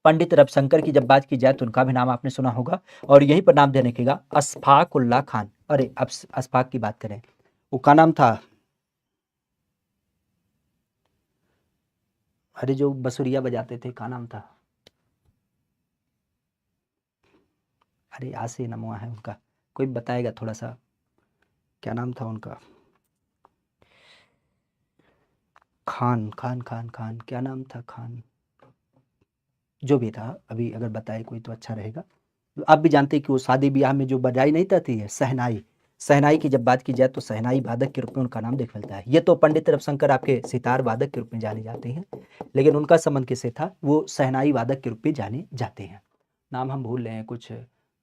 पंडित रविशंकर की जब बात की जाए तो उनका भी नाम आपने सुना होगा, और यहीं पर नाम ध्यान रखिएगा, अशफाक उल्लाह खान। अरे अब अशफाक की बात करें, वो का नाम था? अरे जो बसुरिया बजाते थे, का नाम था? अरे आसे नमवा है उनका, कोई बताएगा थोड़ा सा, क्या नाम था उनका? खान खान खान खान, क्या नाम था? खान, जो भी था, अभी अगर बताए कोई तो अच्छा रहेगा। आप भी जानते हैं कि वो शादी ब्याह में जो बजाई नहीं जाती है, शहनाई। शहनाई की जब बात की जाए तो शहनाई वादक के रूप में उनका नाम देख मिलता है। ये तो पंडित रविशंकर आपके सितार वादक के रूप में जाने जाते हैं, लेकिन उनका संबंध किससे था? वो शहनाई वादक के रूप में जाने जाते हैं। नाम हम भूल रहे हैं कुछ,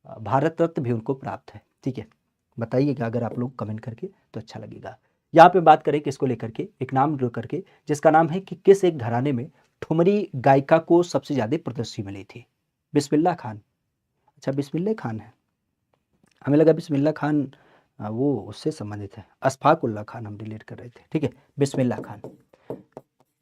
भारत रत्न भी उनको प्राप्त है, ठीक है? बताइएगा अगर आप लोग कमेंट करके तो अच्छा लगेगा। यहाँ पे बात करें किसको लेकर के, एक नाम जो करके, जिसका नाम है कि किस एक घराने में ठुमरी गायिका को सबसे ज्यादा प्रदर्शनी मिली थी? बिस्मिल्लाह खान। अच्छा बिस्मिल्लाह खान है, हमें लगा बिस्मिल्लाह खान वो उससे संबंधित है। अशफाक उल्लाह खान हम डिलीट कर रहे थे, ठीक है? बिस्मिल्लाह खान।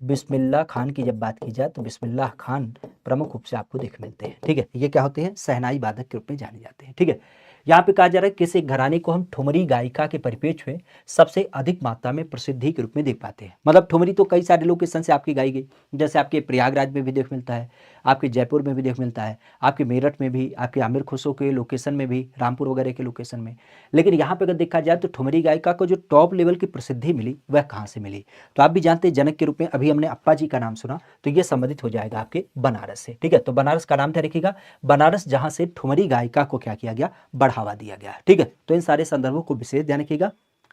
बिस्मिल्लाह खान की जब बात की जाए तो बिस्मिल्लाह खान प्रमुख रूप से आपको देख मिलते हैं, ठीक है? ये क्या होते हैं? शहनाई वादक के रूप में जाने जाते हैं, ठीक है? यहाँ पे कहा जा रहा है किसी घराने को हम ठुमरी गायिका के परिप्रेक्ष्य में सबसे अधिक मात्रा में प्रसिद्धि के रूप में देख पाते हैं। मतलब ठुमरी तो कई सारे लोकेशन से आपकी गाई गई, जैसे आपके प्रयागराज में भी देख मिलता है, आपके जयपुर में भी देख मिलता है, आपके मेरठ में भी, आपके आमिर खुसरो के लोकेशन में भी, रामपुर वगैरह के लोकेशन में। लेकिन यहाँ पे अगर देखा जाए तो ठुमरी गायिका को जो टॉप लेवल की प्रसिद्धि मिली वह कहाँ से मिली? तो आप भी जानते हैं जनक के रूप में अभी हमने अप्पा जी का नाम सुना, तो ये संबंधित हो जाएगा आपके बनारस से, ठीक है? तो बनारस का नाम ध्यान रखिएगा, बनारस जहाँ से ठुमरी गायिका को क्या किया गया? बढ़ावा दिया गया, ठीक है? तो इन सारे संदर्भों को विशेष ध्यान रखिएगा,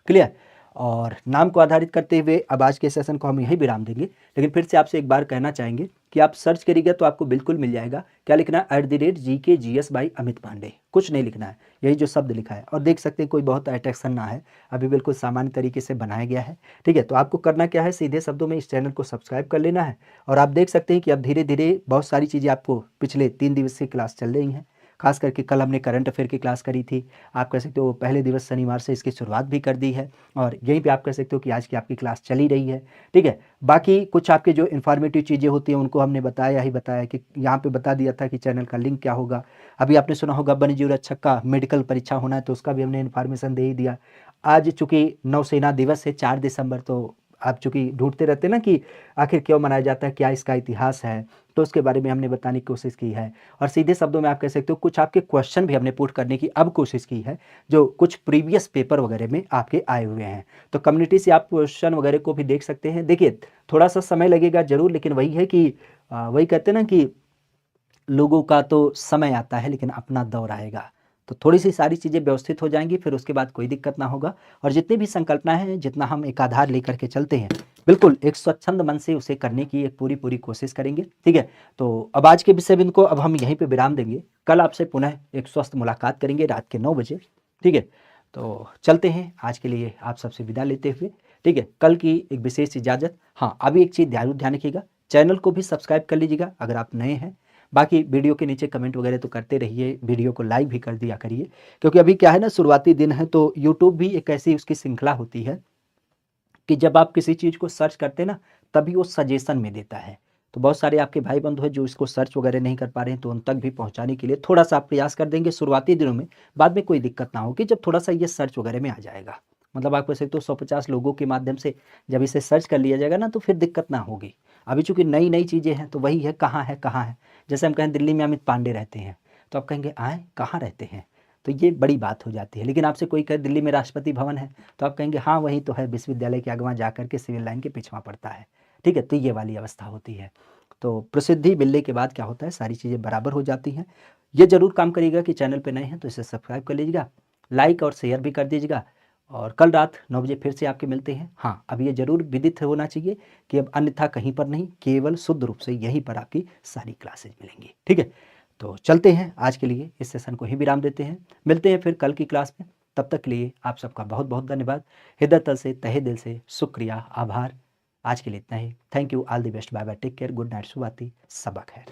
क्लियर? और नाम को आधारित करते हुए अब आज के सेशन को हम यहीं विराम देंगे। लेकिन फिर से आपसे एक बार कहना चाहेंगे कि आप सर्च करिएगा तो आपको बिल्कुल मिल जाएगा। क्या लिखना है? @GKGS बाई अमित पांडे, कुछ नहीं लिखना है, यही जो शब्द लिखा है। और देख सकते हैं कोई बहुत अट्रैक्शन ना है, अभी बिल्कुल सामान्य तरीके से बनाया गया है। ठीक है, तो आपको करना क्या है, सीधे शब्दों में इस चैनल को सब्सक्राइब कर लेना है। और आप देख सकते हैं कि अब धीरे धीरे बहुत सारी चीज़ें आपको पिछले 3 दिवस से क्लास चल रही हैं। खास करके कल हमने करंट अफेयर की क्लास करी थी। आप कह सकते हो पहले दिवस शनिवार से इसकी शुरुआत भी कर दी है और यहीं पे आप कह सकते हो कि आज की आपकी क्लास चल ही रही है। ठीक है, बाकी कुछ आपके जो इन्फॉर्मेटिव चीज़ें होती हैं उनको हमने बताया ही बताया कि यहाँ पे बता दिया था कि चैनल का लिंक क्या होगा। अभी आपने सुना होगा वन्यजीव रक्षक का मेडिकल परीक्षा होना है, तो उसका भी हमने इन्फॉर्मेशन दे ही दिया। आज चूंकि नौसेना दिवस है 4 दिसंबर, तो आप चूंकि ढूंढते रहते हैं ना कि आखिर क्यों मनाया जाता है, क्या इसका इतिहास है, तो उसके बारे में हमने बताने की कोशिश की है। और सीधे शब्दों में आप कह सकते हो कुछ आपके क्वेश्चन भी हमने पुट करने की अब कोशिश की है, जो कुछ प्रीवियस पेपर वगैरह में आपके आए हुए हैं। तो कम्युनिटी से आप क्वेश्चन वगैरह को भी देख सकते हैं। देखिए थोड़ा सा समय लगेगा जरूर, लेकिन वही है कि वही कहते हैं ना कि लोगों का तो समय आता है लेकिन अपना दौर आएगा। तो थोड़ी सी सारी चीज़ें व्यवस्थित हो जाएंगी, फिर उसके बाद कोई दिक्कत ना होगा। और जितनी भी संकल्पनाएं हैं, जितना हम एक आधार लेकर के चलते हैं, बिल्कुल एक स्वच्छंद मन से उसे करने की एक पूरी पूरी कोशिश करेंगे। ठीक है, तो अब आज के विषय बिंदु को अब हम यहीं पे विराम देंगे। कल आपसे पुनः एक स्वस्थ मुलाकात करेंगे रात के 9 बजे। ठीक है, तो चलते हैं आज के लिए आप सबसे विदा लेते हुए। ठीक है, कल की एक विशेष इजाज़त। हाँ, अभी एक चीज़ ध्यान रखिएगा, चैनल को भी सब्सक्राइब कर लीजिएगा अगर आप नए हैं। बाकी वीडियो के नीचे कमेंट वगैरह तो करते रहिए, वीडियो को लाइक भी कर दिया करिए, क्योंकि अभी क्या है ना, शुरुआती दिन है, तो यूट्यूब भी एक ऐसी उसकी श्रृंखला होती है कि जब आप किसी चीज़ को सर्च करते हैं ना, तभी वो सजेशन में देता है। तो बहुत सारे आपके भाई बंधु हैं जो इसको सर्च वगैरह नहीं कर पा रहे हैं, तो उन तक भी पहुंचाने के लिए थोड़ा सा आप प्रयास कर देंगे शुरुआती दिनों में। बाद में कोई दिक्कत ना होगी जब थोड़ा सा ये सर्च वगैरह में आ जाएगा। मतलब आप वैसे तो 150 लोगों के माध्यम से जब इसे सर्च कर लिया जाएगा ना, तो फिर दिक्कत ना होगी। अभी चूंकि नई नई चीज़ें हैं, तो वही है कहाँ है कहाँ है। जैसे हम कहें दिल्ली में अमित पांडे रहते हैं, तो आप कहेंगे आए कहाँ रहते हैं, तो ये बड़ी बात हो जाती है। लेकिन आपसे कोई कहे दिल्ली में राष्ट्रपति भवन है, तो आप कहेंगे हाँ वही तो है, विश्वविद्यालय के अगवा जा करके सिविल लाइन के पिछवा पड़ता है। ठीक है, तो ये वाली अवस्था होती है। तो प्रसिद्धि मिलने के बाद क्या होता है, सारी चीज़ें बराबर हो जाती हैं। ये जरूर काम करिएगा कि चैनल पे नए हैं तो इसे सब्सक्राइब कर लीजिएगा, लाइक और शेयर भी कर दीजिएगा। और कल रात 9 बजे फिर से आपके मिलते हैं। हाँ, अब ये जरूर विदित होना चाहिए कि अब अन्यथा कहीं पर नहीं, केवल शुद्ध रूप से यहीं पर आपकी सारी क्लासेज मिलेंगी। ठीक है, तो चलते हैं, आज के लिए इस सेशन को ही विराम देते हैं। मिलते हैं फिर कल की क्लास में। तब तक के लिए आप सबका बहुत बहुत धन्यवाद, हृदय तल से तहे दिल से शुक्रिया, आभार। आज के लिए इतना ही। Thank you, all the best, bye bye, take care, good night, शुभ रात्रि, सबक है।